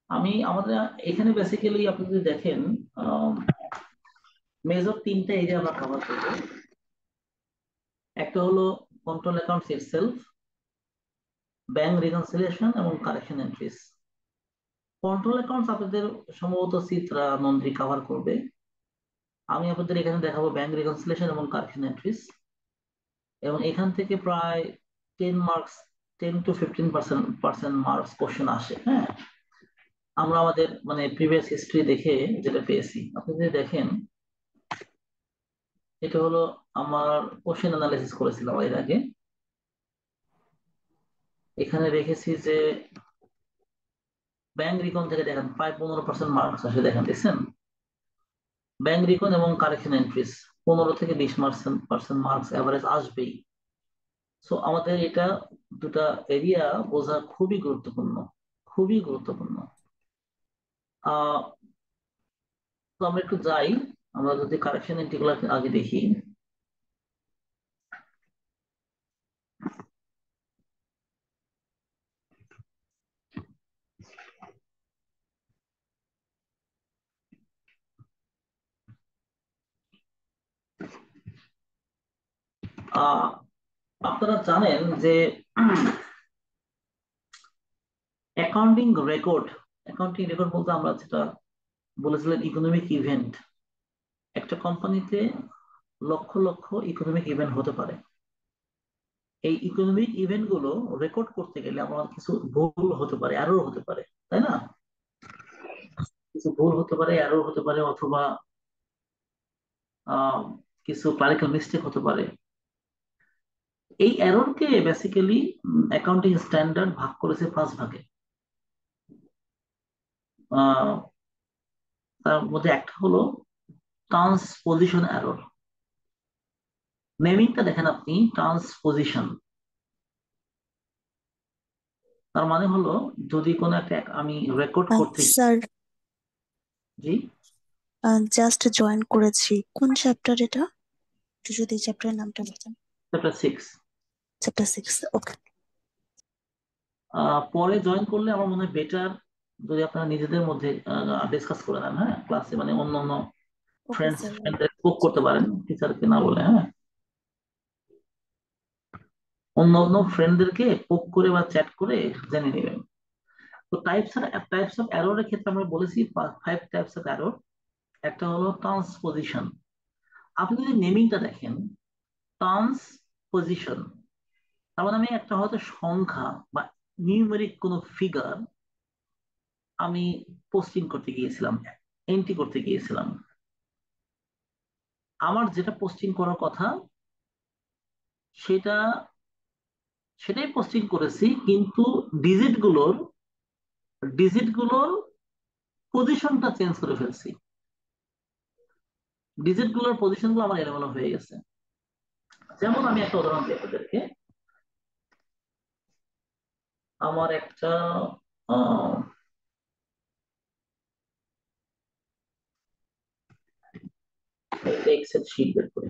আমি আমাদের এখানে বেসিক্যালি আপনি যদি দেখেন, মেজর তিনটা এরিয়া আমরা কভার করবো। একটা হলো control accounts itself, bank reconciliation এবং কারেকশন এন্ট্রিজ। কন্ট্রোল অ্যাকাউন্টস আপনাদের সম্ভবত চিত্রা নন্দী কভার করবে। আমি আপনাদের এখানে দেখাবো ব্যাংক রিকনসিলিয়েশন এবং কারেকশন এন্ট্রিজ, এবং এখান থেকে প্রায় 10 মার্কস, 10 to 15% মার্কস কোশ্চেন আসে। হ্যাঁ, আমরা আমাদের মানে প্রিভিয়াস হিস্ট্রি দেখে যেটা পেয়েছি, আপনি যদি দেখেন, এটা হলো আমার কোশ্চেন অ্যানালাইসিস করেছিলাম এর আগে। এখানে রেখেছি যে ব্যাংক রিকন থেকে দেখেন প্রায় 15% মার্কস আসে, দেখেন দেখছেন। ব্যাংক রিকন এবং কারেকশন এন্ট্রিজ 15 থেকে 20% মার্কস এভারেজ আসবেই। সো আমাদের এটা দুটা এরিয়া বোঝা খুবই গুরুত্বপূর্ণ, খুবই গুরুত্বপূর্ণ। আহ তো আমরা একটু যাই, আমরা যদি কারেকশন এন্ট্রিগুলো আগে দেখি। আহ আপনারা জানেন যে অ্যাকাউন্টিং রেকর্ড বলতে আমরা যেটা বলেছিলেন ইকোনমিক ইভেন্ট। একটা কোম্পানিতে লক্ষ লক্ষ ইকোনমিক ইভেন্ট হতে পারে। এই ইকোনমিক ইভেন্ট গুলো রেকর্ড করতে গেলে আমার কিছু ভুল হতে পারে, এরর হতে পারে, তাই না? কিছু ভুল হতে পারে, এরর হতে পারে, অথবা আহ, কিছু ক্লারিক্যাল মিস্টেক হতে পারে। এই এররকে বেসিক্যালি অ্যাকাউন্টিং স্ট্যান্ডার্ড ভাগ করেছে 5 ভাগে। আহ, তার মধ্যে একটা হলো ট্রান্সপোজিশন এরর। নেমিংটা দেখেন আপনি, ট্রান্সপোজিশন, তার মানে হলো যদি কোনো একটা আমি রেকর্ড করতে। স্যার, জি, জাস্ট জয়েন করেছি। কোন চ্যাপ্টার এটা? একটু যদি চ্যাপ্টারের নামটা বলতেন। চ্যাপ্টার 6। চ্যাপ্টার 6, ওকে। পরে জয়েন করলে আমার মনে হয় বেটার যদি আপনারা নিজেদের মধ্যে ডিসকাস করে নেন, হ্যাঁ, ক্লাসে মানে অন্য অন্য ওকে ফ্রেন্ডস স্যার। ফ্রেন্ডদের বুক করতে পারেন, টিচারকে না বলে। হ্যাঁ, অন্য অন্য ফ্রেন্ডদেরকে পোক করে বা চ্যাট করে জেনে নেবেন। তো টাইপস অফ এররের ক্ষেত্রে আমরা বলেছি 5 টাইপস অফ এরর। একটা হলো ট্রান্সপোজিশন। আপনি যদি নেমিংটা দেখেন, ট্রান্সপোজিশন, তার মানে আমি একটা হয়তো সংখ্যা বা নিউমেরিক কোনো ফিগার আমি পোস্টিং করতে গিয়েছিলাম, এন্ট্রি করতে গিয়েছিলাম। আমার যেটা পোস্টিং করার কথা সেটা সেটাই পোস্টিং করেছি, কিন্তু ডিজিট গুলোর ডিজিট গুলোর পজিশনটা চেঞ্জ করে ফেলছি। ডিজিট গুলোর পজিশন গুলো আমার এলোমেলো হয়ে গেছে। যেমন আমি একটা উদাহরণ দিই আপনাদেরকে। আমার একটা এক্সেল শিট বের করি।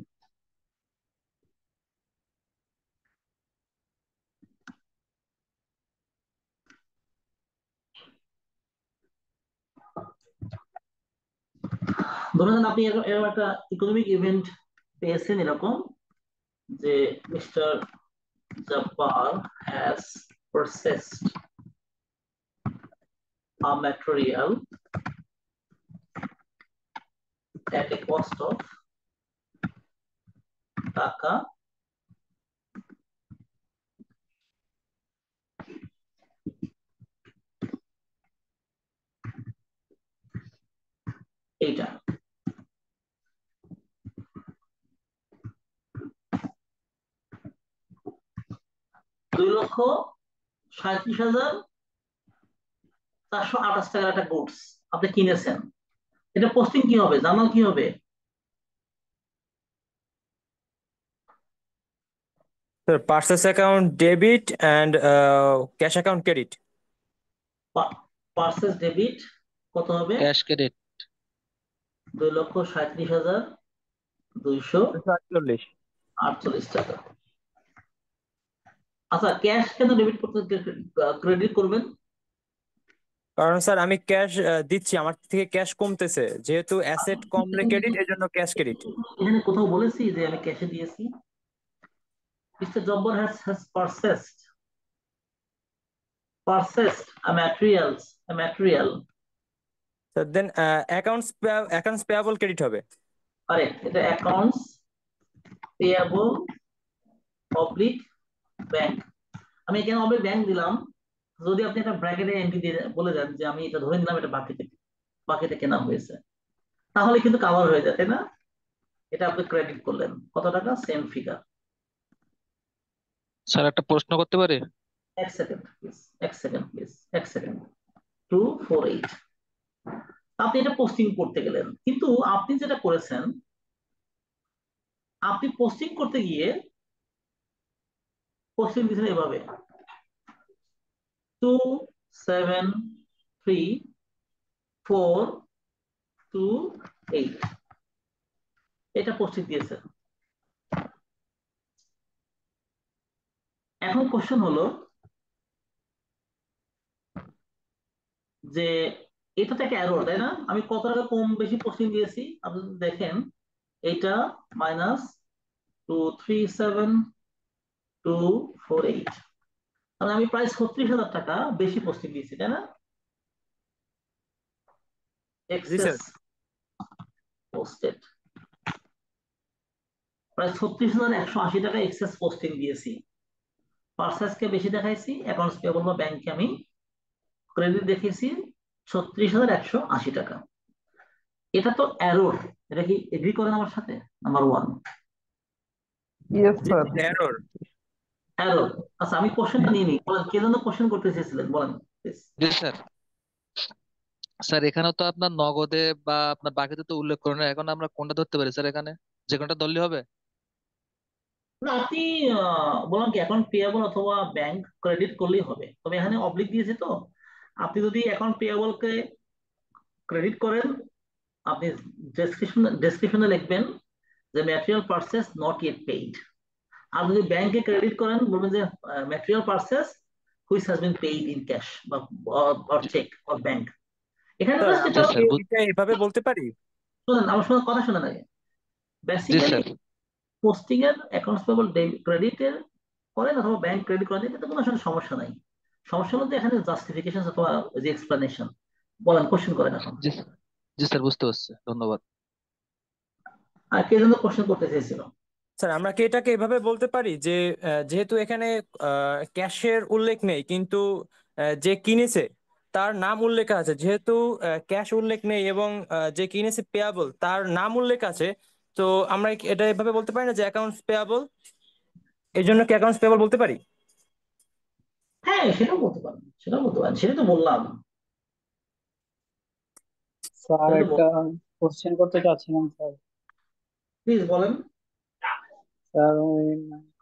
ধরে নেন আপনি এরকম একটা ইকোনমিক ইভেন্ট পেয়েছেন, এরকম যে mister Jabbar has processed a material at a cost of টাকা এইটা। 2,37,428 টাকার একটা গুডস আপনি কিনেছেন। এটা পোস্টিং কি হবে, জার্নাল কি হবে? Sir, purchase account debit and cash account credit. Purchase debit কত হবে? Cash credit 2,37,248 48. টাকা। আচ্ছা, ক্যাশ কেন ডেবিট করতে, ক্রেডিট করবেন? কারণ স্যার আমি ক্যাশ দিচ্ছি, আমার থেকে ক্যাশ কমতেছে, যেহেতু অ্যাসেট কম ক্রেডিট, এর জন্য ক্যাশ ক্রেডিট। এখানে কোথাও বলেছি যে আমি ক্যাশে দিয়েছি? Mister Jabbar has purchased a material. Then accounts payable credit হবে। কারেক্ট, এটা অ্যাকাউন্টস পেয়াবল অবলিক ব্যাংক। আমি এখানে অবলিক ব্যাংক দিলাম। যদি আপনি একটা ব্র্যাকেটে এন্ট্রি দিয়ে বলে দেন যে আমি এটা ধরে নিলাম এটা বাকিতে কেনা হয়েছে, তাহলে কিন্তু কাভার হয়ে যায়, তাই না? এটা আপনি ক্রেডিট করলেন কত টাকা, সেম ফিগার। স্যার একটা প্রশ্ন করতে পারি? এক সেকেন্ড প্লিজ, এক সেকেন্ড প্লিজ, এক সেকেন্ড। 248, আপনি এটা পোস্টিং করতে গেলেন, কিন্তু আপনি যেটা করেছেন, আপনি পোস্টিং করতে গিয়ে পোস্টিং দিয়েছেন এভাবে 273 428, এটা পোস্টিং দিয়েছেন। এখন কোশ্চেন হলো যে এটা তো একটা এরর, তাই না? আমি কত টাকা কম বেশি পোস্টিং দিয়েছি আপনি যদি দেখেন, এটা -237,248, তাহলে আমি প্রায় 36,000 টাকা বেশি পোস্টিং দিয়েছি, তাই না? জি স্যার। এক্সেস পোস্টেড প্রায় 36,180 টাকা এক্সেস পোস্টিং দিয়েছি। পার্সেসকে বেশি দেখাইছি, অ্যাকাউন্টস পেয়েবল বা ব্যাংকে আমি ক্রেডিট দেখেছি 36,180 টাকা। এটা তো এরর, এটা কি এগ্রি করেন আমার সাথে? Number one, yes sir. Error. Error. আচ্ছা, আমি কোশ্চেনটা নিয়ে নিই, বলেন কে যেন কোশ্চেন করতে চেয়েছিলেন, বলেন প্লিজ। G sir. স্যার এখানে তো আপনার নগদে বা আপনার বাকিতে তো উল্লেখ করেন না, এখন আমরা কোনটা ধরতে পারি স্যার? এখানে যে কোনটা ধরলে হবে? না, আপনি বললাম কি অ্যাকাউন্ট পেয়েবল অথবা ব্যাংক ক্রেডিট করলেই হবে, তবে এখানে অবলিক দিয়েছে তো, আপনি যদি অ্যাকাউন্ট পেয়েবলকে ক্রেডিট করেন, আপনি ডেসক্রিপশনে লিখবেন যে material purchase not yet paid. আর যদি ব্যাংকে ক্রেডিট করেন বলবেন যে material purchase which has been paid in cash বা অর চেক অর ব্যাংক। এখানে স্যার জাস্ট আমি জি এটা স্যার। এটা এভাবে বলতে পারি? শুনেন, আমার সঙ্গে কথা শোনেন আগে। জি বেসিক্যালি স্যার। পোস্টিং এর অ্যাকাউন্টস পেয়েবল ক্রেডিটের করেন অথবা ব্যাংক ক্রেডিট করেন, এটাতে কোনো আসলে সমস্যা নাই। সমস্যা হলো যে এখানে জাস্টিফিকেশন অথবা যে এক্সপ্লেনেশন। বলেন, কোশ্চেন করেন এখন। জি জি স্যার, বুঝতে পারছি, ধন্যবাদ। আর কে যেন কোশ্চেন করতে চেয়েছিল? স্যার আমরা কি এটাকে এভাবে বলতে পারি যে যেহেতু এখানে ক্যাশের উল্লেখ নেই, কিন্তু যে কিনেছে তার নাম উল্লেখ আছে, যেহেতু ক্যাশ উল্লেখ নেই এবং যে কিনেছে পেয়াবল তার নাম উল্লেখ আছে, তো আমরা কি এটা এভাবে বলতে পারি না যে অ্যাকাউন্টস পেয়াবল, এর জন্য কি অ্যাকাউন্টস পেয়াবল বলতে পারি? হ্যাঁ, সেটাও বলতে পারেন, সেটাও বলতে পারেন, সেটা তো বললাম, স্যার সেটা তো একটা কোশ্চেন করতে চাচ্ছিলাম স্যার। প্লিজ বলেন। স্যার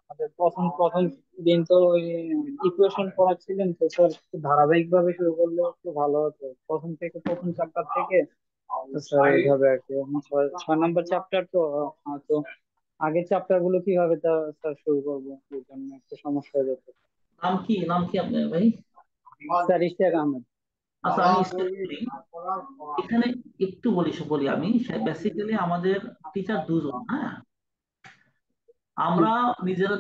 আমাদের প্রথম প্রথম দিন তো ওই ইকুয়েশন পড়াচ্ছিলেন, তো স্যার একটু ধারাবাহিকভাবে শুরু করলে একটু ভালো হতো, প্রথম থেকে প্রথম চ্যাপ্টার থেকে। তো স্যার এইভাবে আর কি, এখন 6 নম্বর চ্যাপ্টার তো, তো আগের চ্যাপ্টার গুলো কিভাবে তা স্যার শুরু করবো, এই জন্য একটু সমস্যা হয়ে যেত। নাম কি আপনার ভাই? স্যার ইশতিয়াক আহমেদ। আচ্ছা, আমি স্টেপ করি এখানে, একটু বলি আমি। বেসিক্যালি আমাদের টিচার দুজন, হ্যাঁ। আমরা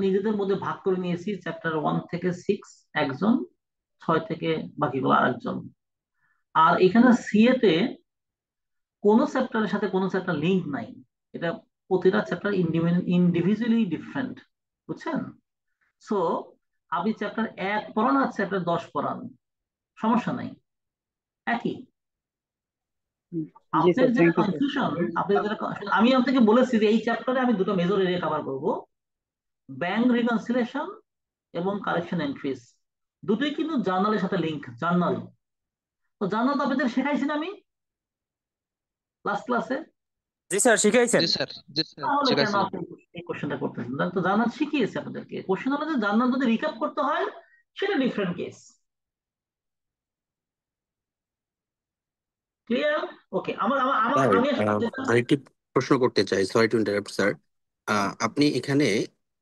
নিজেদের মধ্যে ভাগ করে নিয়েছি, চ্যাপ্টার 1 থেকে 6 একজন, 6 থেকে বাকিগুলো আরেকজন। আর এখানে সিএ তে কোন চ্যাপ্টারের সাথে কোন চ্যাপ্টার লিঙ্ক নাই। এটা প্রতিটা চ্যাপ্টার ইন্ডিভিজুয়ালি ডিফারেন্ট, বুঝছেন? সো আপনি চ্যাপ্টার 1 পড়ান আর চ্যাপ্টার 10 পড়ান, সমস্যা নাই, একই। জি আপনার স্যার, যেটা থ্যাংক ইউ স্যার। কনফিউশন, আমি আপনাকে বলেছি যে এই চ্যাপ্টারে আমি দুটো মেজর এরিয়া কভার করব, ব্যাংক রিকনসিলিয়েশন এবং কারেকশন এন্ট্রিজ। দুটোই কিন্তু জার্নালের সাথে লিঙ্ক, জার্নাল। তো জার্নাল তো আপনাদের শেখাইছি না আমি লাস্ট ক্লাসে? জি স্যার শিখাইছেন। জি স্যার। জি স্যার, তাহলে কেন শিখাইছিলেন। আপনি এই কোশ্চেনটা করতেছেন? তাহলে তো জার্নাল শিখিয়েছি আপনাদেরকে। কোশ্চেন হলো যে জার্নাল যদি রিক্যাপ করতে হয়, সেটা ডিফারেন্ট কেস। ক্লিয়ার? ওকে। আমার আমার আমার স্যার, আমি আসলে যেটা, আরেকটি প্রশ্ন করতে চাই, সরি টু ইন্টারাপ্ট স্যার। আপনি এখানে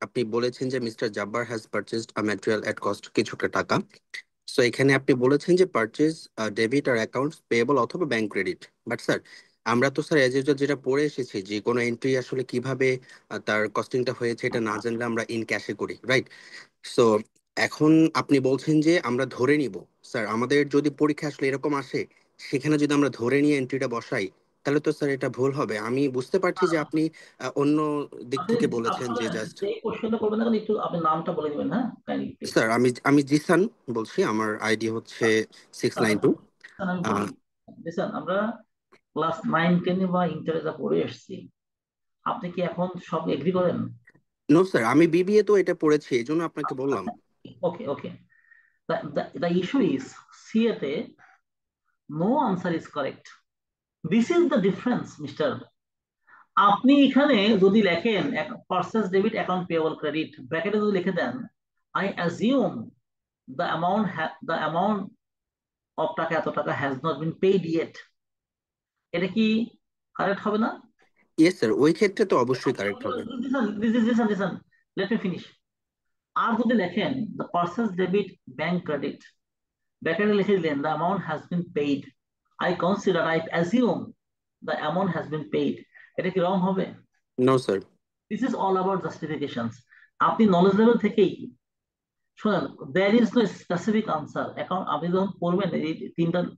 আপনি বলেছেন যে mister Jabbar has purchased a material at cost কিছু একটা টাকা। সো এখানে আপনি বলেছেন যে পারচেজ ডেবিট আর অ্যাকাউন্টস পেয়েবল অথবা ব্যাংক ক্রেডিট, বাট স্যার আমরা তো স্যার এজ ইউজুয়াল যেটা পড়ে এসেছি যে কোনো এন্ট্রি আসলে কিভাবে তার কস্টিংটা হয়েছে এটা না জানলে আমরা ইন ক্যাশে করি, রাইট? সো এখন আপনি বলছেন যে আমরা ধরে নিব। স্যার আমাদের যদি পরীক্ষা আসলে এরকম আসে, সেখানে যদি আমরা ধরে নিয়ে এন্ট্রিটা বসাই, তাহলে তো স্যার এটা ভুল হবে। আমি বুঝতে পারছি যে আপনি অন্য দিক আপনি থেকে বলেছেন আপনারা যে জাস্ট। যে কোশ্চেনটা করবেন না কেন একটু আপনি নামটা বলে দিবেন, হ্যাঁ কাইন্ডলি প্লিজ। স্যার আমি জিসান বলছি, আমার আইডি হচ্ছে 692। আমি বলি, লিসেন, আমরা ক্লাস 9-10 বা ইন্টারে যা পড়ে এসেছি, আপনি কি এখন সব এগ্রি করেন? নো স্যার, আমি বিবিএ তো এটা পড়েছি, এই জন্য আপনাকে বললাম। ওকে ওকে, the issue is CA তে no answer is correct. This is the difference, mister. আপনি এখানে যদি লেখেন purchase debit account payable credit, ব্র্যাকেটে যদি লিখে দেন I assume the amount of টাকা এত টাকা has not been paid yet, এটা কি কারেক্ট হবে না? ইয়েস স্যার, ওই ক্ষেত্রে তো অবশ্যই কারেক্ট হবে। Listen, let me finish. আর যদি লেখেন the purchase debit bank credit, ব্র্যাকেটে লিখে দিলেন the amount has been paid, I assume the amount has been paid, এটা কি রং হবে? No sir. This is all about justifications. আপনি নলেজ লেভেল থেকেই শোনেন, there is no specific answer। এখন আপনি যখন পড়বেন এই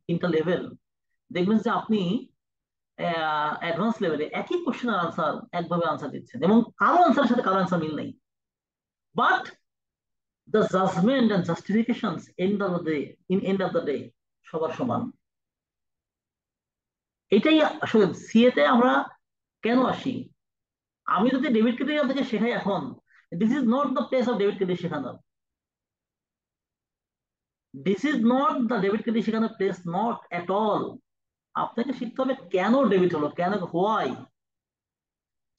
তিনটা লেভেল, দেখবেন যে আপনি অ্যাডভান্স লেভেলে একই কোশ্চেনের আনসার একভাবে আনসার দিচ্ছেন এবং কারো আনসারের সাথে কারো আনসার মিল নেই, but the judgment and justifications end of the day সবার সমান। এটাই আসলে সিএ তে আমরা কেন আসি। আমি যদি ডেবিট ক্রেডিট আপনাকে শেখাই এখন, this is not the place of debit credit শেখানোর, this is not the debit credit শেখানোর প্লেস, নট এট অল। আপনাকে শিখতে হবে কেন ডেবিট হলো, কেন, হোয়াই।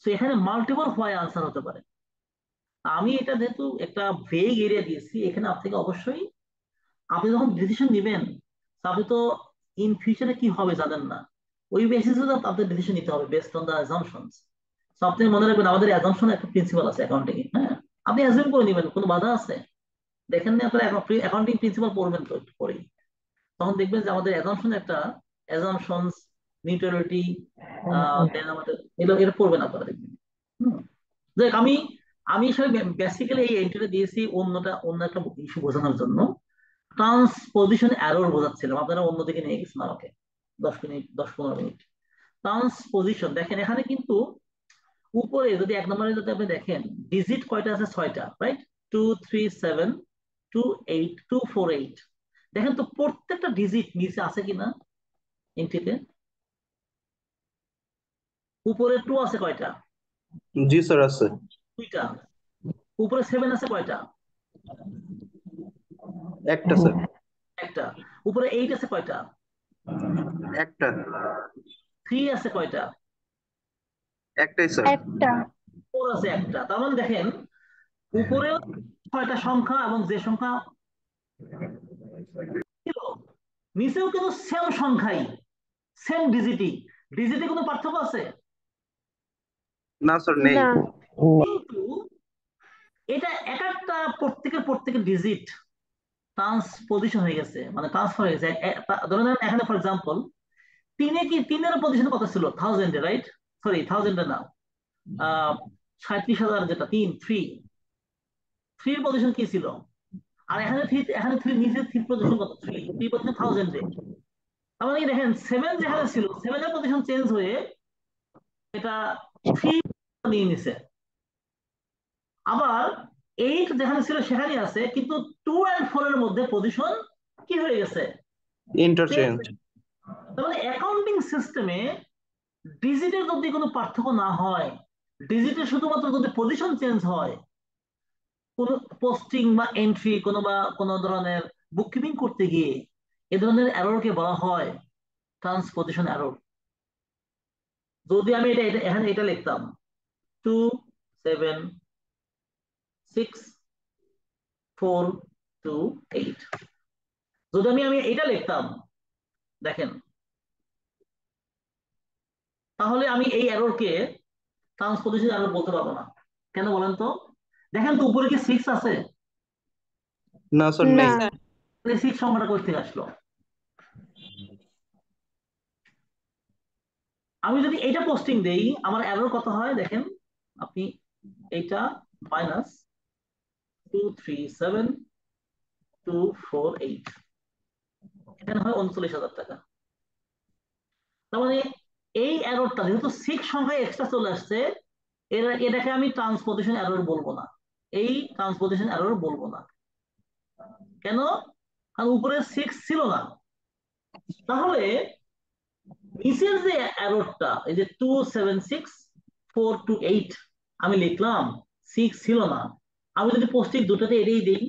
সো এখানে মাল্টিপল হোয়াই আনসার হতে পারে। আমি এটা যেহেতু একটা ভেগ এরিয়া দিয়েছি, এখানে আপনাকে অবশ্যই, আপনি যখন ডিসিশন নেবেন, আপনি তো ইন ফিউচারে কি হবে জানেন না, ওই বেসিসে আপনাদের ডিসিশন নিতে হবে বেসড অন দ্য অ্যাজাম্পশনস। তো আপনি মনে রাখবেন আমাদের অ্যাজাম্পশন একটা প্রিন্সিপাল আছে অ্যাকাউন্টিং, হ্যাঁ, আপনি অ্যাজিউম করে নেবেন, কোনো বাধা আছে? দেখেন না আপনারা অ্যাকাউন্টিং প্রিন্সিপাল পড়বেন তো একটু পরেই, তখন দেখবেন যে আমাদের অ্যাজাম্পশন একটা অ্যাজাম্পশনস, নিউট্রালিটি, দেন আমাদের এটা পড়বেন আপনারা দেখবেন। দেখ আমি আসলে বেসিক্যালি এই এন্ট্রিটা দিয়েছি অন্য একটা ইস্যু বোঝানোর জন্য, ট্রান্সপোজিশন এরর বোঝাচ্ছিলাম, আপনারা অন্যদিকে নিয়ে গেছেন আমাকে 10 মিনিট 10-15 মিনিট। ট্রান্সপোজিশন দেখেন এখানে কিন্তু উপরে যদি 1 নম্বরে যদি আপনি দেখেন ডিজিট কয়টা আছে, 6টা, রাইট? 237282448। দেখেন তো প্রত্যেকটা ডিজিট নিচে আছে কিনা এন্ট্রিতে। উপরে 2 আছে কয়টা? জি স্যার আছে 2টা। উপরে 7 আছে কয়টা? একটা স্যার একটা। উপরে 8 আছে কয়টা? একটা 3 আছে কয়টা? একটাই স্যার 4 আছে একটা। তার মানে দেখেন উপরেও 6টা সংখ্যা এবং যে সংখ্যা ছিল নিচেও কিন্তু সেম সংখ্যাই, সেম ডিজিটে কোনো পার্থক্য আছে? না স্যার নেই কিন্তু এটা এক একটা প্রত্যেকের ডিজিট ট্রান্সপোজিশন হয়ে গেছে, মানে ট্রান্সফার হয়ে গেছে। ধরে নেন এখানে ফর এক্সাম্পল তিনের পজিশন কত ছিল? 1000, রাইট? সরি 1000 না, 37,000, যেটা 3 পজিশন কি ছিল? আর এখানে নিচে 3 পজিশন কত? 3 পজিশন 1000 এ। তার মানে কি দেখেন 7 যেখানে ছিল 7 এর পজিশন চেঞ্জ হয়ে এটা 3 নিয়ে নিছে। আবার 8 যেখানে ছিল সেখানেই আছে, কিন্তু 2 and 4 এর মধ্যে পজিশন কি হয়ে গেছে? ইন্টারচেঞ্জ তার মানে অ্যাকাউন্টিং সিস্টেমে ডিজিটের যদি কোনো পার্থক্য না হয়, ডিজিটের শুধুমাত্র যদি পজিশন চেঞ্জ হয়, কোন পোস্টিং বা এন্ট্রি কোনো ধরনের বুককিপিং করতে গিয়ে এ ধরনের এররকে বলা হয় ট্রান্সপোজিশন এরর। যদি আমি এখানে এটা লিখতাম 276,428, যদি আমি এটা লিখতাম, দেখেন, তাহলে আমি এই এররকে ট্রান্সপোজিশন এরর বলতে পারবো না। কেন বলেন তো? দেখেন তো উপরে কি 6 আছে? না স্যার নেই 6 সংখ্যাটা কোথা থেকে আসলো? আমি যদি এটা পোস্টিং দেই আমার এরর কত হয় দেখেন আপনি, এটা মাইনাস 237248, এখানে হয় 39,000 টাকা। তার মানে এই এররটা যেহেতু 6 সংখ্যায় এক্সট্রা চলে আসছে, এটাকে আমি ট্রান্সপোজিশন এরর বলবো না, এই ট্রান্সপোজিশন এরর বলবো না। কেন? কারণ উপরে 6 ছিল না। তাহলে নিচের যে এররটা এই যে 276428 আমি লিখলাম 6 ছিল না, আমি যদি পোস্টিং দুটাতে এটাই দিই,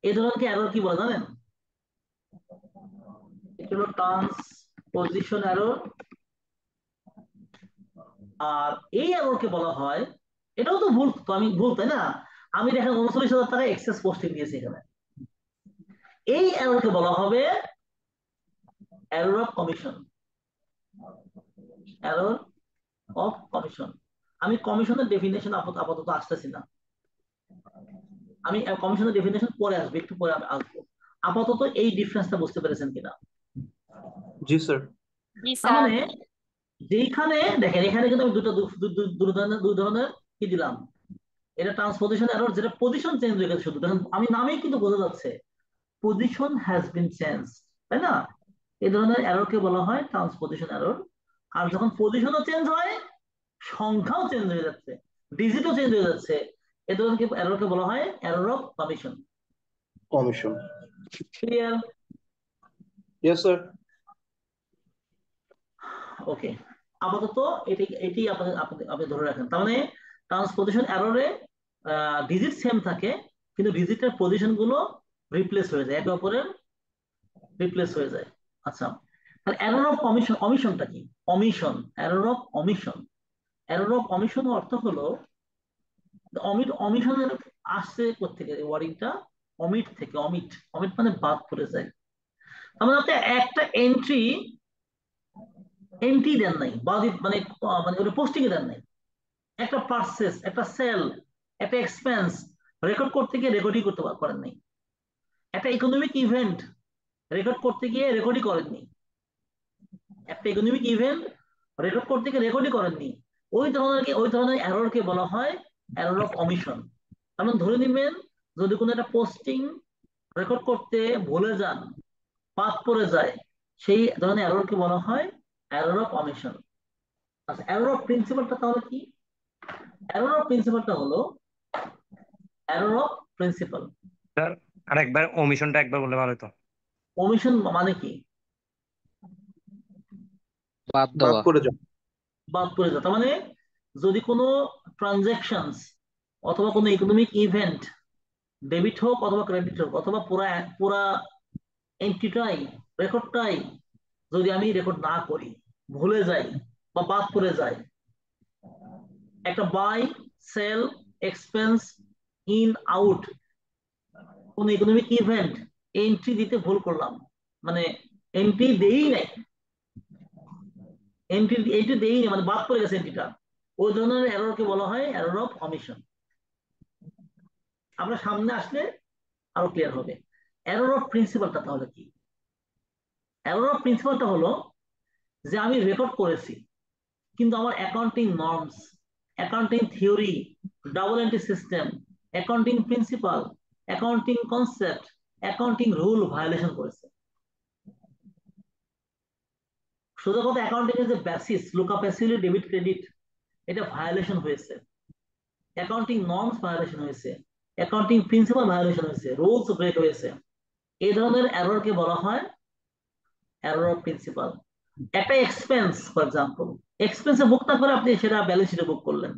এই ধরনের এরর কি বলে জানেন? এটা হলো ট্রান্সপোজিশন এরর। আর এই এররকে বলা হয়, এটাও তো ভুল, তো আমি ভুল তাই না? আমি দেখেন 39,000 টাকা এক্সেস পোস্টিং দিয়েছি এখানে, এই এররকে বলা হবে error of commission, error of commission. আমি কমিশনের ডেফিনেশন আপাতত আসতেছি না, আমি কমিশনের ডেফিনেশন পরে আসবে, একটু পরে আমি আসবো। আপাতত এই ডিফারেন্সটা বুঝতে পেরেছেন কিনা? জি স্যার। তার মানে যেখানে দেখেন এখানে কিন্তু আমি দুই ধরনের কি দিলাম, এটা ট্রান্সপোজিশন এরর যেটা পজিশন চেঞ্জ হয়ে গেছে শুধু, দেখেন আমি নামেই কিন্তু বোঝা যাচ্ছে পজিশন হ্যাজ বিন চেঞ্জ, তাই না? এই ধরনের এররকে বলা হয় ট্রান্সপোজিশন এরর। আর যখন পজিশনও চেঞ্জ হয়, সংখ্যাও চেঞ্জ হয়ে যাচ্ছে, ডিজিটও চেঞ্জ হয়ে যাচ্ছে, এ ধরনের এররকে বলা হয় error of commission. Commission. Clear? Yes sir. Okay, আপাতত এটি আপনি ধরে রাখেন। তার মানে ট্রান্সপোজিশন এররে ডিজিট সেম থাকে, কিন্তু ডিজিটের পজিশন গুলো রিপ্লেস হয়ে যায়, একে অপরের রিপ্লেস হয়ে যায়। আচ্ছা, তাহলে এরর অফ কমিশন, অমিশনটা কি? Omission, error of omission. Error of omission অর্থ হলো অমিশনের আসছে কোথেকে ওয়ার্ডিংটা? অমিট থেকে। অমিট, অমিট মানে বাদ পড়ে যায়। তার মানে আপনি একটা এন্ট্রি দেন নাই, বাদ মানে মানে পোস্টিং দেন নাই, একটা পারচেস, একটা সেল, একটা এক্সপেন্স রেকর্ড করতে গিয়ে রেকর্ডই করতে পারেন নাই, একটা ইকোনমিক ইভেন্ট রেকর্ড করতে গিয়ে রেকর্ডই করেননি, একটা ইকোনমিক ইভেন্ট রেকর্ড করতে গিয়ে রেকর্ডই করেননি, ওই ধরনের এররকে বলা হয় এরর অফ অমিশন। কারণ ধরে নিবেন যদি কোনো একটা পোস্টিং রেকর্ড করতে ভুলে যান, বাদ পড়ে যায়, সেই ধরনের এররকে বলা হয় এরর অফ অমিশন। আচ্ছা, এরর অফ প্রিন্সিপালটা তাহলে কি? এরর অফ প্রিন্সিপালটা হলো এরর অফ প্রিন্সিপাল। স্যার আরেকবার ওমিশনটা একবার বললে ভালো হতো। ওমিশন মানে কি? বাদ বাদ দেওয়া। পড়ে যাও। বাদ পড়ে যায়। তার মানে যদি কোনো ট্রানজাকশনস অথবা কোনো ইকোনমিক ইভেন্ট ডেবিট হোক অথবা ক্রেডিট হোক অথবা পুরা পুরা এন্ট্রিটাই, রেকর্ডটাই যদি আমি রেকর্ড না করি, ভুলে যাই বা বাদ পড়ে যায়, একটা buy, sell, expense, in, out, কোন ইকোনমিক ইভেন্ট এন্ট্রি দিতে ভুল করলাম, মানে এন্ট্রি দেই নাই, এন্ট্রি দেই নাই মানে বাদ পড়ে গেছে এন্ট্রিটা, ওই ধরনের এররকে বলা হয় এরর অফ অমিশন। আমরা সামনে আসলে আরো ক্লিয়ার হবে। এরর অফ প্রিন্সিপালটা তাহলে কি? এরর অফ প্রিন্সিপালটা হলো যে আমি রেকর্ড করেছি কিন্তু আমার accounting norms, accounting theory, double entry system, accounting principal, accounting concept, accounting rule violation করেছে। সোজা কথা অ্যাকাউন্টিং এর যে বেসিস, লুকা প্যাসিলি, ডেবিট ক্রেডিট, এটা ভায়োলেশন হয়েছে, অ্যাকাউন্টিং নর্মস ভায়োলেশন হয়েছে, অ্যাকাউন্টিং প্রিন্সিপাল ভায়োলেশন হয়েছে, রুলস ব্রেক হয়েছে, এই ধরনের এররকে বলা হয় এরর অফ প্রিন্সিপাল। একটা এক্সপেন্স ফর এক্সাম্পল, এক্সপেন্সে বুক না করে আপনি সেটা ব্যালেন্স শিটে বুক করলেন,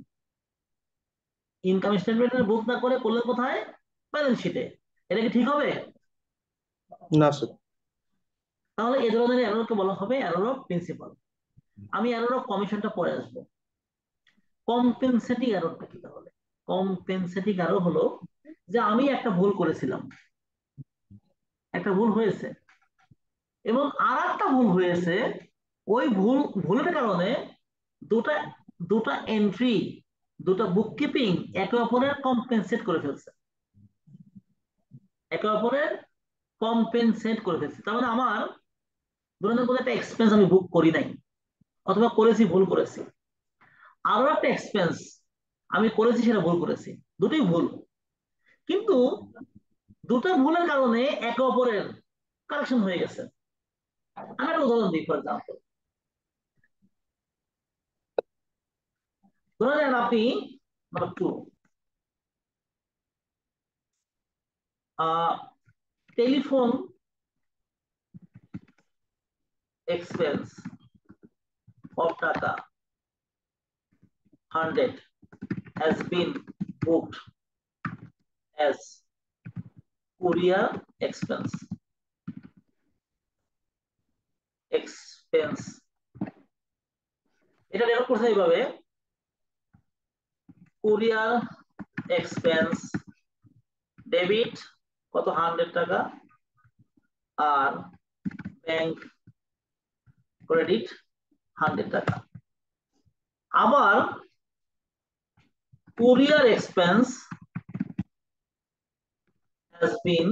ইনকাম স্টেটমেন্টে বুক না করে করলেন কোথায়? ব্যালেন্স শিটে। এটা কি ঠিক হবে? না স্যার। তাহলে এই ধরনের এররকে বলা হবে এরর অফ প্রিন্সিপাল। আমি এরর অফ কমিশনটা পরে আসবো। কম্পেনসেটিং এররটা কি তাহলে? কম্পেনসেটিং এরর হলো যে আমি একটা ভুল করেছিলাম, একটা ভুল হয়েছে এবং আর একটা ভুল হয়েছে, ওই ভুলের কারণে দুটা দুটা এন্ট্রি, দুটা বুক কিপিং একে অপরের কম্পেনসেট করে ফেলছে। একে অপরের কম্পেনসেট করে ফেলছি। তার মানে আমার ধরনের কোনো একটা এক্সপেন্স আমি বুক করি নাই, অথবা করেছি ভুল করেছি, আরো একটা এক্সপেন্স আমি করেছি সেটা ভুল করেছি, দুটোই ভুল। কিন্তু দুটো ভুলের কারণে একে অপরের কারেকশন হয়ে গেছে। আমি একটা উদাহরণ দিই। ফর এক্সাম্পল, ধরা যাক আপনি নাম্বার 2 টেলিফোন এক্সপেন্স of টাকা 100 has been booked as courier expense। এটা রেকর্ড করছে এইভাবে, কুরিয়ার এক্সপেন্স ডেবিট কত 100 টাকা, আর ব্যাংক ক্রেডিট 100 টাকা। আবার courier expense has been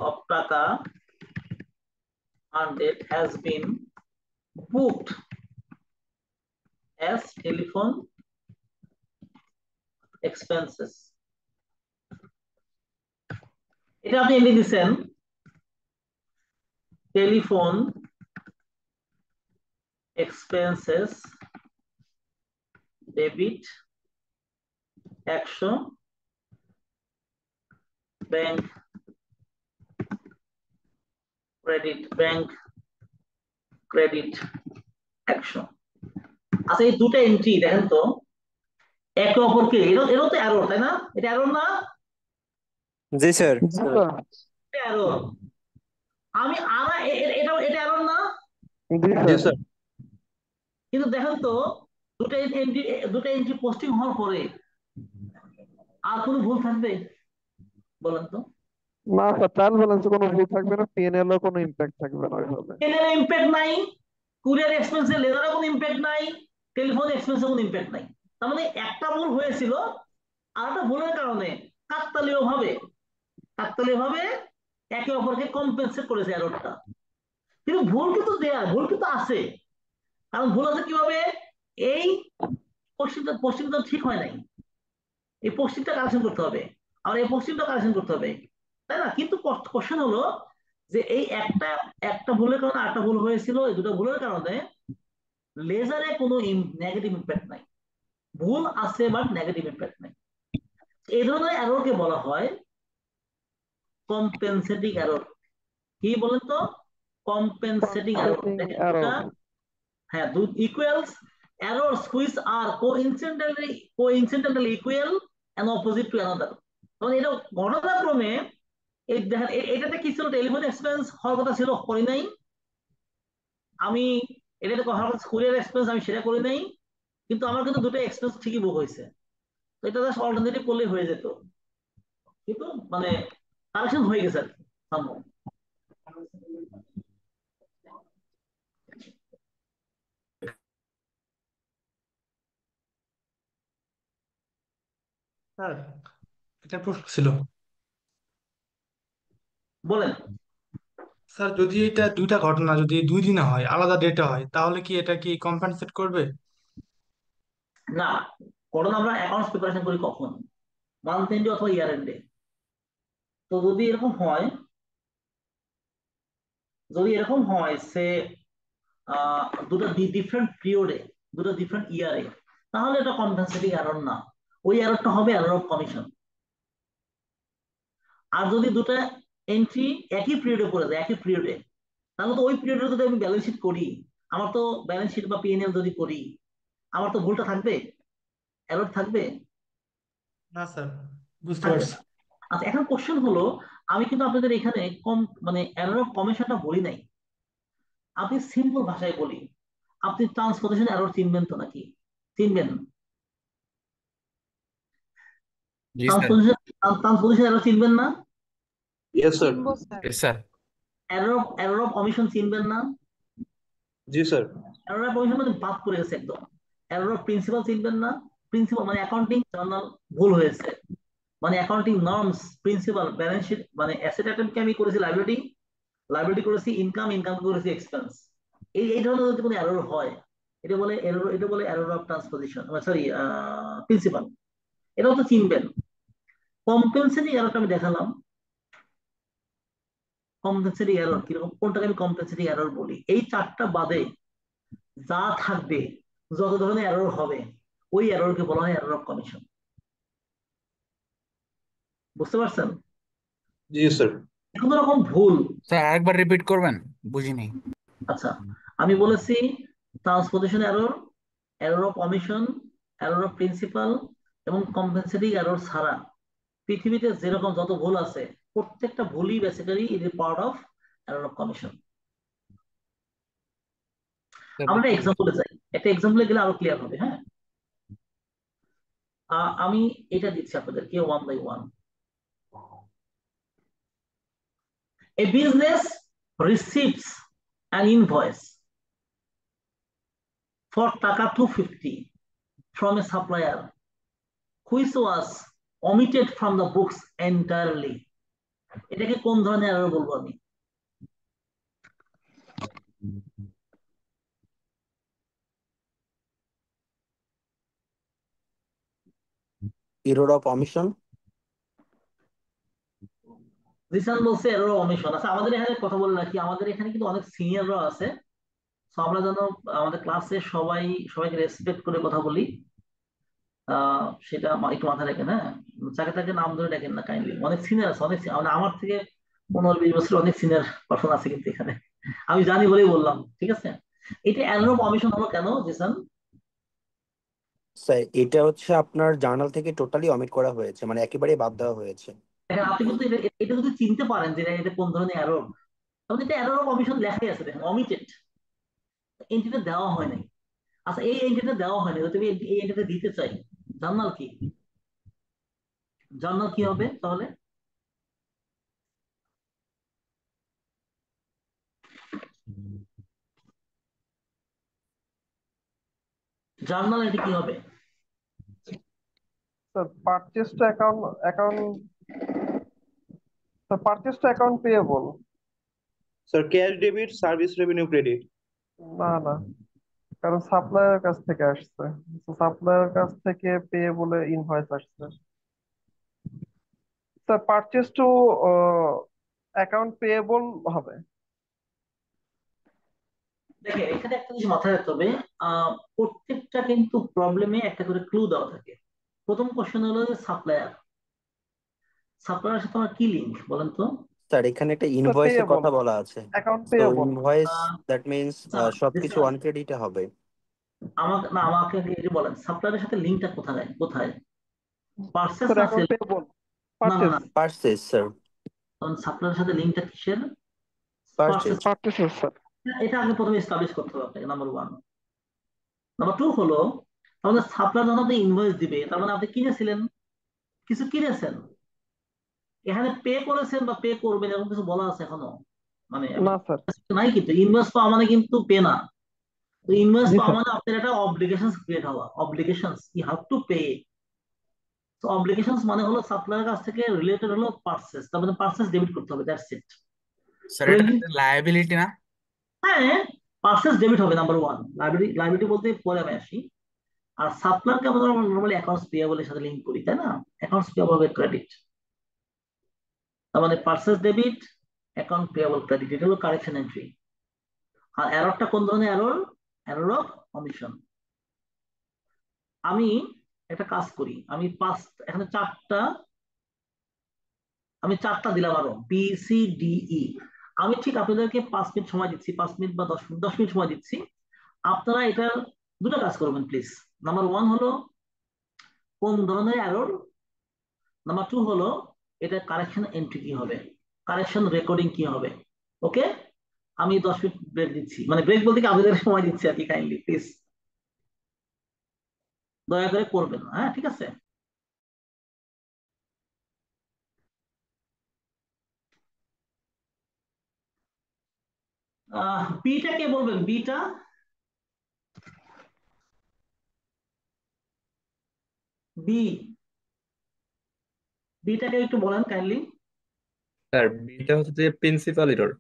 of টাকা 100 has been booked as telephone expenses। এটা আপনি এনে দিচ্ছেন telephone expenses debit 100, bank credit 100। আচ্ছা, এই দুটো এন্ট্রি দেখেন তো একে অপরকে, এরও তো এরর, তাই না? এটা এরর না? জি স্যার। এরর। আমি এটা এরর না? জি স্যার। কিন্তু দেখেন তো দুটো এন্ট্রি পোস্টিং হওয়ার পরে আর কোনো ভুল থাকবে বলেন তো? না স্যার, ট্রায়াল ব্যালেন্সে কোনো ভুল থাকবে না, পিএনএল এর কোনো ইম্প্যাক্ট থাকবে না ওইভাবে। এর ইম্প্যাক্ট নাই, কুরিয়ার এক্সপেন্সে লেজারের কোনো ইম্প্যাক্ট নাই, টেলিফোন এক্সপেন্সের কোনো ইম্প্যাক্ট নাই। তার মানে একটা ভুল হয়েছিল, আর একটা ভুলের কারণে কাকতালীয় ভাবে একে অপরকে কম্পেনসেট করেছে এররটা। কিন্তু ভুল কিন্তু ভুল কিন্তু আছে। কারণ ভুল আছে কিভাবে? এই পশ্চিমটা ঠিক হয় নাই, এই পশ্চিমটা কারেকশন করতে হবে, আর এই পশ্চিমটা কারেকশন করতে হবে, তাই না? কিন্তু কোশ্চেন হলো যে এই একটা ভুলের কারণে আরেকটা ভুল হয়েছিল, এই দুটো ভুলের কারণে লেজারে কোনো নেগেটিভ ইম্প্যাক্ট নাই, ভুল আছে বাট নেগেটিভ ইম্প্যাক্ট নাই। এই ধরনের এররকে বলা হয় কম্পেনসেটিং এরর। কি বলেন তো? Compensating error. দেখেন দুটা, হ্যাঁ, equals errors which are coincidentally equal and opposite to another। তখন এটা ঘটনাক্রমে, এই দেখেন এটাতে কি ছিল? টেলিফোন এক্সপেন্স হওয়ার কথা ছিল, করি নাই আমি। এটাতে হওয়ার কথা কুরিয়ার এক্সপেন্স, আমি সেটা করি নাই। কিন্তু আমার কিন্তু দুটো এক্সপেন্স ঠিকই বুক হয়েছে, তো এটা জাস্ট অল্টারনেটিভ করলেই হয়ে যেত। কিন্তু মানে কারেকশন হয়ে গেছে আর কি সম্ভব। স্যার একটা প্রশ্ন ছিল। বলেন। স্যার যদি এটা দুইটা ঘটনা যদি 2 দিনে হয়, আলাদা ডেটে হয়, তাহলে কি এটা কি কম্পেনসেট করবে? না, কারণ আমরা অ্যাকাউন্টস প্রিপারেশন করি কখন? মান্থ এন্ডে অথবা ইয়ার এন্ডে। তো যদি এরকম হয় সে দুটো ডিফারেন্ট পিরিয়ডে, দুটো ডিফারেন্ট ইয়ারে, তাহলে এটা কম্পেনসেটিং এরর না, ওই এররটা হবে এরর অফ কমিশন। আর যদি দুটো এন্ট্রি একই পিরিয়ডে পড়ে যায়, একই পিরিয়ডে, তাহলে তো ওই পিরিয়ডে যদি আমি ব্যালেন্স শিট করি, আমার তো ব্যালেন্স শিট বা পিএনএল যদি করি, আমার তো ভুলটা থাকবে, এরর থাকবে, না স্যার, বুঝতে থাকবে পারছি। না। আচ্ছা, এখন কোশ্চেন হলো, আমি কিন্তু আপনাদের এখানে মানে এরর অফ কমিশনটা বলি নাই, আপনি সিম্পল ভাষায় বলি, আপনি ট্রান্সপোর্টেশন এরর চিনবেন তো নাকি? চিনবেন? জি স্যার। ট্রান্সপোজিশন এরর চিনবেন না? Yes sir. Yes, sir. Error of omission চিনবেন না? জি স্যার। এরর অফ অমিশন মানে বাদ পড়ে গেছে একদম। এরর অফ প্রিন্সিপাল চিনবেন না? প্রিন্সিপাল মানে অ্যাকাউন্টিং জার্নাল ভুল হয়েছে, মানে accounting norms, principal, balance sheet, মানে অ্যাসেট আইটেমকে আমি করেছি লাইবিলিটি, লাইবিলিটি করেছি ইনকাম, ইনকাম করেছি এক্সপেন্স। এই ধরনের যদি কোনো এরর হয়, এটা বলে error of transposition, sorry, principal. এটাও তো চিনবেন। কম্পেনসেটিং এররটা আমি দেখালাম। কম্পেনসেটিং এরর কিরকম, কোনটাকে আমি কম্পেনসেটিং এরর বলি? এই চারটা বাদে যা থাকবে, যত ধরনের এরর হবে, ওই এররকে বলা হয় এরর অফ কমিশন। বুঝতে পারছেন? জি স্যার। কোনো রকম ভুল, স্যার আরেকবার রিপিট করবেন, বুঝিনি। আচ্ছা, আমি বলেছি transposition error, error of commission, error of principal এবং কম্পেনসেটিং এরর ছাড়া পৃথিবীতে যেরকম যত ভুল আছে, প্রত্যেকটা ভুলই basically it is part of error of commission. Sir আমরা বুঝতে পেরেছি। এক্সাম্পলে যাই, একটা এক্সাম্পলে গেলে আরো ক্লিয়ার হবে। হ্যাঁ, আমি এটা দিচ্ছি আপনাদেরকে one by one. A business receives an invoice for taka 250 from a supplier which was omitted from the books entirely. এটাকে কোন ধরনের এরর বলবো আমি? Error of omission. জিসান বলছে এরর অফ অমিশন। আচ্ছা, আমাদের এখানে কথা বলে রাখি, আমাদের এখানে কিন্তু অনেক সিনিয়ররা আছে। তো আমরা যেন আমাদের ক্লাসে সবাইকে রেসপেক্ট করে কথা বলি, সেটা একটু মাথায় রাখেন। হ্যাঁ, যাকে তাকে নাম ধরে ডাকেন না কাইন্ডলি। অনেক সিনিয়র আছে, মানে আমার থেকে 15-20 বছর অনেক সিনিয়র পারসন আছে কিন্তু এখানে। আমি জানি বলেই বললাম, ঠিক আছে? এটা এরর অফ অমিশন হলো কেন জিসান? স্যার এটা হচ্ছে আপনার জার্নাল থেকে টোটালি অমিট করা হয়েছে, মানে একেবারেই বাদ দেওয়া হয়েছে। দেখেন, আপনি কিন্তু এটা যদি চিনতে পারেন যে এটা কোন ধরনের এরর, তাহলে এটা এরর অফ অমিশন লেখাই আছে, দেখেন অমিটেড, এন্ট্রিটা দেওয়া হয় নাই। আচ্ছা, এই এন্ট্রিটা দেওয়া হয়নি, যদি আমি এই এন্ট্রিটা দিতে চাই, জার্নাল কি? জার্নাল কি হবে তাহলে? জার্নাল এটা কি হবে? Sir purchase two account sir purchase two account payable. Sir cash debit, service revenue credit. না না, কারণ সাপ্লায়ার কাছ থেকে আসছে, সাপ্লায়ার কাছ থেকে পেয়ে বলে ইনভয়েস আসছে। Sir purchase two account payable হবে। দেখেন, এখানে একটা জিনিস মাথায় রাখতে হবে, প্রত্যেকটা কিন্তু প্রবলেমে একটা করে ক্লু দেওয়া থাকে। প্রথম কোশ্চেন হলো যে সাপ্লায়ার, সাপ্লায়ারের সাথে আমার কি লিঙ্ক বলেন তো? স্যার এখানে একটা স্যার ইনভয়েসের পেয়েবল, কথা বলা আছে। অ্যাকাউন্ট তো পেয়েবল। ইনভয়েস দ্যাট মিনস আচ্ছা, সবকিছু জিসান, অন ক্রেডিটে হবে। আমাকে এটা বলেন, সাপ্লায়ারের সাথে লিঙ্কটা কোথায় কোথায়? পার্সেস স্যার না অ্যাকাউন্ট সেল? পেয়েবল, না না পারচেজ। না, পারচেজ স্যার, কারণ সাপ্লায়ারের সাথে লিঙ্কটা কিসের? পার্সেস। পারচেজ। Purchase sir. এটা আগে প্রথমে এস্টাবলিশ করতে হবে আপনাকে, নাম্বার ওয়ান। নাম্বার টু হলো, আমাদের সাপ্লায়ার যখন আপনি ইনভয়েস দিবে, তার মানে আপনি কিনেছিলেন, কিছু কিনেছেন। এখানে পে করেছেন বা পে করবেন এরকম কিছু বলা আছে এখনো? মানে আমি, না স্যার। নাই কিন্তু ইনভয়েস পাওয়া মানে কিন্তু পে না। তো ইনভয়েস জি পাওয়া স্যার। মানে আপনার একটা অব্লিগেশনস ক্রিয়েট হওয়া, obligations, you have to pay. তো অব্লিগেশনস মানে হলো সাপ্লায়ার কাছ থেকে রিলেটেড হলো পার্সেস, তার মানে পার্সেস ডেবিট করতে হবে, দ্যাটস ইট। স্যার এটা লায়াবিলিটি না? হ্যাঁ, পার্সেস ডেবিট হবে নাম্বার ওয়ান। লাইবিলিটি, লাইবিলিটি বলতে পরে আমি আসি। আর সাপ্লায়ারকে আমরা নর্মালি অ্যাকাউন্টস পেয়েবল এর সাথে লিংক করি, তাই না? অ্যাকাউন্টস পেয়েবল হবে ক্রেডিট, তার মানে purchase debit, account payable credit, এটা হলো কারেকশন এন্ট্রি। আর এররটা কোন ধরনের এরর? Error of omission. আমি একটা কাজ করি, আমি এখানে চারটা দিলাম, আরো বি সি ডি ই। আমি ঠিক আপনাদেরকে 5 মিনিট সময় দিচ্ছি, 5 মিনিট বা 10 মিনিট, 10 মিনিট সময় দিচ্ছি। আপনারা এটা দুটো কাজ করবেন প্লিজ। নাম্বার ওয়ান হলো কোন ধরনের এরর, নাম্বার টু হলো এটা কারেকশন এন্ট্রি কি হবে, কারেকশন রেকর্ডিং কি হবে। ওকে, আমি 10 মিনিট ব্রেক দিচ্ছি, মানে ব্রেক বলতে কি আপনাদের সময় দিচ্ছি আর কি, কাইন্ডলি প্লিজ দয়া করে করবেন। হ্যাঁ, ঠিক আছে। বিটা কে বলবেন? বিটা, বি, বিটাকে একটু বলেন কাইন্ডলি। স্যার বিটা হচ্ছে যে principal error.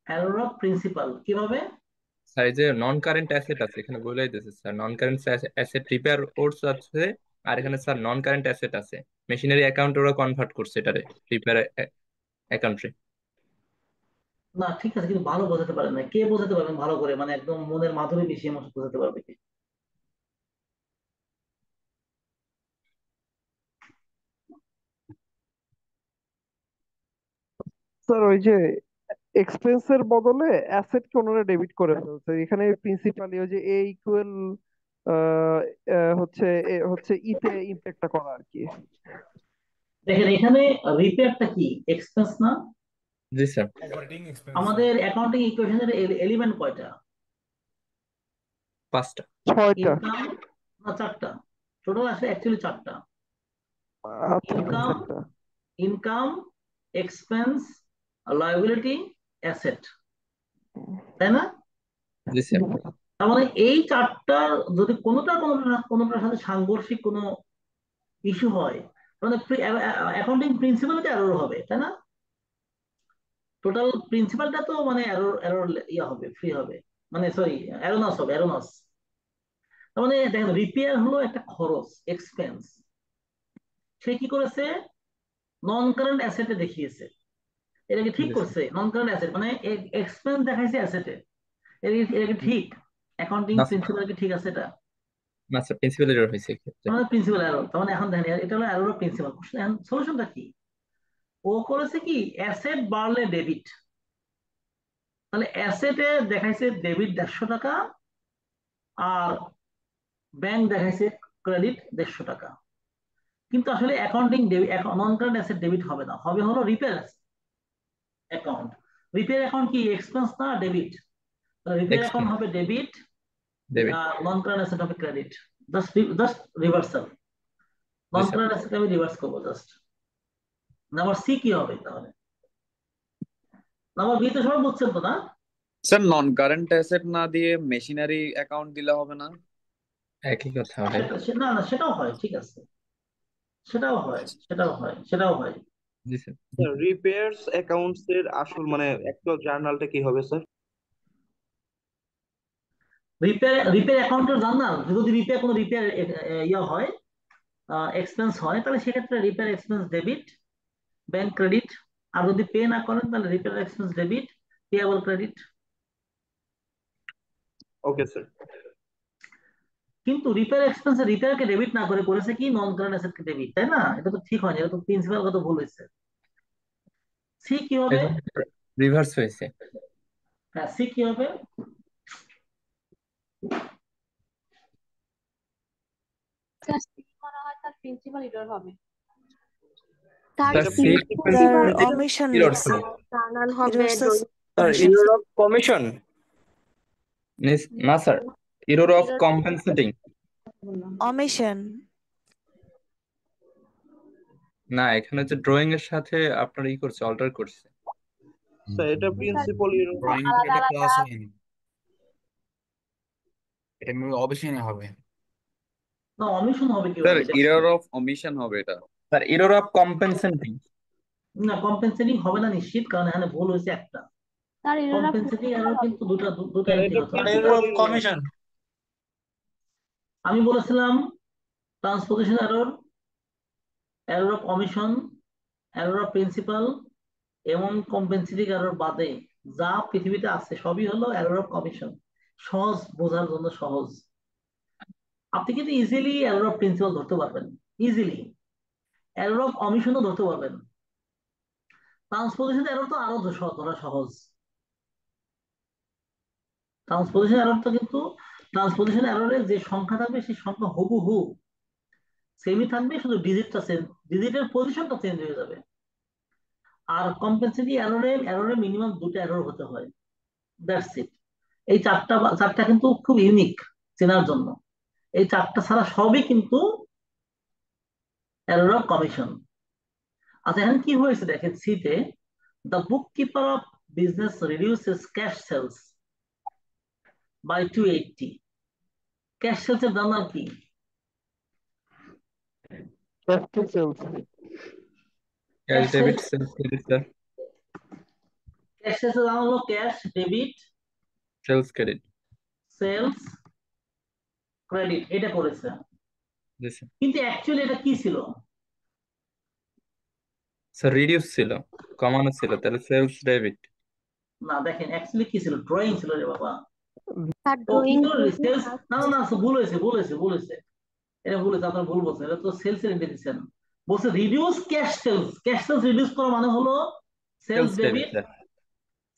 Error of principal কিভাবে? স্যার এই যে নন কারেন্ট অ্যাসেট আছে এখানে বলেই দিয়েছে স্যার, নন কারেন্ট অ্যাসেট রিপেয়ার কোর্স আছে, আর এখানে স্যার নন কারেন্ট অ্যাসেট আছে, মেশিনারি অ্যাকাউন্ট ওরা কনভার্ট করছে এটারে রিপেয়ার অ্যাকাউন্টে। না ঠিক আছে, কিন্তু ভালো বোঝাতে পারেন না। কে বোঝাতে পারবেন ভালো করে, মানে একদম মনের মাধুরী মিশিয়ে মতো বোঝাতে পারবে কে? স্যার ওই যে এক্সপেন্সের বদলে অ্যাসেট কে ওনারা ডেবিট করে ফেলছে এখানে প্রিন্সিপালি ওই যে এ ইকুয়াল হচ্ছে ইতে ইম্প্যাক্টটা করা আর কি। দেখেন এখানে রিপেয়ারটা কি এক্সপেন্স না? জি স্যার। অপারেটিং এক্সপেন্স আমাদের অ্যাকাউন্টিং ইকুয়েশনের এলিমেন্ট কয়টা? 5টা। 6টা। ইনকাম না 4টা? টোটাল আসলে অ্যাকচুয়ালি 4টা। আচ্ছা ইনকাম, 4টা। ইনকাম, এক্সপেন্স, লায়াবিলিটি, অ্যাসেট, তাই না? জি স্যার। তার মানে এই 4টার যদি কোনোটার সাথে সাংঘর্ষিক কোনো ইস্যু হয়, মানে অ্যাকাউন্টিং প্রিন্সিপালতে এরর হবে, তাই না? টোটাল প্রিন্সিপালটা তো মানে এরর এরর ইয়া হবে, ফ্রি হবে, মানে সরি এরোনাস হবে, এরোনাস। তার মানে দেখেন রিপেয়ার হলো একটা খরচ, এক্সপেন্স। সে কি করেছে? নন কারেন্ট অ্যাসেটে দেখিয়েছে, এটাকে ঠিক জি স্যার। করছে। নন কারেন্ট অ্যাসেট মানে এক্সপেন্স দেখাইছে অ্যাসেটে, এটা কি ঠিক? অ্যাকাউন্টিং না স্যার, প্রিন্সিপাল কি ঠিক আছে এটা? না স্যার প্রিন্সিপাল এরর হয়েছে এক্ষেত্রে। মানে প্রিন্সিপাল এরর। তার মানে এখন দেখেন এটা হলো এরর অফ প্রিন্সিপাল। এখন সলিউশনটা কি? ও করেছে কি অ্যাসেট বাড়লে ডেবিট, তাহলে অ্যাসেটে দেখাইছে ডেবিট 150 টাকা, আর ব্যাংক দেখাইছে ক্রেডিট 150 টাকা। কিন্তু আসলে accounting non current asset debit হবে না, হবে হলো রিপেয়ার অ্যাকাউন্ট। রিপেয়ার অ্যাকাউন্ট কি এক্সপেন্স না ডেবিট? রিপেয়ার অ্যাকাউন্ট এক্সপেন্স হবে debit, debit. Non current asset হবে ক্রেডিট। Just reversal. জি নন স্যার। কারেন্ট অ্যাসেট আমি রিভার্স করবো জাস্ট। নাম্বার সি কি হবে তাহলে? নাম্বার বি তো সবাই বুঝছেন তো না? স্যার নন কারেন্ট অ্যাসেট না দিয়ে মেশিনারি অ্যাকাউন্ট দিলে হবে না? একই কথা হবে। না না সেটাও হয়, ঠিক আছে, সেটাও হয়। জি স্যার। স্যার রিপেয়ার্স অ্যাকাউন্টস এর আসল মানে অ্যাকচুয়াল জার্নালটা কি হবে স্যার? রিপেয়ার অ্যাকাউন্টের জার্নাল, যদি কোনো রিপেয়ার ইয়া হয়, এক্সপেন্স হয়, তাহলে সেক্ষেত্রে repair expense debit, bank credit. আর যদি পে না করেন তাহলে repair expense debit, payable credit. Okay sir. কিন্তু রিপেয়ার এক্সপেন্স রিপেয়ারকে ডেবিট না করে করেছে কি নন কারেন্ট অ্যাসেটকে ডেবিট, তাই না? এটা তো ঠিক হয়নি, এটা তো প্রিন্সিপাল কত ভুল হয়েছে। সি কি হবে? রিভার্স হয়েছে। হ্যাঁ সি কি হবে? স্যার সি মনে হয় তার প্রিন্সিপাল এরর হবে। তার স্যার সি তার অমিশন এরর লিখছে। ছিল। জার্নাল হবে, error drawing sir omission. Error of commission. না sir, error of compensating. Omission. না এখানে যে ড্রয়িং এর সাথে আপনার ই করছে, অল্টার করছে। স্যার এটা প্রিন্সিপাল এরর। ড্রয়িং তো আলাদা এটা আলাদা। ক্লাস হয়নি, এটা অবশ্যই হবে। না অমিশন হবে স্যার কিভাবে? এরর অফ অমিশন হবে এটা। Sir error of compensating. না কম্পেনসেটিং হবে না নিশ্চিত, কারণ এখানে ভুল হয়েছে একটা। তার এরর অফ কম্পেনসেটিং এরর কিন্তু দুটো স্যার এন্ট্রি এটা হতে হবে। এরর প্রিন্সিপাল অফ এরর হবে। কমিশন। আমি বলেছিলাম transposition error, error of commission, error of principal এবং কম্পেনসেটিং এরর বাদে যা পৃথিবীতে আছে সবই হলো এরর অফ কমিশন। সহজ, বোঝার জন্য সহজ। আপনি কিন্তু ইজিলি এরর অফ প্রিন্সিপাল ধরতে পারবেন, ইজিলি এরর অফ কমিশনও ধরতে পারবেন। ট্রান্সপোজিশন এরর তো আরো ধরা সহজ। ট্রান্সপোজিশন এরর তো কিন্তু ট্রান্সপোজিশন এররে যে সংখ্যা থাকবে সেই সংখ্যা হুবহু সেমই থাকবে, শুধু ডিজিটের পজিশনটা চেঞ্জ হয়ে যাবে। আর কম্পেনসেটিং এররে মিনিমাম 2টা এরর হতে হয়, দ্যাটস ইট। এই চারটা কিন্তু খুব ইউনিক চেনার জন্য। এই 4টা ছাড়া সবই কিন্তু এরর অফ কমিশন। আচ্ছা এখন কি হয়েছে দেখেন সিতে, the bookkeeper of business reduces cash sales by 280। Cash sales এর জার্নাল কি? Cash to sales. Cash cash debit sales, sales credit sir. Cash সেলসের নাম হলো cash debit sales credit. Sales credit, এটা করেছে। জি স্যার। কিন্তু অ্যাকচুয়ালি এটা কি ছিল? স্যার রিডিউস ছিল, কমানো ছিল, তাহলে সেলস ডেবিট। না দেখেন অ্যাকচুয়ালি কি ছিল, ড্রয়িং ছিল রে বাবা। স্যার ও ড্রয়িং কিন্তু ডেবিট সেলস, না না না ভুল হয়েছে, এটা ভুল হয়েছে, আপনার ভুল বলছেন, এটা তো সেলস এর এন্ট্রি দিচ্ছেন। বলছে reduce cash sales, cash sales reduce করা মানে হলো sales sales debit debit,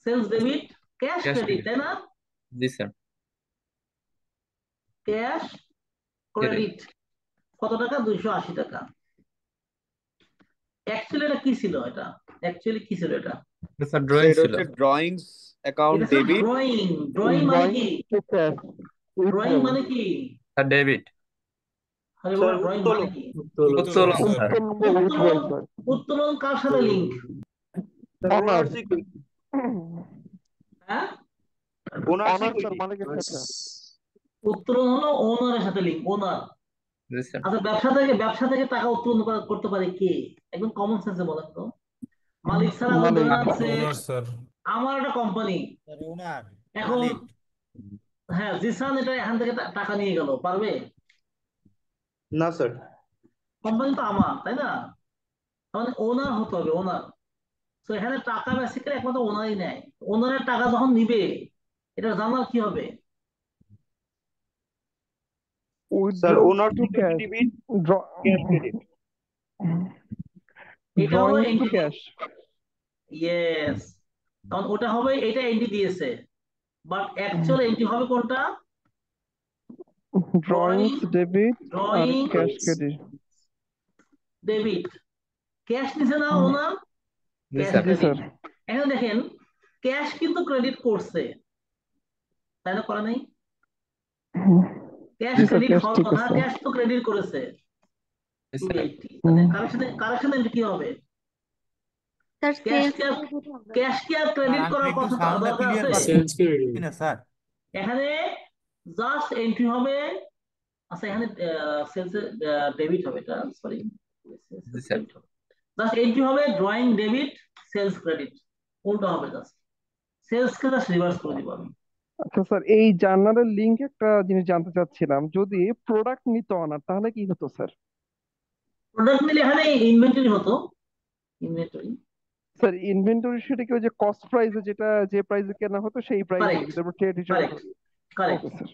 sir. Cash cash credit, credit. তাই না? জি স্যার। Cash credit. ক্রেডিট কত টাকা? 280 টাকা। অ্যাকচুয়ালি এটা কি ছিল? এটা স্যার স্যার ড্রয়িং এটা ছিল। হচ্ছে ড্রয়িংস অ্যাকাউন্ট এটা ছিল ডেবিট। ড্রয়িং। ড্রয়িং মানে ড্রয়িং কি? To cash drawing withdrawal. মানে কি? Sir debit. আরে স্যার বাবা, ড্রয়িং মানে উত্তোলন। কি? উত্তোলন স্যার। উত্তোলন বা উইথড্রল উত্তোলন। স্যার। উত্তোলন কার সাথে লিঙ্ক? স্যার ওনার অনার্স। সিকিউরিটি, হ্যাঁ, ওনার অনার্স স্যার সিকিউরিটি। মালিকের সাথে। উত্তোলন হলো ওনারের সাথে লিঙ্ক, ওনার। জি স্যার। আচ্ছা, ব্যবসা থেকে টাকা উত্তোলন করতে পারে কে? একদম কমন সেন্সে বলেন তো। মালিক স্যার, আমি মালিক। ধরে আনছে ওনার স্যার। আমার একটা কোম্পানি, এখন হ্যাঁ জিসান এটা এখান থেকে টাকা নিয়ে গেল, পারবে? না স্যার। কোম্পানি তো আমার, তাই না? মানে ওনার হতে হবে, ওনার। তো এখানে টাকা বেসিক্যালি একমাত্র ওনারই নেয়। ওনারের টাকা যখন নিবে, এটা জানার কি হবে? Sir withdrawal owner to security cash. Debit, cash credit. এটা হলো drawing to entry. Cash. Yes, তখন ওটা হবে, এটা এন্ট্রি দিয়েছে, বাট অ্যাকচুয়াল এন্ট্রি হবে কোনটা? ড্রয়িং, ড্রয়িংস ডেবিট আর drawing cash credit. Debit. Cash নিছে না ওনার, জি ক্যাশ স্যার। জি স্যার। ক্রেডিট। এখন দেখেন ক্যাশ কিন্তু ক্রেডিট করছে, তাই না? করে নাই? ক্যাশ জি স্যার, ক্রেডিট ক্যাশ হওয়ার ঠিক কথা, আছে। ক্যাশ তো ক্রেডিট করেছে জি স্যার। 280, তাহলে কারেকশন এন্ট্রি কি হবে? স্যার ক্যাশ সেলস কি আর, ক্রেডিট হবে। ক্যাশ কি আর ক্রেডিট করার কথা দরকার আছে? সেলস ক্রেডিট না স্যার। এখানে জাস্ট এন্ট্রি হবে। আচ্ছা, এখানে সেলস ডেবিট হবে, এটা সরি, জি স্যার। ডেবিট হবে। জাস্ট এন্ট্রি হবে ড্রয়িং ডেবিট সেলস ক্রেডিট, উল্টো হবে, জাস্ট সেলস কে জাস্ট রিভার্স করে দিব আমি। আচ্ছা স্যার, এই জার্নালের লিঙ্ক একটা জিনিস জানতে চাচ্ছিলাম, যদি প্রোডাক্ট নিত অনার তাহলে কি হতো স্যার? প্রোডাক্ট নিলে এখানে ইনভেন্টরি হতো, ইনভেন্টরি। স্যার ইনভেন্টরি সেটা কি ওই যে কস্ট প্রাইসে, যেটা যে প্রাইসে কেনা হতো সেই প্রাইসে, কারেক্ট, তারপর ট্রেড হিসেবে? Correct, correct. Okay sir.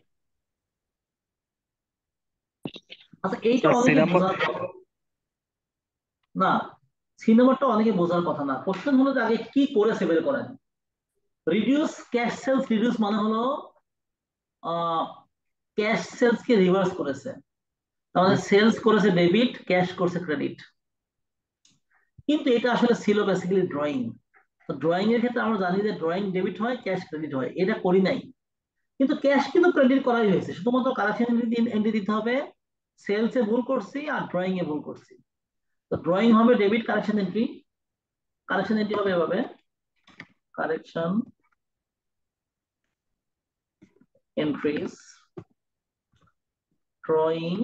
আচ্ছা, এইটা স্যার অনেকে সিনেমা, বোঝার কথা না, সিনেমাটা অনেকে বোঝার কথা না। কোশ্চেন হলো যে আগে কি করেছে বের করেন। রিডিউস ক্যাশ সেলস, রিডিউস মানে হলো ক্যাশ সেলস কে রিভার্স করেছে, তাহলে সেলস করেছে ডেবিট, ক্যাশ করছে ক্রেডিট। কিন্তু এটা আসলে ছিল বেসিক্যালি ড্রয়িং। তো ড্রয়িং এর ক্ষেত্রে আমরা জানি যে ড্রয়িং ডেবিট হয়, ক্যাশ ক্রেডিট হয়, এটা করি নাই। কিন্তু ক্যাশ কিন্তু ক্রেডিট করাই হয়েছে, শুধুমাত্র কারেকশন এন্ট্রি দিতে হবে। সেলস এ ভুল করছি আর ড্রয়িং এ ভুল করছি। তো ড্রয়িং হবে ডেবিট, কারেকশন এন্ট্রি হবে এভাবে, correction entries, drawing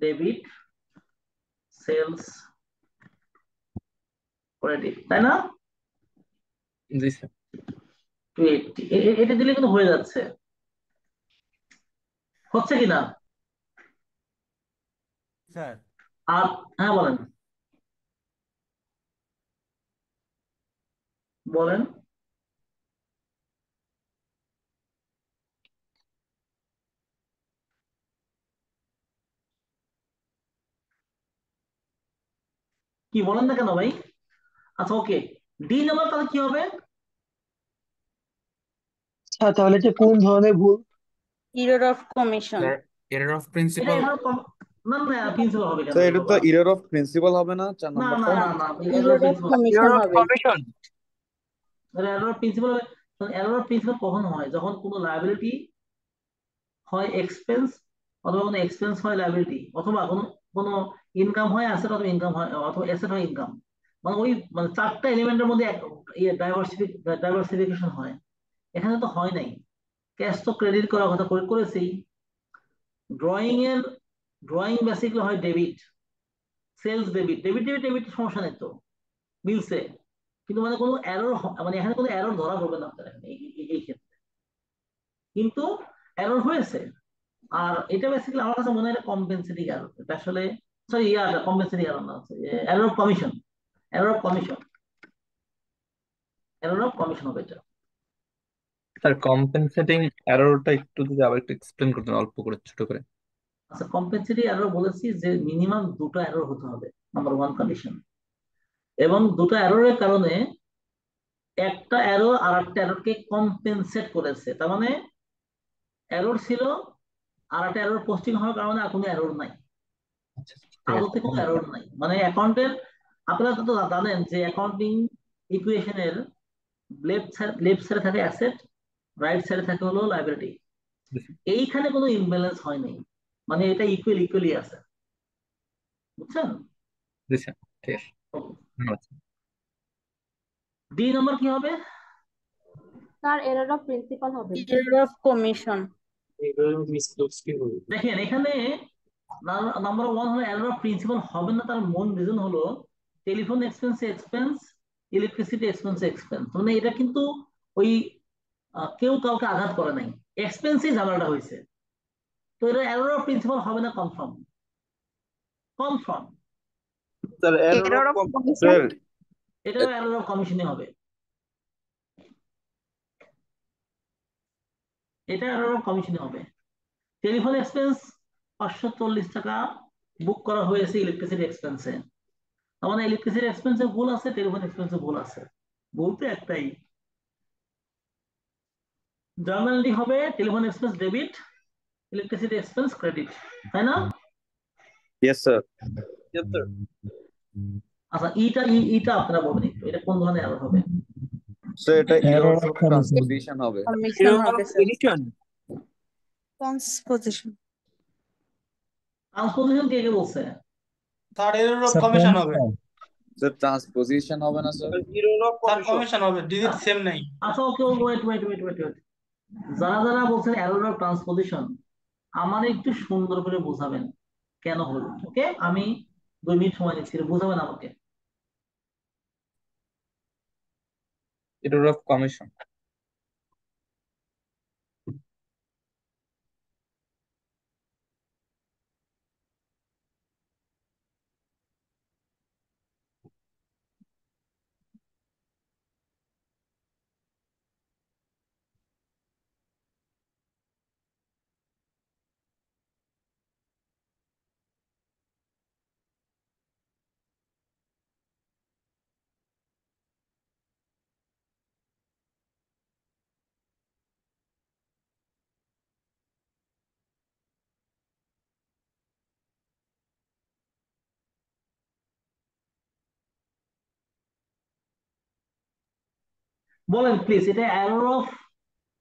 debit sales credit, তাই না? জি স্যার। 280 এটা দিলে কিন্তু হয়ে যাচ্ছে, হচ্ছে কিনা? স্যার আর হ্যাঁ বলেন, বলেন। কি বলেন না কেন ভাই? আচ্ছা ওকে, ডি নাম্বার তাহলে কি হবে? স্যার তাহলে যে কোন ধরনের ভুল? error of commission. Sir error of এটা প্রিন্সিপাল। এখানে না না, প্রিন্সিপাল হবে কেন স্যার রে এটা তো বাবা? ইরর অফ প্রিন্সিপাল হবে না 4 না না নাম্বারটা? না না, Error of commission হবে। এরর প্রিন্সিপাল হবে। এরর প্রিন্সিপাল কখন হয়? যখন কোনো লায়াবিলিটি হয় এক্সপেন্স, অথবা কোনো এক্সপেন্স হয় লায়াবিলিটি, অথবা কোনো কোনো ইনকাম হয় অ্যাসেট, অথবা ইনকাম হয়, অথবা অ্যাসেট হয় ইনকাম। মানে ওই মানে চারটা এলিমেন্টের মধ্যে ডাইভার্সিফিকেশন হয়। এখানে তো হয় নাই। ক্যাশ তো ক্রেডিট করার কথা করেছেই। ড্রয়িং এর ড্রয়িং বেসিক্যালি হয় debit, sales debit, debit debit debit সমস্যা নেই তো, মিলছে। কিন্তু মানে কোনো এরর, মানে এখানে কোনো এরর ধরা পড়বে না আপনার এখানে এই ক্ষেত্রে, কিন্তু এরর হয়েছে। আর এটা বেসিক্যালি আমার কাছে মনে হয় কম্পেনসেটিং এরর, এটা আসলে সরি কম্পেনসেটিং এরর না, হচ্ছে error of commission, error of commission, error of commission হবে এটা। স্যার কম্পেনসেটিং এররটা একটু যদি আবার একটু এক্সপ্লেন করতেন অল্প করে ছোট করে। আচ্ছা, কম্পেনসেটিং এরর বলেছি যে মিনিমাম দুটো এরর হতে হবে, নাম্বার ওয়ান কন্ডিশন, এবং দুটো এররের কারণে একটা এরর আর একটা এররকে কম্পেনসেট করেছে, তার মানে এরর ছিল আর একটা এরর পোস্টিং হওয়ার কারণে আর কোনো এরর নাই, আচ্ছা ঠিক আছে। আদতে কোনো এরর নাই। মানে অ্যাকাউন্টের, আপনারা তো জানেন যে অ্যাকাউন্টিং ইকুয়েশনের লেফট সাইডে থাকে অ্যাসেট, রাইট সাইডে থাকে হলো লাইবিলিটি। এইখানে কোনো ইমব্যালেন্স হয় নাই, মানে এটা ইকুয়ালি আছে, বুঝছেন? জি স্যার ঠিক আছে, ধন্যবাদ। ডি নাম্বার কি হবে? স্যার এরর অফ প্রিন্সিপাল হবে। Error of commission. দেখেন এখানে নাম্বার ওয়ান হলো এরর অফ প্রিন্সিপাল হবে না, তার মূল রিজন হলো টেলিফোন এক্সপেন্স, ইলেকট্রিসিটি এক্সপেন্স, মানে এটা কিন্তু ওই কেউ কাউকে আঘাত করে নাই, এক্সপেন্সই ঝামেলাটা হয়েছে। তো এটা এরর অফ প্রিন্সিপাল হবে না, confirm confirm. Sir error error of of commission. Sir এটাও এরর অফ কমিশনই হবে, এটা এরর অফ কমিশনই হবে। টেলিফোন এক্সপেন্স 540 টাকা বুক করা হয়েছে ইলেকট্রিসিটি এক্সপেন্সে, তার মানে ইলেকট্রিসিটি এক্সপেন্সে ভুল আছে, টেলিফোন এক্সপেন্সে ভুল আছে, বলতে একটাই। জার্নালটি হবে telephone expense debit, electricity expense credit, তাই না? Yes sir. আচ্ছা, ইটা আপনারা বলবেন একটু, এটা কোন ধরনের এরর হবে? স্যার এটা error errors of of commission. Transposition হবে। কমিশন হবে স্যার। ট্রান্সপোজিশন। ট্রান্সপোজিশন কে কে বলছে? Sir error of sir commission হবে। স্যার ট্রান্সপোজিশন হবে না sir? Error of sir commission. Commission হবে, ডিজিট সেম নাই। আচ্ছা ওকে, ওয়েট, যারা যারা বলছেন এরর অফ ট্রান্সপোজিশন, আমার একটু সুন্দর করে বোঝাবেন কেন হলো, ওকে? আমি 2 মিনিট সময় নিচ্ছি, বোঝাবেন আমাকে। এরর অফ কমিশন বলেন প্লিজ, এটা এরর অফ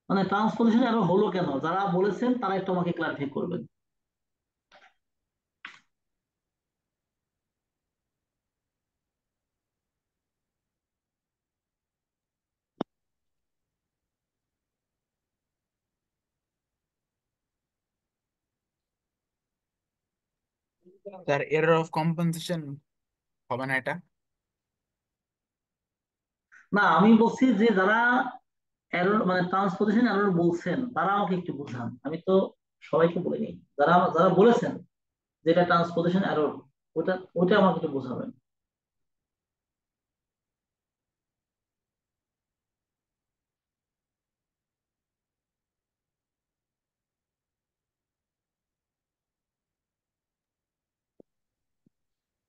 মানে ট্রান্সপোজিশন এরর হলো কেন? যারা বলেছেন তারা একটু আমাকে ক্লারিফাই করবেন। স্যার এরর অফ কম্পেনসেশন হবে না এটা? না, আমি বলছি যে যারা এরর মানে ট্রান্সপোজিশন এরর বলছেন তারা আমাকে একটু বোঝান, আমি তো সবাইকে বলিনি, যারা যারা বলেছেন যে এটা ট্রান্সপোজিশন এরর, ওটা ওটা আমাকে একটু বোঝাবেন।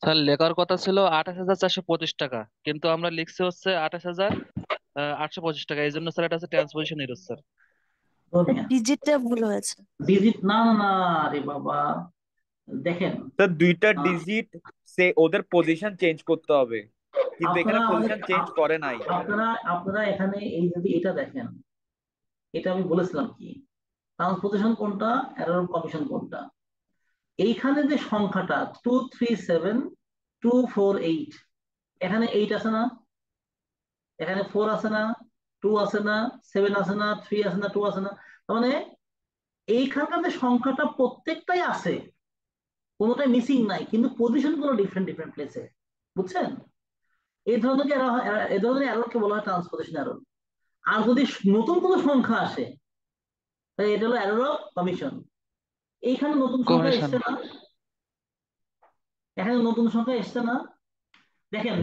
স্যার লেখার কথা ছিল 28,425 টাকা, কিন্তু আমরা লিখছি হচ্ছে 28,825 টাকা, এই জন্য স্যার এটা হচ্ছে ট্রান্সপোজিশন এরর স্যার। ডিজিটটা ভুল হয়েছে। ডিজিট না না না, আরে বাবা, দেখেন স্যার দুইটা আহ, ডিজিট সে ওদের পজিশন চেঞ্জ করতে হবে, কিন্তু এখানে আপনারা আমাদের পজিশন চেঞ্জ করে নাই। আপনারা এখানে এই যদি এটা দেখেন, এটা আমি বলেছিলাম কি ট্রান্সপোজিশন কোনটা, এরর কমিশন কোনটা। এইখানে যে সংখ্যাটা 237248, এখানে 8 আছে না, এখানে 4 আছে না, 2 আছে না, 7 আছে না, 3 আছে না, 2 আছে না, তার মানে এইখানকার যে সংখ্যাটা প্রত্যেকটাই আছে, কোনোটাই মিসিং নাই, কিন্তু পজিশন গুলো ডিফারেন্ট ডিফারেন্ট প্লেসে। বুঝছেন? এই ধরনের এররকে বলা হয় ট্রান্সপোজিশন এরর। আর যদি নতুন কোনো সংখ্যা আসে, তাহলে এটা হলো এরর অফ কমিশন। এইখানে নতুন সংখ্যা কমিশন। এসছে না, এখানে নতুন সংখ্যা এসছে না। দেখেন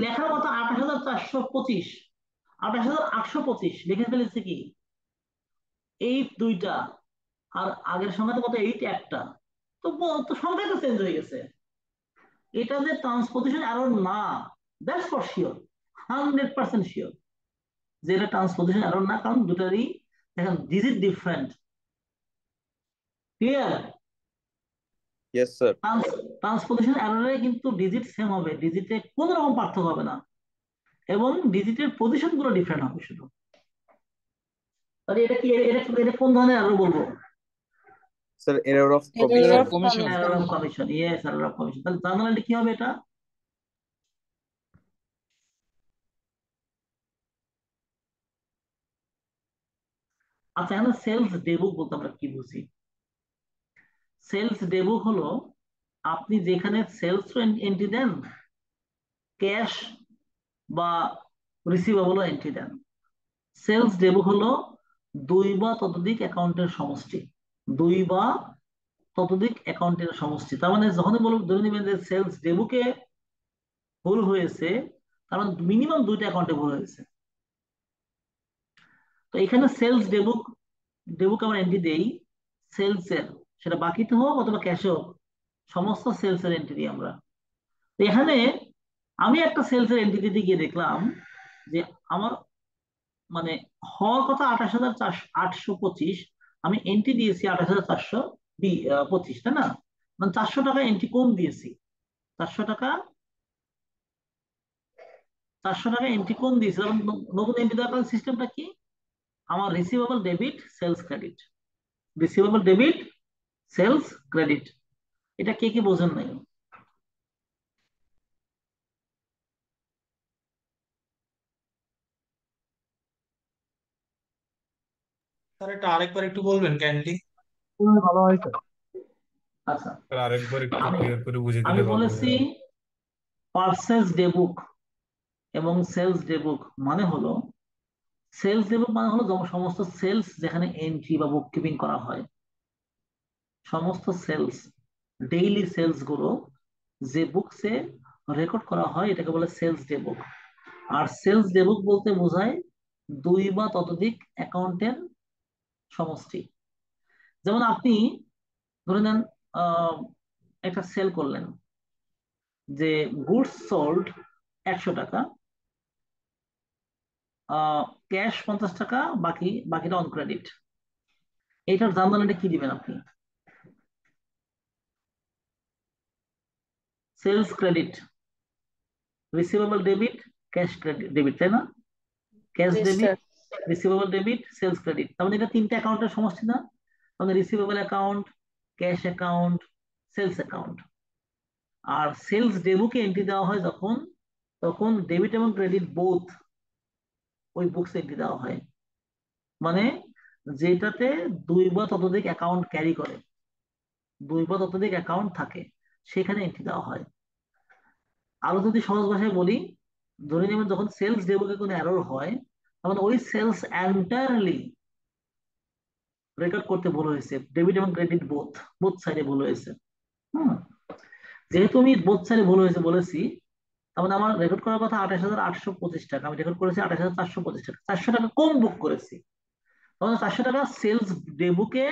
লেখার মতো 28,425, 28,825 লিখে ফেলেছে কি 8 দুইটা, আর আগের সংখ্যাতে কত 8 একটা। তো সংখ্যা তো চেঞ্জ হয়ে গেছে। এটা যে ট্রান্সপোজিশন এরর না, দ্যাটস ফর শিওর, 100% শিওর যে এটা ট্রান্সপোজিশন এরর না, কারণ দুটারই দেখেন digit different. Clear? Yes sir. Transposition এররে কিন্তু ডিজিট সেম হবে, ডিজিটে কোনো রকম পার্থক্য হবে না, এবং ডিজিটের পজিশন গুলো ডিফারেন্ট হবে শুধু। তাহলে এটা কোন ধরনের এরর বলবো? Sir error of error commission. Of error of commission. Commission, yes, error of commission. তাহলে জার্নালি কি হবে এটা? আচ্ছা, এখন সেলস ডেবুক বলতে আমরা কি বুঝি? সেলস ডেবুক হলো আপনি যেখানে সেলস এন্ট্রি দেন, ক্যাশ বা রিসিভেবল এন্ট্রি দেন। সেলস ডেবুক হলো দুই বা ততোধিক অ্যাকাউন্টের সমষ্টি, দুই বা ততোধিক অ্যাকাউন্টের সমষ্টি। তার মানে যখনই বলবো, ধরে নেবেন যে সেলস ডেবুকে ভুল হয়েছে, তার মানে মিনিমাম দুইটা অ্যাকাউন্টে ভুল হয়েছে। তো এখানে সেলস ডেবুক আমরা এন্ট্রি দেই সেলস এর, সেটা বাকিতে হোক অথবা ক্যাশে হোক, সমস্ত সেলস এর এন্ট্রি দিই আমরা। তো এখানে আমি একটা সেলস এর এন্ট্রি দিতে গিয়ে দেখলাম যে আমার মানে হওয়ার কথা 28,825, আমি এন্ট্রি দিয়েছি 28,425, তাই না? মানে 400 টাকা এন্ট্রি কম দিয়েছি, 400 টাকা, 400 টাকা এন্ট্রি কম দিয়েছি। তখন নতুন এন্ট্রি দেওয়ার সিস্টেমটা কি? আমার receivable debit sales credit, receivable debit sales credit. এটা কে কি বোঝেন নাই? স্যার এটা আরেকবার একটু বলবেন কাইন্ডলি? ভালো হয় স্যার। আচ্ছা, স্যার আরেকবার একটু আমি ক্লিয়ার করে বুঝিয়ে আমি দিলে ভালো বলেছি হতো। পার্সেস ডেবুক এবং সেলস ডেবুক মানে হলো, সেলস ডেবুক মানে হলো সমস্ত সেলস যেখানে এন্ট্রি বা বুক কিপিং করা হয়, সমস্ত সেলস, ডেইলি সেলস গুলো যে বুকসে রেকর্ড করা হয়, এটাকে বলে সেলস ডেবুক। আর সেলস ডেবুক বলতে বোঝায় দুই বা ততোধিক অ্যাকাউন্টের সমষ্টি। যেমন আপনি ধরে নেন একটা সেল করলেন যে গুডস সোল্ড 100 টাকা, ক্যাশ 50 টাকা, বাকিটা অন ক্রেডিট। এইটার জার্নালিটা কি দিবেন আপনি? Sales credit, receivable debit, cash credit debit, তাই না? Cash Yes, debit, sir. Receivable debit, sales credit. তার মানে এটা তিনটা অ্যাকাউন্টের সমষ্টি না? মানে receivable account, cash account, sales account. আর সেলস ডেবুকে এন্ট্রি দেওয়া হয় যখন, তখন ডেবিট এবং ক্রেডিট বোথ ওই বুকস এন্ট্রি দেওয়া হয়। মানে যেটাতে দুই বা ততোধিক অ্যাকাউন্ট ক্যারি করে, দুই বা ততোধিক অ্যাকাউন্ট থাকে, সেখানে এন্ট্রি দেওয়া হয়। আরো যদি সহজ ভাষায় বলি, ধরে নেবেন যখন সেলস ডেবুকে কোনো এরর হয়, তখন ওই সেলস এন্টায়ারলি রেকর্ড করতে ভুল হয়েছে, ডেবিট এবং ক্রেডিট বোথ, বোথ সাইডে ভুল হয়েছে। হুম, যেহেতু আমি বোথ সাইডে ভুল হয়েছে বলেছি, তার মানে আমার রেকর্ড করার কথা 28,825 টাকা, আমি রেকর্ড করেছি 28,425 টাকা, 400 টাকা কম বুক করেছি। তখন 400 টাকা সেলস ডেবুকে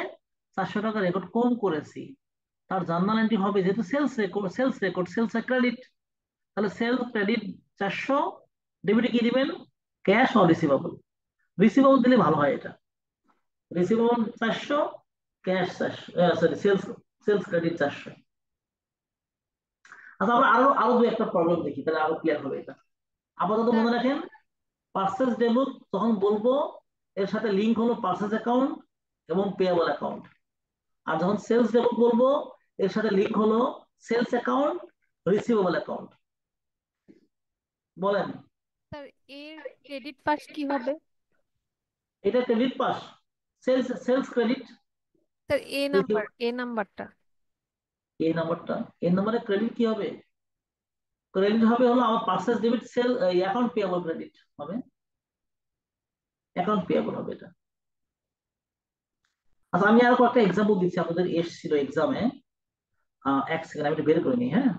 400 টাকা রেকর্ড কম করেছি, তার জার্নাল এন্ট্রি হবে, যেহেতু সেলস ক্রেডিট, তাহলে সেলস ক্রেডিট 400, ডেবিটে কি দিবেন? Cash or receivable. রিসিভেবল দিলে ভালো হয়, এটা receivable 400, cash 400, sorry sales sales credit 400। আচ্ছা, আমরা আরো আরো দু একটা প্রবলেম দেখি, তাহলে আরো ক্লিয়ার হবে এটা। আপাতত মনে রাখেন, পার্সেস ডেবিট তখন বলবো এর সাথে লিঙ্ক হলো পার্সেস অ্যাকাউন্ট এবং পেয়েবল অ্যাকাউন্ট। আর যখন সেলস ডেবিট বলবো, এর সাথে লিঙ্ক হলো সেলস অ্যাকাউন্ট, রিসিভেবল অ্যাকাউন্ট। বলেন, স্যার এর ক্রেডিট পাস কি হবে? এটা credit pass, sales credit. Sir A নাম্বারটা এই নাম্বারটা, এই নাম্বারে ক্রেডিট কি হবে? ক্রেডিট হবে হলো আমার purchase debit sale account payable credit হবে, অ্যাকাউন্ট পেয়েবল হবে এটা। আচ্ছা আমি আরো কয়েকটা এক্সাম্পল দিচ্ছি, আপনাদের এসেছিল এক্সামে। এক সেকেন্ড আমি একটু বের করে নিই, হ্যাঁ।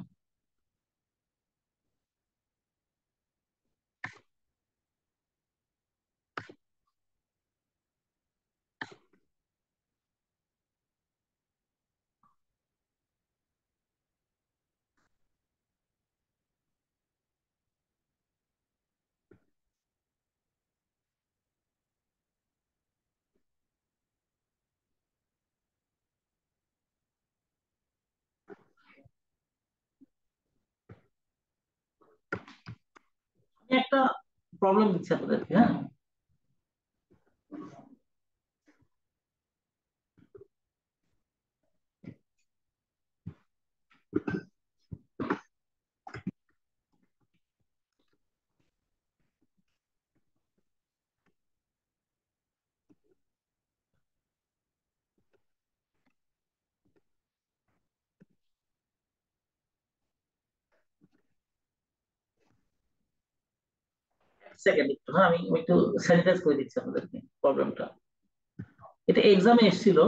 আমি একটা প্রবলেম দিচ্ছি আপনাদেরকে, হ্যাঁ। সেকেন্ড একটু, হ্যাঁ, আমি একটু স্যানিটাইজ করে দিচ্ছি আপনাদেরকে প্রবলেমটা। এটা এক্সামে এসেছিল।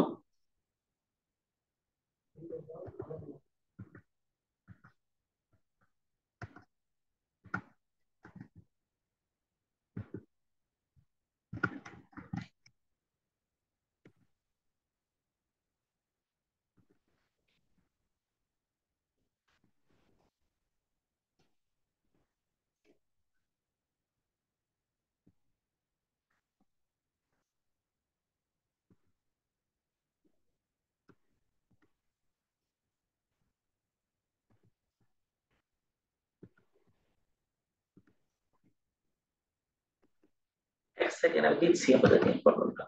এক সেকেন্ড আমি দিচ্ছি আপনাদেরকে প্রবলেমটা।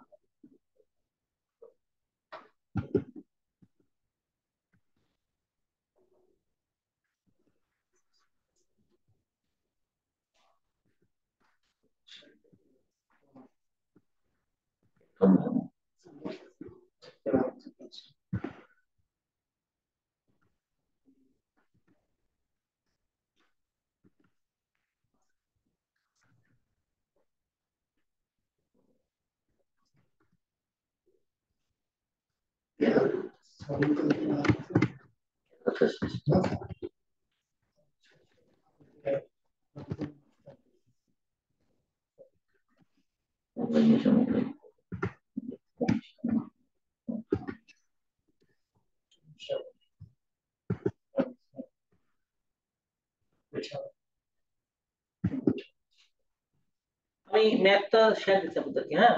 আমি ম্যাথটা শেয়ার দিচ্ছি আপনাদেরকে, হ্যাঁ।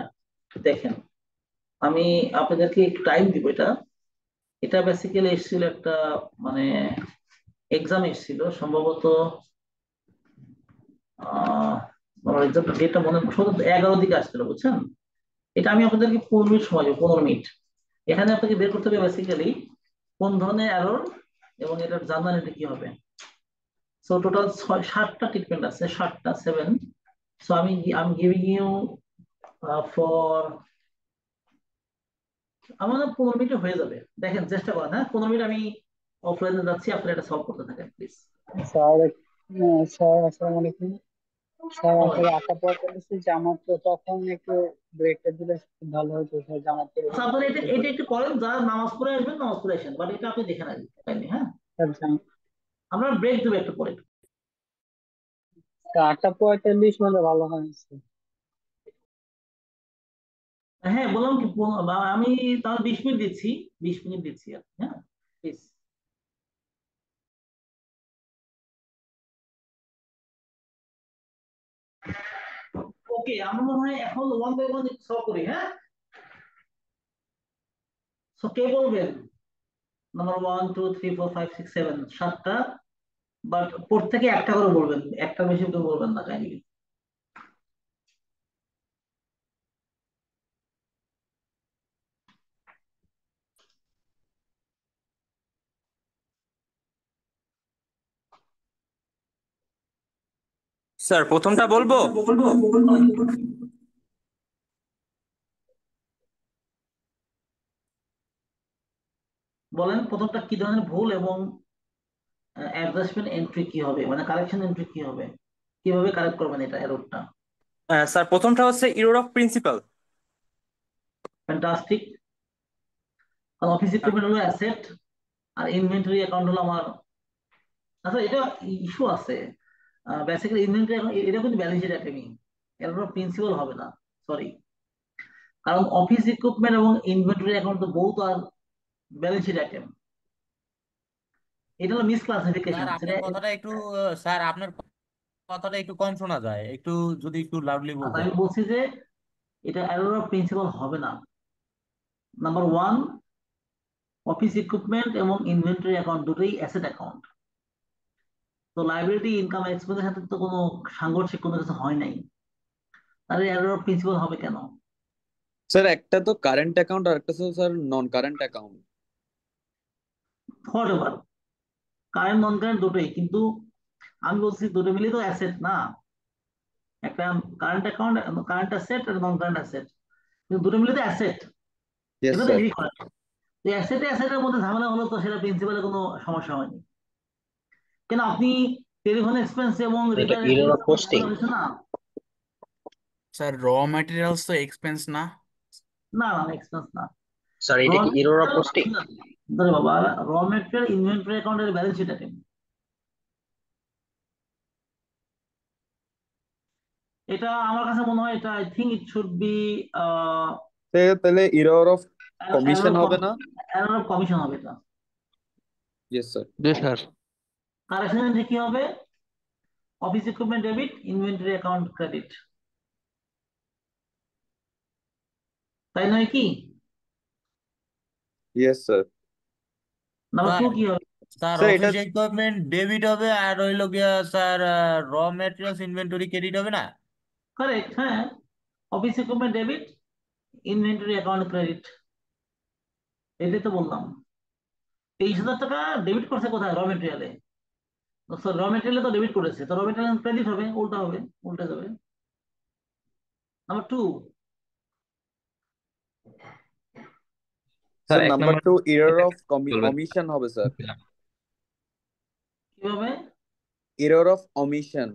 দেখেন, আমি আপনাদেরকে একটু টাইম দিব। এটা এটা বেসিক্যালি এসেছিল একটা, মানে এক্সাম এসেছিল সম্ভবত, আমার এক্সাম ডেটটা মনে সম্ভবত 11 দিকে আসছিল, বুঝছেন। এটা আমি আপনাদেরকে 15 মিনিট সময় দেবো, 15 মিনিট। এখানে আপনাকে বের করতে হবে বেসিক্যালি কোন ধরনের এরর এবং এটার জার্নালিটি কি হবে। সো টোটাল 7টা ট্রিটমেন্ট আছে, 7টা 7। সো আমি গিভিং ইউ ফর, আমার 15 মিনিটে হয়ে যাবে। দেখেন চেষ্টা করেন, হ্যাঁ। 15 মিনিট আমি অফলাইনে যাচ্ছি, আপনারা এটা সলভ করতে থাকেন প্লিজ। স্যার স্যার আসসালামু আলাইকুম। স্যার আসলে 8:45 জামাত, তো তখন একটু ব্রেকটা দিলে খুব ভালো হতো স্যার, জামাত করে আচ্ছা আপনারা এটা এটা একটু করেন, যারা নামাজ পড়ে আসবেন নামাজ পড়ে আসেন, বাট এটা আপনি দেখে নেন তাইলে, হ্যাঁ। আমরা ব্রেক দেবো একটু পরে। 8:45 হলে ভালো হয় স্যার। হ্যাঁ বললাম কি, আমি তাহলে 20 মিনিট দিচ্ছি, 20 মিনিট দিচ্ছি আর কি, হ্যাঁ প্লিজ। ওকে, আমরা মনে হয় এখন 1 বাই 1 সলভ করি, হ্যাঁ। সো কে বলবেন নাম্বার 1 2 3 4 5 6 7, 7টা, বাট প্রত্যেকে একটা করে বলবেন, একটা বেশি কেউ বলবেন না কাইন্ডলি। স্যার প্রথমটা বলবো। বলেন। বলেন প্রথমটা কি ধরনের ভুল এবং অ্যাডজাস্টমেন্ট এন্ট্রি কি হবে, মানে কারেকশন এন্ট্রি কি হবে, কিভাবে কারেক্ট করবেন এটা এররটা? স্যার প্রথমটা হচ্ছে ইরর অফ প্রিন্সিপাল। ফ্যান্টাস্টিক। কারণ অফিস ইকুইপমেন্ট হলো অ্যাসেট আর ইনভেন্টরি অ্যাকাউন্ট হলো আমার, আচ্ছা এটা ইস্যু আছে। বেসিক্যালি ইনভেন্টরি অ্যাকাউন্ট এটা কিন্তু ব্যালেন্স শিট আইটেমই, এরর অফ প্রিন্সিপাল হবে না, সরি। কারণ অফিস ইকুইপমেন্ট এবং ইনভেন্টরি অ্যাকাউন্ট তো বহুত আর ব্যালেন্স শিট আইটেম, এটা হলো মিস ক্লাসিফিকেশন সেটা। স্যার আপনার কথাটা একটু কম শোনা যায়, যদি একটু লাউডলি আচ্ছা, বলতেন। আমি বলছি যে এটা এরর অফ প্রিন্সিপাল হবে না। নাম্বার ওয়ান, অফিস ইকুইপমেন্ট এবং ইনভেন্টরি অ্যাকাউন্ট দুটোই অ্যাসেট অ্যাকাউন্ট, তো লাইবিলিটি ইনকাম এক্সপেন্সের সাথে তো কোনো সাংঘর্ষিক কোনো কিছু হয় নাই, তাহলে এরর অফ প্রিন্সিপাল হবে কেন? স্যার একটা তো কারেন্ট অ্যাকাউন্ট আর একটা তো sir non current account. What ever, current non current দুটোই, কিন্তু আমি বলছি দুটো মিলে তো অ্যাসেট না, একটা কারেন্ট অ্যাকাউন্ট, কারেন্ট অ্যাসেট আর নন কারেন্ট অ্যাসেট, কিন্তু দুটো মিলে তো অ্যাসেট, ইয়েস এটা তো স্যার। এগ্রি করেন। তো অ্যাসেটের মধ্যে ঝামেলা হলো তো সেটা প্রিন্সিপালের কোনো সমস্যা হয়নি, কেন আপনি টেলিফোন এক্সপেন্স এবং এটা repair error expense of posting. হয়েছে না? স্যার র ম্যাটেরিয়ালস তো এক্সপেন্স না। না না, এক্সপেন্স না। স্যার র এটা কি ইরর অফ মেটেরিয়াল, পোস্টিং? ধরে বাবা, র মেটেরিয়াল ইনভেন্টরি অ্যাকাউন্টের ব্যালেন্স শিট আইটেম, এটা আমার কাছে মনে হয় এটা I think it should be তাহলে error of error commission of হবে না? এরর অফ কমিশন হবে এটা। Yes sir. জি স্যার। কারেকশন এন্ট্রি কি হবে? Office equipment debit, inventory account credit, তাই নয় কি? Yes sir. Number two sir কি হবে? স্যার স্যার এটা অফিস ইকুইপমেন্ট ডেবিট হবে, আর হইলো গিয়া স্যার র ম্যাটেরিয়ালস ইনভেন্টরি ক্রেডিট হবে না? কারেক্ট, হ্যাঁ। Office equipment debit, inventory account credit, এটাই তো বললাম। 23,000 টাকা ডেবিট করছে কোথায়? র মেটেরিয়ালে, র মেটেরিয়ালে তো ডেবিট করেছে, তো র মেটেরিয়াল ক্রেডিট হবে, উল্টা হবে, উল্টে যাবে। নাম্বার টু, স্যার স্যার এক number number two error of বলবেন। অমিশন হবে স্যার। কিভাবে? Error of omission.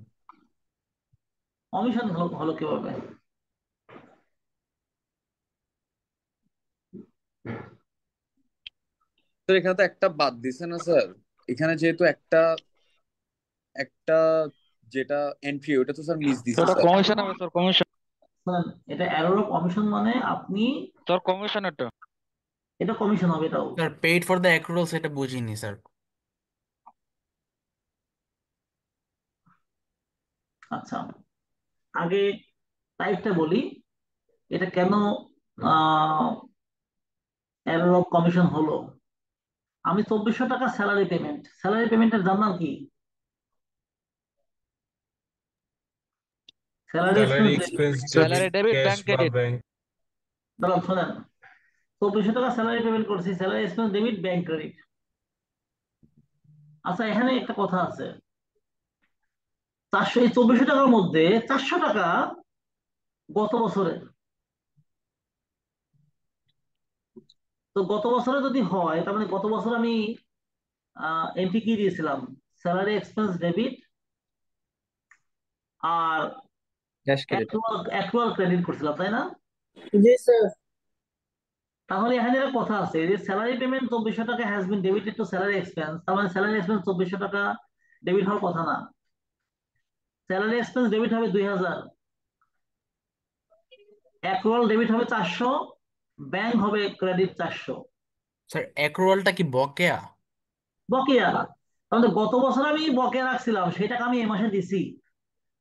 অমিশন হলো কিভাবে? স্যার এখানে তো একটা বাদ দিছে না স্যার, এখানে যেহেতু একটা একটা যেটা এন্ট্রি ওটা তো স্যার মিস দিছে ওটা স্যার। কমিশন হবে স্যার, কমিশন। শুনেন, এটা এরর অফ অমিশন মানে আপনি, স্যার কমিশন এটা। এটা কমিশন হবে এটাও। স্যার পেইড ফর দ্য অ্যাক্রুয়ালস এটা বুঝিনি স্যার। আচ্ছা, আগে টাইপটা বলি, এটা কেন এরর অফ কমিশন হলো। আমি 2400 টাকা স্যালারি পেমেন্ট, স্যালারি পেমেন্টের জার্নাল কি? Salary salary expense expense debit salary debit, cash bank বা ক্রেডিট। ব্যাংক। দাঁড়ান শোনেন, 2400 টাকা স্যালারি পেমেন্ট করছি, salary expense debit, bank credit. আচ্ছা, এখানে একটা কথা আছে, 400, এই 2400 টাকার মধ্যে 400 টাকা গত বছরের, তো গত বছরে যদি হয় তার মানে গত বছর আমি এন্ট্রি কি দিয়েছিলাম? স্যালারি এক্সপেন্স ডেবিট আর ক্যাশ ক্রেডিট। অ্যাক্রুয়াল ক্রেডিট করছিলাম, তাই না? জি স্যার। তাহলে এখানে একটা কথা আছে যে স্যালারি পেমেন্ট 2400 টাকা has been debited two salary expense, তার মানে স্যালারি এক্সপেন্স 2400 টাকা ডেবিট হওয়ার কথা না, স্যালারি এক্সপেন্স ডেবিট হবে 2000, অ্যাক্রুয়াল ডেবিট হবে 400, ব্যাংক হবে ক্রেডিট 400। স্যার অ্যাক্রুয়ালটা কি বকেয়া? বকেয়া, তাহলে গত বছর আমি বকেয়া রাখছিলাম সেই টাকা আমি এই মাসে দিছি,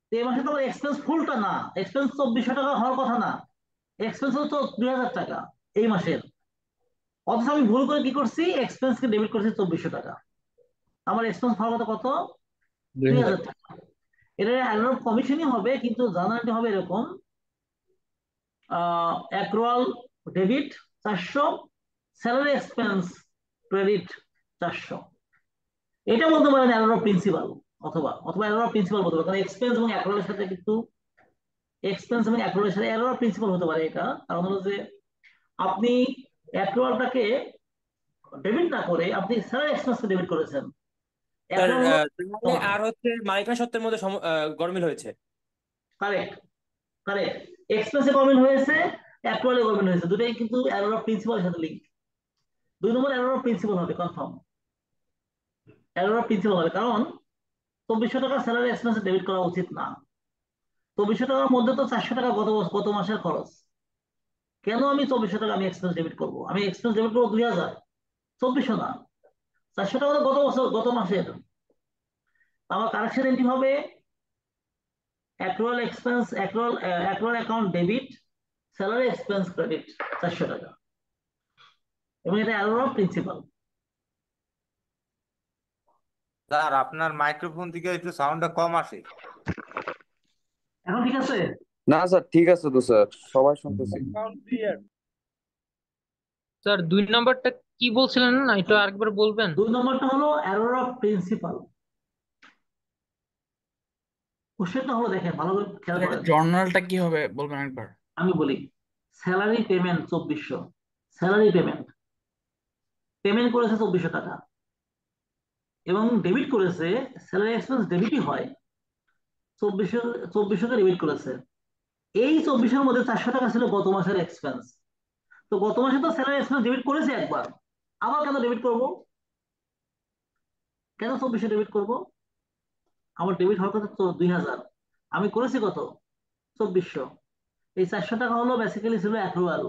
তো এই মাসে তো আমার এক্সপেন্স ফুলটা না, এক্সপেন্স 2400 টাকা হওয়ার কথা না, এক্সপেন্স হতো 2000 টাকা এই মাসের, অথচ আমি ভুল করে কি করছি, এক্সপেন্সকে ডেবিট করছি 2400 টাকা, আমার এক্সপেন্স হওয়ার কথা কত? 2000 টাকা। এটা এরর অফ কমিশনই হবে, কিন্তু জার্নালটি হবে এরকম, accrual debit 400, salary expense credit 400। এটা বলতে পারেন এরর অফ প্রিন্সিপাল, অথবা এরর অফ প্রিন্সিপাল বলতে পারেন, কারণ এক্সপেন্স এবং অ্যাক্রুয়ালের সাথে কিন্তু, এক্সপেন্স এবং অ্যাক্রুয়ালের সাথে এরর অফ প্রিন্সিপাল হতে পারে এটা, কারণ হলো যে আপনি অ্যাক্রুয়ালটাকে ডেবিট না করে আপনি স্যালারি এক্সপেন্স ডেবিট করেছেন। স্যার অ্যাপ্রুয়াল হলো তাহলে আর হচ্ছে মালিকানা সত্ত্বের মধ্যে গরমিল হয়েছে। Correct, correct. এক্সপেন্সে গভর্নমেন্ট হয়েছে, অ্যাপ্রুয়ালে গভর্নমেন্ট হয়েছে, দুটাই কিন্তু এরর অফ প্রিন্সিপালের সাথে link. 2 number error of principal হবে, কনফার্ম এরর অফ প্রিন্সিপাল হবে, কারণ 2400 টাকা স্যালারি এক্সপেন্সে ডেবিট করা উচিত না। 2400 টাকার মধ্যে তো 400 টাকা গত মাসের খরচ। কেন আমি 2400 টাকা আমি এক্সপেন্স ডেবিট করবো? আমি এক্সপেন্স ডেবিট করবো 2000, 2400 না, 400 টাকা তো গত মাসের। আমার কারেকশন এন্ট্রি হবে accrual expense, accrual account debit, salary expense credit 400 টাকা, এবং এটা এরর অফ প্রিন্সিপাল। স্যার আপনার মাইক্রোফোন থেকে একটু সাউন্ডটা কম আসে। এখন ঠিক আছে? না স্যার, ঠিক আছে তো স্যার, সবাই শুনতেছি। স্যার 2 নম্বরটা কি বলছিলেন না, এটা আরেকবার বলবেন? 2 নম্বরটা হলো এরর অফ প্রিন্সিপাল। কোশ্চেনটা হলো, দেখেন ভালো করে খেয়াল করেন। জর্নালটা কি হবে বলবেন একবার? আমি বলি, স্যালারি পেমেন্ট 2400, স্যালারি পেমেন্ট করেছে 2400 টাকা, এবং ডেবিট করেছে, স্যালারি এক্সপেন্স ডেবিটই হয়, 2400 কে ডেবিট করেছে। এই 2400 মধ্যে 400 টাকা ছিল গত মাসের এক্সপেন্স। তো গত মাসে তো স্যালারি এক্সপেন্স ডেবিট করেছে একবার, আবার কেন ডেবিট করব? কেন 2400 ডেবিট করব? আমার ডেবিট হওয়ার কথা তো 2000, আমি করেছি কত? 2400। এই 400 টাকা হলো বেসিক্যালি ছিল অ্যাক্রুয়াল।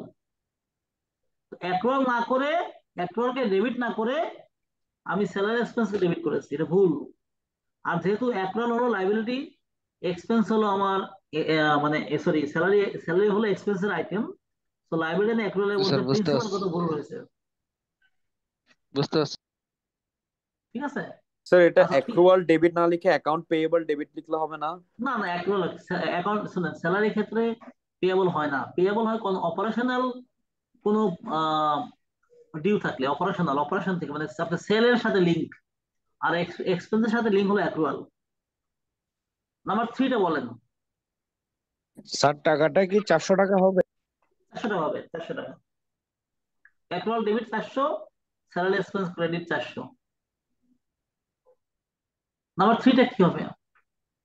অ্যাক্রুয়াল না করে, অ্যাক্রুয়ালকে ডেবিট না করে আমি স্যালারি এক্সপেন্সকে ডেবিট করেছি, এটা ভুল। আর যেহেতু অ্যাক্রুয়াল হলো লাইবিলিটি, এক্সপেন্স হলো আমার মানে সরি, স্যালারি হলো এক্সপেন্সের আইটেম, তো লাইবিলিটি এন্ড অ্যাক্রুয়ালের স্যার মধ্যে বুঝতে প্রিন্সিপাল পারছি, কত ভুল হয়েছে, বুঝতে পারছি। ঠিক আছে? স্যার এটা আচ্ছা অ্যাক্রুয়াল ডেবিট না লিখে অ্যাকাউন্ট পেয়েবল ডেবিট লিখলে হবে না? না না, অ্যাক্রুয়াল অ্যাকাউন্ট, শুনেন, স্যালারি ক্ষেত্রে পেয়েবল হয় না। পেয়েবল হয় কোন অপারেশনাল, কোনো ডিউ থাকলে, অপারেশন থেকে, মানে আপনার সেলের সাথে লিঙ্ক, আর এক্সপেন্সের সাথে লিঙ্ক হলো অ্যাক্রুয়াল। নাম্বার 3টা বলেন। স্যার টাকাটা কি 400 টাকা হবে? 400 টাকা হবে, 400 টাকা। Accrual debit 400, salary expense credit 400। Number 3টা কি হবে?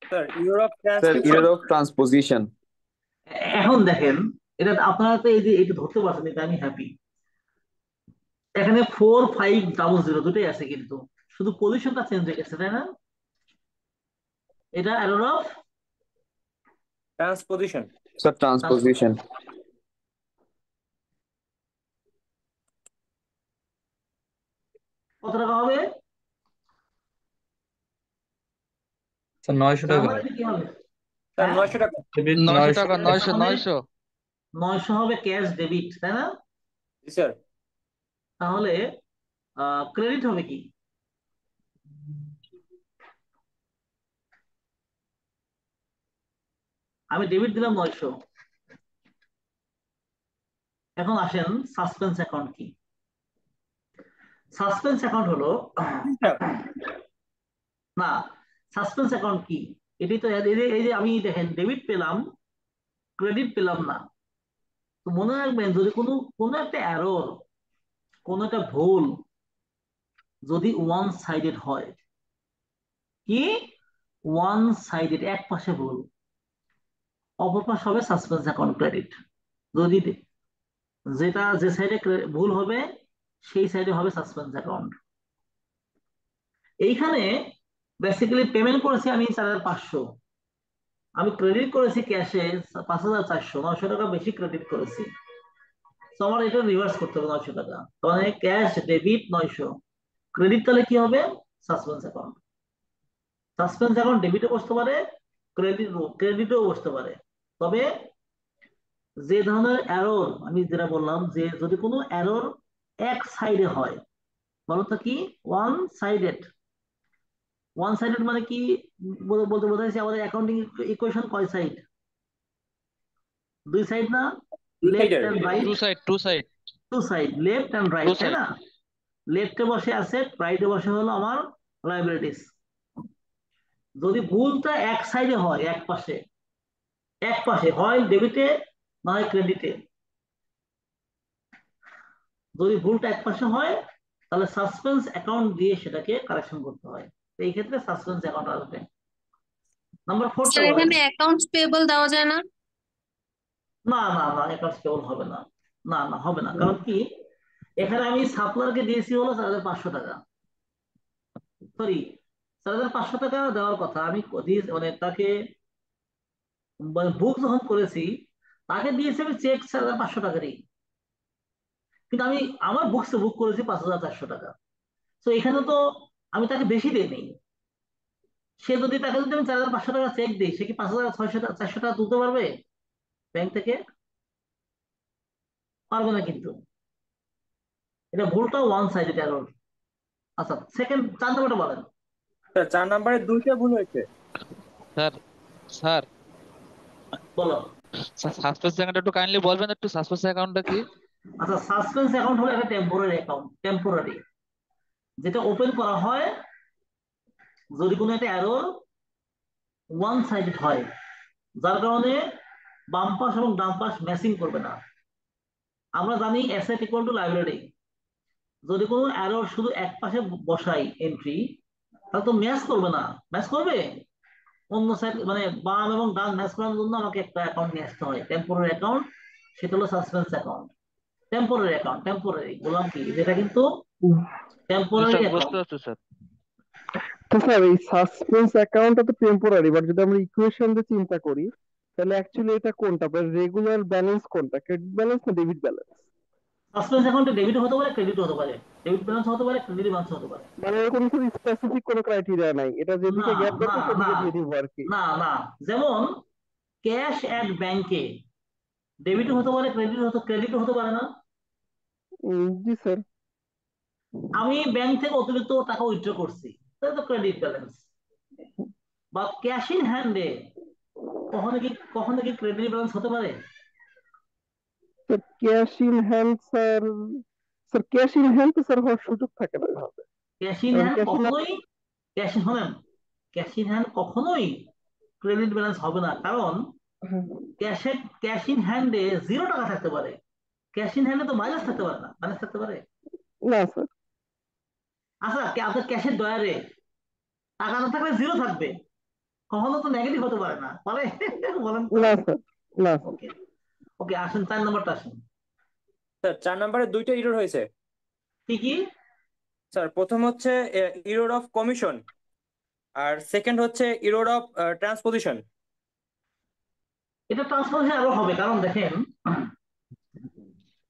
Sir Europe sir error of transposition. এখন দেখেন, এটা আপনারা তো এই যে এটা ধরতে পারছেন, এটা আমি হ্যাপি। এখানে 4500 দুটোই আছে, কিন্তু শুধু পজিশনটা চেঞ্জ হয়ে গেছে, তাই না? এটা error of transposition. Sir transposition. কত টাকা হবে? স্যার 900 টাকা। জার্মানিতে কি হবে? স্যার 900 টাকা। 900 টাকা, 900 তাহলে 900 900 হবে ক্যাশ ডেবিট, তাই না? জি স্যার। তাহলে ক্রেডিট হবে কি? আমি ডেবিট দিলাম 900। এখন আসেন সাসপেন্স অ্যাকাউন্ট কি? সাসপেন্স অ্যাকাউন্ট হলো, না, সাসপেন্স অ্যাকাউন্ট কি? এটাই তো, এই যে আমি দেখেন ডেবিট পেলাম, ক্রেডিট পেলাম না। তো মনে রাখবেন, যদি কোনো একটা এরর, কোনো একটা ভুল যদি ওয়ান সাইডেড হয়, কি ওয়ান সাইডেড, এক পাশে ভুল, অপর পাশে হবে সাসপেন্স অ্যাকাউন্ট ক্রেডিট। যদি যে সাইডে ভুল হবে সেই সাইডে হবে সাসপেন্স অ্যাকাউন্ট। এইখানে বেসিক্যালি পেমেন্ট করেছি আমি 4500, আমি ক্রেডিট করেছি ক্যাশে 5400, 900 টাকা বেশি ক্রেডিট করেছি। তো আমার এটা রিভার্স করতে হবে 900 টাকা, মানে ক্যাশ ডেবিট 900, ক্রেডিট, তাহলে কি হবে? Suspense account. সাসপেন্স অ্যাকাউন্ট ডেবিটও বসতে পারে, ক্রেডিটও বসতে পারে। তবে যে ধরনের এরর আমি যেটা বললাম, যে যদি কোনো এরর এক সাইডে হয়, বলো তো কি ওয়ান সাইডেড? ওয়ান সাইডেড মানে কি বলতে বোঝাইছে? আমাদের অ্যাকাউন্টিং ইকুয়েশন কয় সাইড? 2 সাইড না? Left and right, two side two side, left and right, তাই না? লেফটে বসে অ্যাসেট, রাইটে বসে হলো আমার লাইবিলিটিস। যদি ভুলটা এক সাইডে হয়, এক পাশে হয় ডেবিটে না হয় ক্রেডিটে, যদি ভুলটা এক পাশে হয় তাহলে সাসপেন্স অ্যাকাউন্ট দিয়ে সেটাকে কারেকশন করতে হয়। তো এই ক্ষেত্রে সাসপেন্স অ্যাকাউন্ট আসবে। নাম্বার 4টা স্যার বলেন। এখানে অ্যাকাউন্টস পেয়েবল দেওয়া যায় না? না না না, অ্যাকাউন্টস পেবল হবে না। না না, হবে না। কারণ কি, এখানে আমি সাপ্লায়ারকে দিয়েছি হলো 4,500 টাকা, সরি 4,500 টাকা দেওয়ার কথা। আমি মানে তাকে বুক যখন করেছি, তাকে দিয়েছি আমি চেক 4,500 টাকারই, কিন্তু আমি আমার বুকসে বুক করেছি 5,400 টাকা। তো এখানে তো আমি তাকে বেশি দিইনি। সে যদি তাকে যদি আমি 4,500 টাকা চেক দিই, সে কি 5,600 400 টাকা তুলতে পারবে ব্যাংক থেকে? পারবে না কিন্তু। এটা ভুলটা ওয়ান সাইডেড এরর। আচ্ছা, 4 নম্বরটা বলেন। স্যার 4 নম্বরে 2টা ভুল হয়েছে। স্যার স্যার বলো। সাসপেন্স অ্যাকাউন্ট একটু কাইন্ডলি বলবেন একটু, সাসপেন্স অ্যাকাউন্টটা কি? আচ্ছা, সাসপেন্স অ্যাকাউন্ট হলো একটা টেম্পোরারি অ্যাকাউন্ট, টেম্পোরারি, যেটা ওপেন করা হয় যদি কোনো একটা এরর ওয়ান সাইডেড হয়, যার কারণে বাম পাশ এবং ডান পাশ ম্যাচিং করবে না। আমরা জানি অ্যাসেট ইকুয়াল টু লাইব্রেরি। যদি কোনো এরর শুধু এক পাশে বসাই এন্ট্রি, তাহলে তো ম্যাচ করবে না। ম্যাচ করবে অন্য সাইড, মানে বাম এবং ডান ম্যাচ করার জন্য আমাকে একটা অ্যাকাউন্ট নিয়ে আসতে হয়, টেম্পোরারি অ্যাকাউন্ট। সেটা হলো suspense account. Temporary account, temporary বললাম কি, যেটা কিন্তু টেম্পোরারি স্যার বুঝতে অ্যাকাউন্ট। পারছি স্যার। তো স্যার এই সাসপেন্স অ্যাকাউন্টটা তো টেম্পোরারি, বাট যদি আমরা ইকুয়েশন দিয়ে চিন্তা করি তাহলে অ্যাকচুয়ালি এটা কোনটা, রেগুলার ব্যালেন্স কোনটা, ক্রেডিট ব্যালেন্স না ডেবিট ব্যালেন্স? সাসপেন্স অ্যাকাউন্টে ডেবিট হতে পারে, ক্রেডিট হতে পারে, ডেবিট ব্যালেন্স হতে পারে, ক্রেডিট ব্যালেন্স হতে পারে। মানে এরকম কোনো স্পেসিফিক কোনো ক্রাইটেরিয়া নাই, এটা না যেদিকে গ্যাপ না দরকার না সেদিকে দিয়ে দিব আর কি? না না, যেমন ক্যাশ অ্যাট ব্যাংকে ডেবিট হতে পারে, ক্রেডিট হতে পারে না। জি স্যার। আমি ব্যাংক থেকে অতিরিক্ত টাকা উইথড্র করছি, তাহলে তো ক্রেডিট ব্যালেন্স। বা ক্যাশ ইন হ্যান্ডে কখনো কি ক্রেডিট ব্যালেন্স হতে পারে? Sir cash in hand, sir sir cash in hand তো স্যার হওয়ার সুযোগ থাকে না এভাবে। ক্যাশ ইন কারণ হ্যান্ড ক্যাশ ইন কখনোই, শোনেন, ক্যাশ ইন হ্যান্ড কখনোই ক্রেডিট ব্যালেন্স হবে না। কারণ ক্যাশ ইন হ্যান্ডে 0 টাকা থাকতে পারে, ক্যাশ ইন হ্যান্ডে তো মাইনাস থাকতে পারে না, মাইনাস থাকতে পারে। না স্যার। আচ্ছা, আপনার ক্যাশের ডয়ারে টাকা না থাকলে 0 থাকবে, কখনো তো নেগেটিভ হতে পারে না, পারে? বলেন তো। না স্যার, না স্যার। ওকে ওকে, আসুন 4 নম্বরটা আসুন। স্যার 4 নম্বরে 2টা ইরর হয়েছে। কি কি? স্যার প্রথম হচ্ছে ইরর অফ কমিশন, আর সেকেন্ড হচ্ছে ইরর অফ ট্রান্সপোজিশন। এটা ট্রান্সফারেশন আরো হবে, কারণ দেখেন,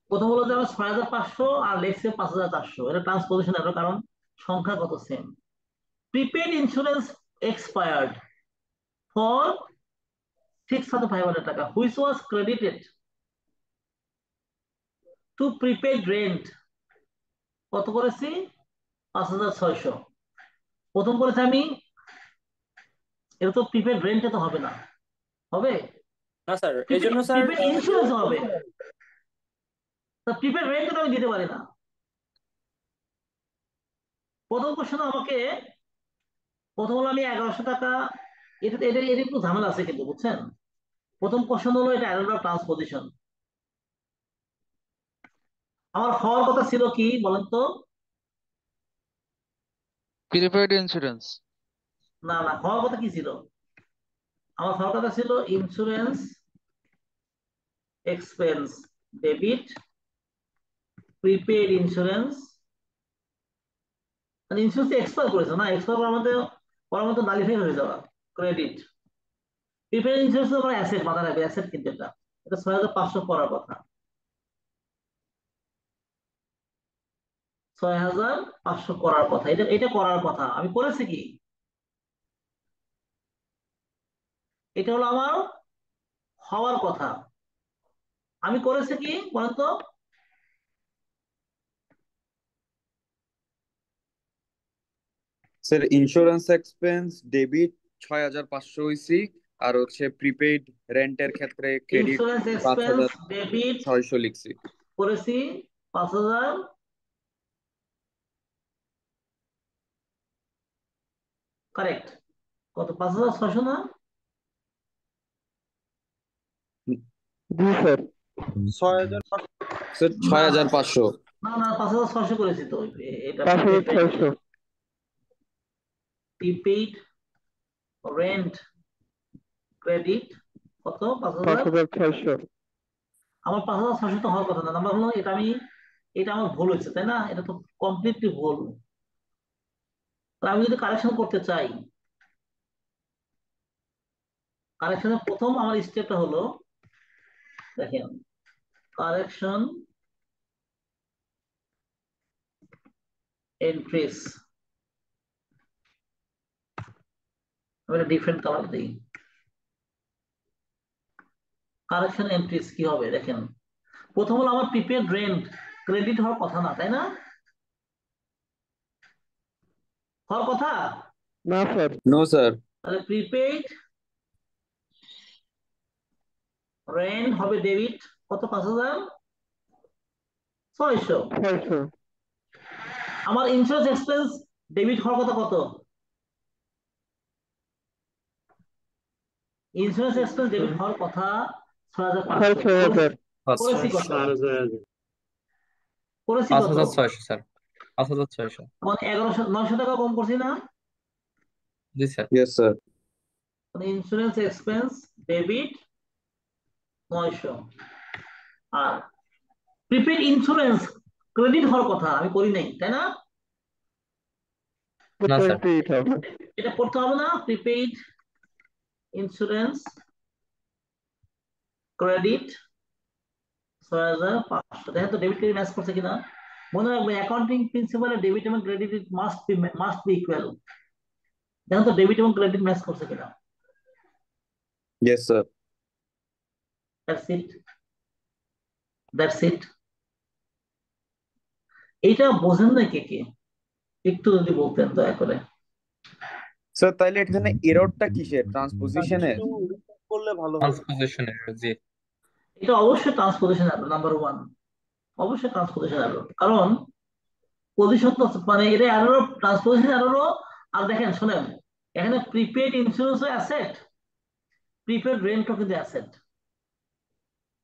প্রথম হলো যে আমরা 6,500 আর লেখছে 5,400, এটা ট্রান্সপোজিশন এরর, কারণ সংখ্যা কত same. Prepaid insurance expired for 6,500 টাকা, which was credited two prepaid rent. কত করেছি? 5,600। প্রথম করেছি আমি, এটা তো প্রিপেড রেন্টে তো হবে না, হবে না স্যার, এই জন্য স্যার প্রিপেড ইন্স্যুরেন্স হবে। তা প্রিপেড রেন্ট তো আমি দিতে পারি না। প্রথম কোশ্চেন আমাকে, প্রথম হলো আমি 1,100 টাকা, এটা এটা এটা একটু ঝামেলা আছে কিন্তু, বুঝছেন। প্রথম কোশ্চেন হলো এটা এরর অফ ট্রান্সপোজিশন। আমার হওয়ার কথা ছিল কি বলেন তো? Prepaid insurance. না না, হওয়ার কথা কি ছিল? আমার হওয়ার কথা ছিল insurance expense debit, prepaid insurance, মানে ইন্স্যুরেন্স এক্সপায়ার করেছে না, এক্সপায়ার করার মতো নালিফাই হয়ে যাওয়া, ক্রেডিট। প্রিপেড ইন্স্যুরেন্স তো আমার অ্যাসেট, মাথা রাখবে অ্যাসেট, কিন্তু এটা 6,500 করার কথা, 6,500 করার কথা, এটা এটা করার কথা। আমি করেছি কি? এটা হলো আমার হওয়ার কথা, আমি করেছি কি বলেন তো? স্যার ইন্স্যুরেন্স এক্সপেন্স ডেবিট 6,500 হইছি, আর হচ্ছে প্রিপেইড রেন্টের ক্ষেত্রে ক্রেডিট ইন্স্যুরেন্স এক্সপেন্স ডেবিট 5,600 লিখছি। করেছি 5,000, কারেক্ট। কত? 5,600 না? জি স্যার। 6,500 স্যার, 6,500। না না 5,600 করেছি তো এটা 5,600। প্রিপেইড রেন্ট ক্রেডিট কত 5,000। 5,600। আমার 5,600 তো হওয়ার কথা না, নাম্বার হলো এটা আমার ভুল হয়েছে তাই না, এটা তো কমপ্লিটলি ভুল। তো আমি যদি কারেকশন করতে চাই, কারেকশনের প্রথম আমার স্টেপটা হলো, দেখেন, কারেকশন এন্ট্রিস, আমি ডিফারেন্ট কালার দিই। কারেকশন এন্ট্রিস কি হবে দেখেন, প্রথম হলো আমার প্রিপেড রেন্ট ক্রেডিট হওয়ার কথা না তাই না, হওয়ার কথা। না স্যার। No sir. তাহলে প্রিপেইড রেন্ট হবে ডেবিট কত 5,600। 600। আমার ইন্স্যুরেন্স এক্সপেন্স ডেবিট হওয়ার কথা কত, ইন্স্যুরেন্স এক্সপেন্স ডেবিট হওয়ার কথা 6,500। 6,000। করেছি কত, করেছি কত, 5,600 স্যার, 5,600। মানে 900 টাকা কম করছি না। জি স্যার। Yes sir. মানে ইন্স্যুরেন্স এক্সপেন্স ডেবিট 900, আর প্রিপেড ইন্স্যুরেন্স ক্রেডিট হওয়ার কথা আমি করি নাই তাই না, না স্যার। এটা করতে হবে না। প্রিপেইড ইন্স্যুরেন্স ক্রেডিট 6,500, দেখেন তো ডেবিট ক্রেডিট ম্যাচ করছে কিনা। মনে রাখবেন অ্যাকাউন্টিং প্রিন্সিপালে ডেবিট এবং ক্রেডিট মাস্ট বি ইকুয়াল। দেখেন তো ডেবিট এবং ক্রেডিট ম্যাচ করছে কিনা। Yes sir. That's it, that's it. এইটা বোঝেন না কে কে, একটু যদি বলতেন দয়া করে। স্যার তাইলে এখানে এররটা কিসের, ট্রান্সপোজিশনের? করলে ভালো হবে। ট্রান্সপোজিশন এরর, জি। এটা অবশ্যই ট্রান্সপোজিশন এরর, নাম্বার 1 অবশ্যই ট্রান্সপোজিশন এরর, কারণ পজিশন তো মানে এটা এরর, ট্রান্সপোজিশন এররও। আর দেখেন শুনেন, এখানে প্রিপেড ইন্স্যুরেন্স অ্যাসেট, প্রিপেড রেন্টও কিন্তু অ্যাসেট।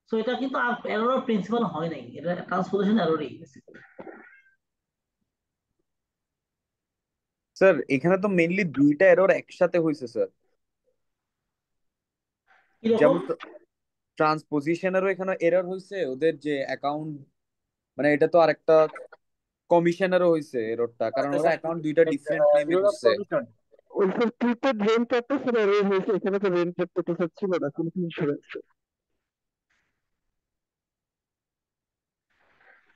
সো এটা কিন্তু আর এরর প্রিন্সিপাল হয় নাই, এটা ট্রান্সপোজিশন এররই বেসিক্যালি। স্যার এখানে তো মেইনলি দুইটা এরর একসাথে হয়েছে স্যার, কিরকম যেমন ট্রান্সপোজিশনেরও এখানে এরর হয়েছে, ওদের যে অ্যাকাউন্ট, মানে এটা তো আরেকটা কমিশনেরও হয়েছে এররটা, কারণ ওরা অ্যাকাউন্ট দুইটা ডিফারেন্ট নেমে এরর অফ করছে। কমিশন। ওই স্যার প্রিপেড রেন্ট একটা স্যার এরর হয়েছে, এখানে তো রেন্টের তো স্যার ছিল না কোনো ইন্স্যুরেন্স।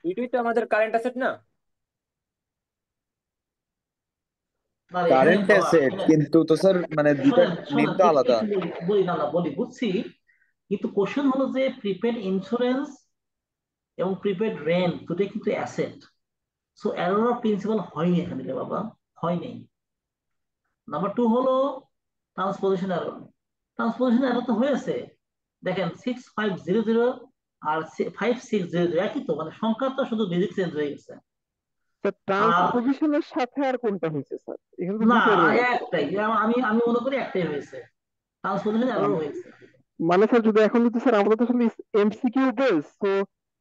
দুইটাই তো আমাদের কারেন্ট অ্যাসেট না। না রে, এখানে কারেন্ট বাবা অ্যাসেট, শোনেন কিন্তু তো স্যার মানে দুইটা শোনেন নেম শোনেন তো আলাদা। একটু বলি না না বলি বুঝছি, কিন্তু কোশ্চেন হলো যে প্রিপেড ইন্স্যুরেন্স এবং প্রিপেড রেন্ট দুটোই কিন্তু asset. So error of principal হয়নি এখানে রে বাবা, হয়নি। নাম্বার 2 হলো ট্রান্সপোজিশন এরর, ট্রান্সপোজিশন এরর তো হয়েছে। দেখেন 6500 আর 5600 একই তো, মানে সংখ্যা তো শুধু ডিজিট চেঞ্জ হয়ে গেছে। স্যার আর ট্রান্সপোজিশনের সাথে আর কোনটা হয়েছে স্যার? এখানে তো না, দুটো এরর আছে। একটাই, আমি আমি মনে করি একটাই হয়েছে, ট্রান্সপোজিশন এরর হয়েছে। মানে স্যার যদি এখন যদি স্যার আমরা তো আসলে এমসিকিউ বেস, তো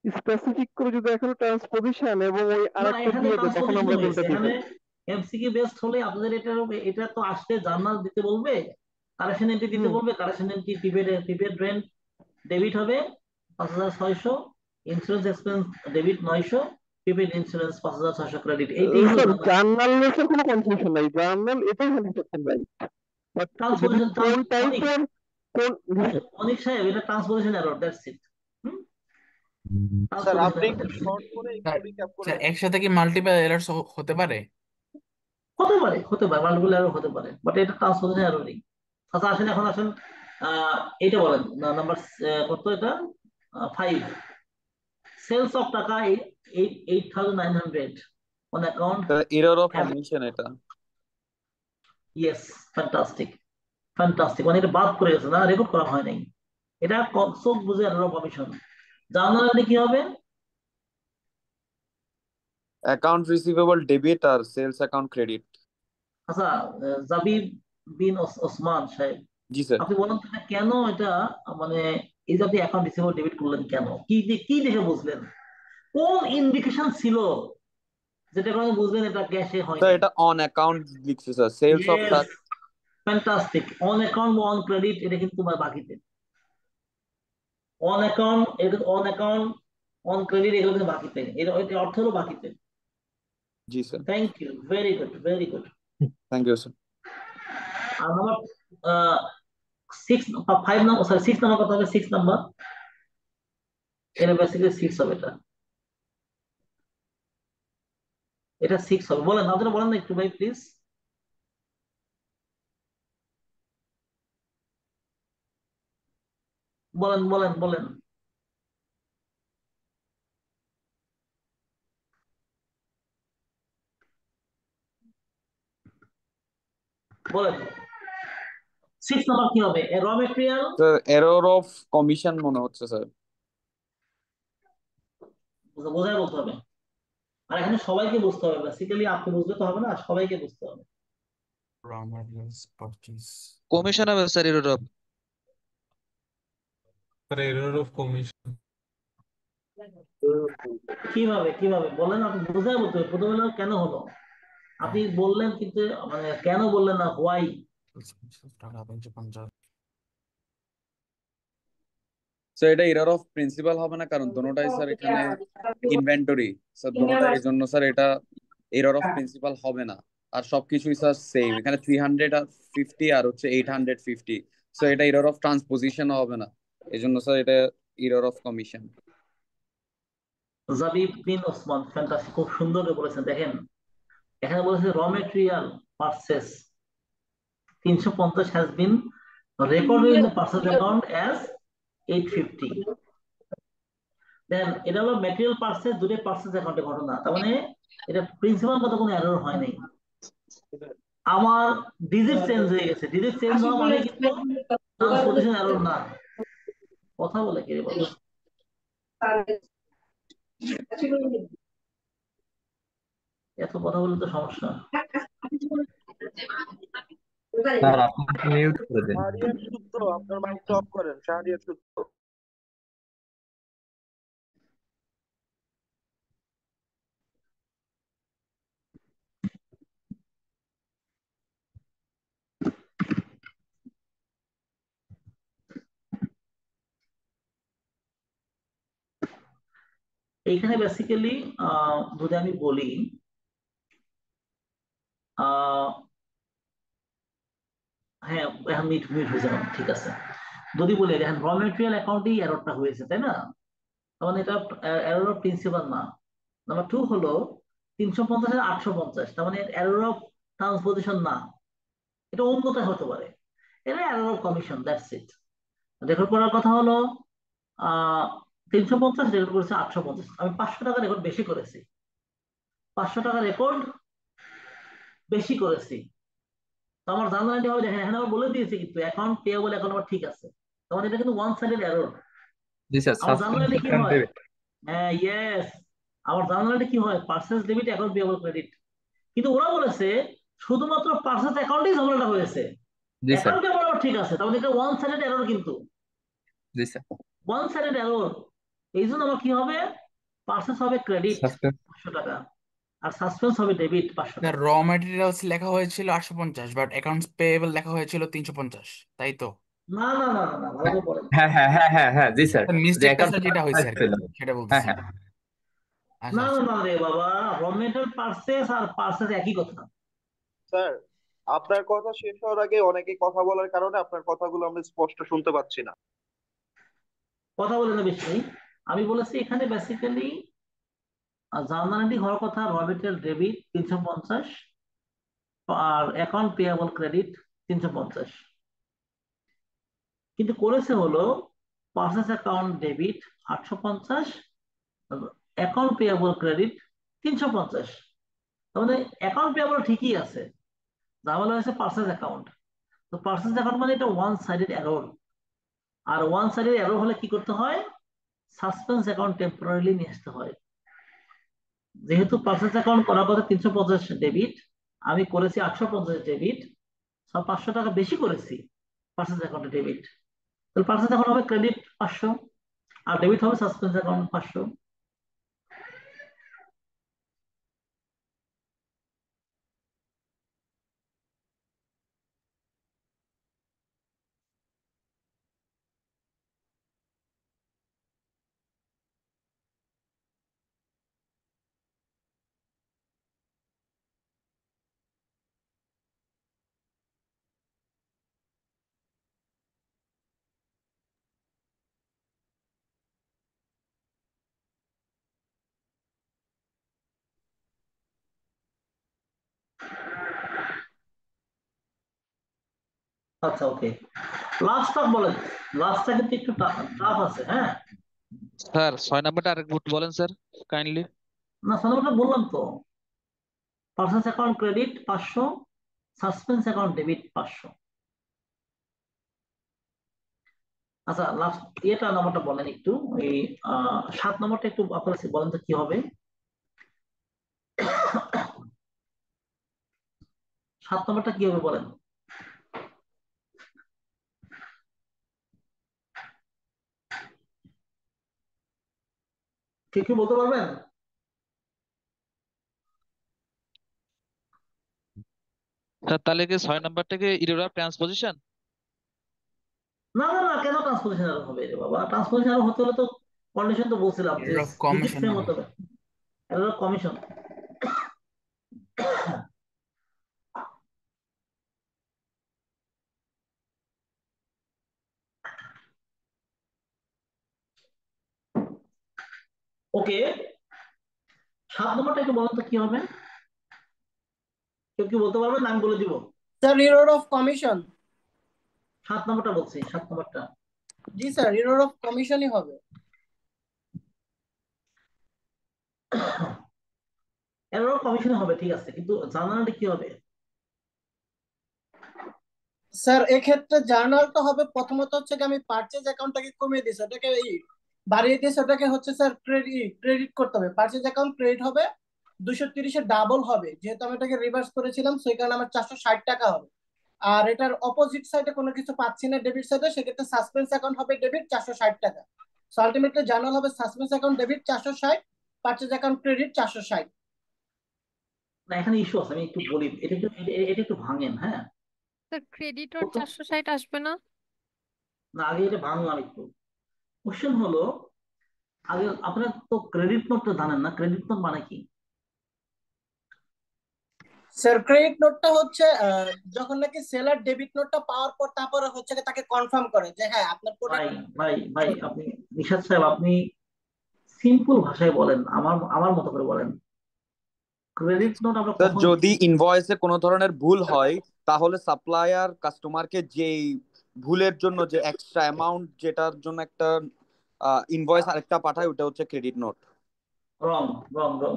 স্পেসিফিক করে যদি এখন ট্রান্সপোজিশন এবং ওই না আরেকটা এখানে দিয়ে দেয় তখন ট্রান্সপোজিশন আমরা হয়েছে, কোনটা দিব? এখানে এমসিকিউ বেসড হলে আপনাদের এটা তো আসলে জার্নাল দিতে বলবে, কারেকশন এন্ট্রি দিতে বলবে, correction entry prepaid rent debit হবে 5,600, insurance expense debit 900, prepaid insurance 5,600 credit, এইটাই হলো স্যার জার্নাল। জার্নাল লেসের কোনো কনফিউশন নাই, জার্নাল এটাই 100% রাইট। বাট যদি ট্রান্সপোজিশন কোন টাইপের কোন অনিক সাহেব, এটা transposition error, that's it. Sir transposition আপনি এরর, একটু শর্ট করে একটু রিক্যাপ করে স্যার একসাথে কি মাল্টিপল এরর্স হতে পারে? হতে পারে, হতে পারে, মাল্টিপল এরর হতে পারে, বাট এটা ট্রান্সপোজিশন এররই। আচ্ছা আসেন, এখন আসেন এইটা বলেন, নাম্বার কত এটা 5, সেলস অফ টাকা 8,900 on account. Error of omission এটা। ইয়েস, ফ্যান্টাস্টিক ফ্যান্টাস্টিক, মানে এটা বাদ করে গেছে না, রেকর্ড করা হয় নাই। এটা চোখ বুঝে এরর অফ অমিশন। জার্নালে কি হবে? অ্যাকাউন্ট রিসিভেবল ডেবিট আর সেলস অ্যাকাউন্ট ক্রেডিট। আচ্ছা, জাবিব বিন ওসমান সাহেব, জি স্যার। আপনি বলেন তো এটা কেন, এটা মানে এই যে আপনি অ্যাকাউন্ট রিসিভেবল ডেবিট করলেন কেন, কি দেখে বুঝলেন? কোন ইন্ডিকেশন ছিল যেটা কারণে বুঝবেন এটা ক্যাশে স্যার হয়নি? এটা অন অ্যাকাউন্ট লিখছে sir, sales of yes, fantastic. On account বা অন ক্রেডিট এটা কিন্তু তোমার বাকিতে। অন অ্যাকাউন্ট, এটা অন অ্যাকাউন্ট, অন ক্রেডিট এগুলো কিন্তু বাকিতে, এটা এটা অর্থ হলো বাকিতে। জি sir, thank you, very good, very good. Thank you sir. আর নাম্বার 5 নাম্বার, সরি 6 নাম্বার কথা হবে, 6 নাম্বার। এটা বেসিক্যালি 6 হবে। এটা 6 হবে। বলেন, আপনারা বলেন না একটু ভাই প্লিজ। বলেন বলেন বলেন। বলেন 6 নাম্বার কি হবে? র material. Sir error of commission মনে হচ্ছে স্যার। বোঝায় বলতে হবে। আর এখানে সবাইকে বুঝতে হবে, বেসিক্যালি আপনি বুঝলে তো হবে না, সবাইকে বুঝতে হবে। raw materials purchase কমিশন হবে স্যার এর অফ। Error of commission. কিভাবে কিভাবে বলেন, আপনি বোঝায় বলতে হবে। প্রথমে হলো কেন হলো, আপনি বললেন কিন্তু মানে কেন বললেন না, হোয়াই। টাকা 550। স্যার এটা এরর অফ প্রিন্সিপাল হবে না, কারণ দোনোটাই স্যার এখানে ইনভেন্টরি স্যার, দোনোটাই এই জন্য স্যার এটা এরর অফ প্রিন্সিপাল হবে না। আর সবকিছুই স্যার সেম, এখানে 350 আর হচ্ছে 850। স্যার এটা এরর অফ ট্রান্সপোজিশনও হবে না, এই জন্য স্যার এটা error of commission. Jabib bin Osman, fantastic, খুব সুন্দর করে বলেছেন। দেখেন এখানে বলেছে raw material purchase 350 has been recorded in the purchase account as 850। দেন এটা হলো মেটেরিয়াল পারচেস, দুটোই পারচেস অ্যাকাউন্টে ঘটনা, তার মানে এটা প্রিন্সিপাল কত কোনো এরর হয় নাই। আমার ডিজিট চেঞ্জ হয়ে গেছে, ডিজিট চেঞ্জ হওয়া মানে কিন্তু ট্রান্সপোজিশন এরর না। কথা বলে কে রে বাবা? এত কথা বলে তো সমস্যা। স্যার আপনি একটু মিউট করে দেন। শাহরিয়ার শুদ্ধ, আপনার মাইকটা অফ করেন, শাহরিয়ার শুদ্ধ। এইখানে বেসিক্যালি যদি আমি বলি আহ হ্যাঁ, এখন মিট মিট হয়ে যাবে, ঠিক আছে। যদি বলি দেখেন র মেটেরিয়াল অ্যাকাউন্টেই এররটা হয়েছে, তাই না? তার মানে এটা এরর অফ প্রিন্সিপাল না। নাম্বার 2 হলো 350 আর 850, তার মানে এরর অফ ট্রান্সপোজিশন না, এটা অন্যথায় হতে পারে। এটা error of commission, that's it. Record করার কথা হলো 350 রেকর্ড করেছে 850, আমি 500 টাকা রেকর্ড বেশি করেছি, 500 টাকা রেকর্ড বেশি করেছি। তো আমার জার্নালিটি হবে, দেখেন এখানে আমার বলে দিয়েছে কিন্তু অ্যাকাউন্ট পেয়েবল অ্যাকাউন্ট আমার ঠিক আছে, তখন এটা কিন্তু ওয়ান সাইডেড এরর। জি স্যার, আমার সাসপেন্স জার্নালিটি কি অ্যাকাউন্ট হয়? দেবে। হ্যাঁ, ইয়েস, আমার জার্নালিটি কি হয়? Purchase debit, account payable credit. কিন্তু ওরা বলেছে শুধুমাত্র পার্সেস অ্যাকাউন্টেই ঝামেলাটা হয়েছে, জি স্যার। অ্যাকাউন্ট পেয়েবল আমার ঠিক আছে, তাহলে এটা ওয়ান সাইডেড এরর, কিন্তু জি স্যার। One sided error. এই জন্য আমার কি হবে? পার্সেস হবে ক্রেডিট সাসপেন্স 500 টাকা, আর সাসপেন্স হবে ডেবিট 500 স্যার টাকা। র ম্যাটেরিয়ালস লেখা হয়েছিল 850, বাট অ্যাকাউন্টস পেয়েবল লেখা হয়েছিল 350, তাই তো? না না না না না, ভালো করে বলেন। হ্যাঁ হ্যাঁ হ্যাঁ হ্যাঁ হ্যাঁ, জি স্যার। যে মিস্টেকটা অ্যাকাউন্ট স্যার যেটা হয়েছে আর কি, সেটা হ্যাঁ বলতেছি। হ্যাঁ। আচ্ছা না না আচ্ছা। না রে বাবা, র মেটেরিয়াল পার্সেস আর পার্সেস একই কথা। স্যার, আপনার কথা শেষ হওয়ার আগে অনেকে কথা বলার কারণে আপনার কথাগুলো আমরা স্পষ্ট শুনতে পাচ্ছি না। কথা বলে না বেশি। আমি বলেছি এখানে বেসিক্যালি জার্নালিটি হওয়ার কথা র মেটেরিয়াল ডেবিট 350 আর অ্যাকাউন্ট পেয়েবল ক্রেডিট 350, কিন্তু করেছে হলো purchase account debit 850, account payable credit 350। তার মানে অ্যাকাউন্ট পেয়েবল ঠিকই আছে, ঝামেলা হয়েছে পার্সেস অ্যাকাউন্ট। তো পার্সেস অ্যাকাউন্ট মানে এটা ওয়ান সাইডেড এরর, আর ওয়ান সাইডেড এরর হলে কি করতে হয়? সাসপেন্স অ্যাকাউন্ট টেম্পোরারিলি নিয়ে আসতে হয়। যেহেতু পার্সেস অ্যাকাউন্ট করার কথা 350 ডেবিট, আমি করেছি 850 ডেবিট, 500 টাকা বেশি করেছি পার্সেস অ্যাকাউন্টে ডেবিট, তাহলে পার্সেস অ্যাকাউন্ট হবে ক্রেডিট 500, আর ডেবিট হবে সাসপেন্স অ্যাকাউন্ট 500। আচ্ছা ওকে, লাস্টটা বলেন। লাস্টটা কিন্তু একটু টাফ আছে, হ্যাঁ। স্যার 6 নাম্বারটা আরেকবার বলেন স্যার, কাইন্ডলি। না সাধারণত বললাম তো, purchase account credit 500, suspense account debit 500। আচ্ছা লাস্ট এটা নাম্বারটা বলেন একটু, এই 7 নম্বরটা একটু আপনারা বলেন তো কি হবে। 7 নম্বরটা কি হবে বলেন। কে কি বলতে পারবেন? স্যার তাহলে কি 6 নাম্বারটাকে ইরর অফ ট্রান্সপোজিশন? না না না, কেন ট্রান্সপোজিশন এরর হবে রে বাবা? ট্রান্সপোজিশন এরর হতে হলে তো কন্ডিশন তো বলছিলাম যে error of digit commission same হবে। হতে হবে। Error of commission. ওকে, 7 নম্বরটা একটু বলেন তো কি হবে। কেউ কি বলতে পারবেন? আমি বলে দিব। Sir error of commission. 7 নম্বরটা বলছি, 7 নম্বরটা। জি স্যার, এরর অফ কমিশনই হবে। এরর অফ কমিশন হবে, ঠিক আছে, কিন্তু জার্নালটা কি হবে? স্যার এক্ষেত্রে জার্নালটা হবে প্রথমত হচ্ছে কি আমি পারচেজ অ্যাকাউন্টটাকে কমিয়ে দিয়েছি, ওটাকে বাড়িয়ে দিয়েছি, ওটাকে হচ্ছে স্যার ক্রেডিট করতে হবে। পারচেজ অ্যাকাউন্ট ক্রেডিট হবে 230 ডাবল হবে, যেহেতু আমি এটাকে রিভার্স করেছিলাম সেই কারণে আমার 460 টাকা হবে। আর এটার অপোজিট সাইডে কোনো কিছু পাচ্ছি না ডেবিট সাইডে, সেক্ষেত্রে সাসপেন্স অ্যাকাউন্ট হবে ডেবিট 460 টাকা। সো আলটিমেটলি জার্নাল হবে suspense account debit 460, purchase account credit 460। না এখানে ইস্যু আছে, আমি একটু বলি, এটা একটু ভাঙেন, হ্যাঁ। স্যার ক্রেডিটর 460 আসবে না? না আগে এটা ভাঙলাম একটু। কোশ্চেন হলো, আগে আপনারা তো ক্রেডিট নোটটা জানেন না, ক্রেডিট নোট মানে কি? স্যার ক্রেডিট নোটটা হচ্ছে যখন নাকি সেলার ডেবিট নোটটা পাওয়ার পর তারপরে হচ্ছে কি তাকে কনফার্ম করে যে হ্যাঁ আপনার ভাই প্রোডাক্ট। ভাই ভাই আপনি, নিশাদ সাহেব আপনি সিম্পল ভাষায় বলেন, আমার আমার মতো করে বলেন। ক্রেডিট নোট আমরা স্যার কখন যদি ইনভয়েসে কোনো ধরনের ভুল হয় তাহলে সাপ্লায়ার কাস্টমারকে যেই ভুলের জন্য যে এক্সট্রা অ্যামাউন্ট যেটার জন্য একটা ইনভয়েস আরেকটা পাঠায় ওটা হচ্ছে ক্রেডিট নোট। রং রং রং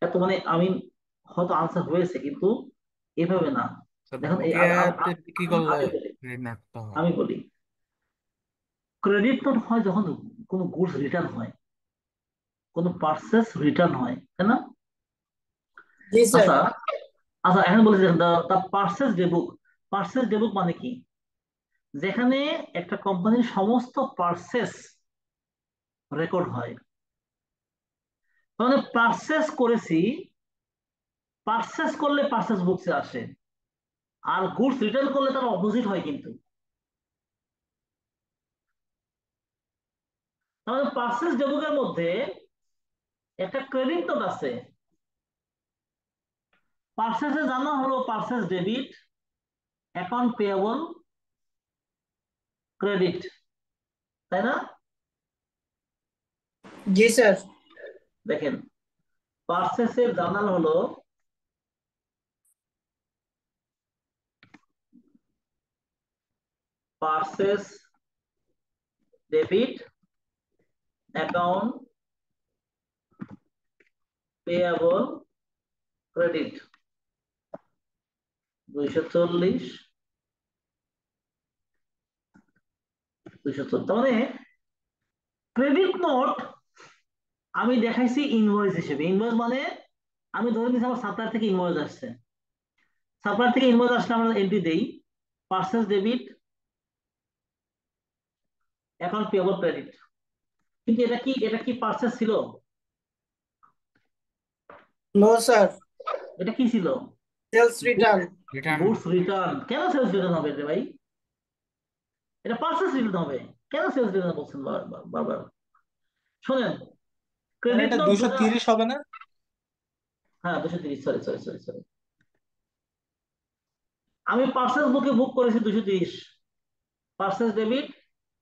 এত মানে আমি হয়তো আনসার হয়েছে কিন্তু এভাবে না। দেখুন এই বকেয়াতে বিক্রি করলে আমি বলি, ক্রেডিট নাটটা হয়। আমি বলি ক্রেডিট নোট হয় যখন কোনো গুডস রিটার্ন হয়, কোনো পার্সেস রিটার্ন হয়, তাই না? জি স্যার। আচ্ছা আচ্ছা, এখন বলেছি দা পার্সেস ডেবুক। পার্সেস ডেবুক মানে কি? যেখানে একটা কোম্পানির সমস্ত পার্সেস রেকর্ড হয়। মানে পার্সেস করেছি, পার্সেস করলে পার্সেস বুকসে আসে, আর গুডস রিটার্ন করলে তার অপোজিট হয় কিন্তু। তাহলে পার্সেস ডেবুকের মধ্যে একটা ক্রেডিট নোট আছে। পার্সেসে জানা হলো purchase debit, account payable, credit, তাই না? জি স্যার। দেখেন পার্সেসের জার্নাল হলো purchase debit, account payable, credit. 240, 240, তার মানে ক্রেডিট নোট আমি দেখাইছি ইনভয়েস হিসেবে। ইনভয়েস মানে আমি ধরে নিচ্ছি আমার সাপ্লায়ার থেকে ইনভয়েস আসছে, সাপ্লায়ার থেকে ইনভয়েস আসলে আমরা এন্ট্রি দেই purchase debit, account payable, credit. কিন্তু এটা কি পার্সেস ছিল? No sir. এটা কি ছিল? Sales return. Goods return. কেন সেলস রিটার্ন হবে রে ভাই? এটা পার্সেস রিটার্ন হবে। কেন সেলস রিটার্ন বলছেন বারবার? শোনেন, ক্রেডিট এটা নোট 230 হবে না? হ্যাঁ 230, সরি সরি সরি সরি, আমি পার্সেস বুকে বুক করেছি 230, purchase debit,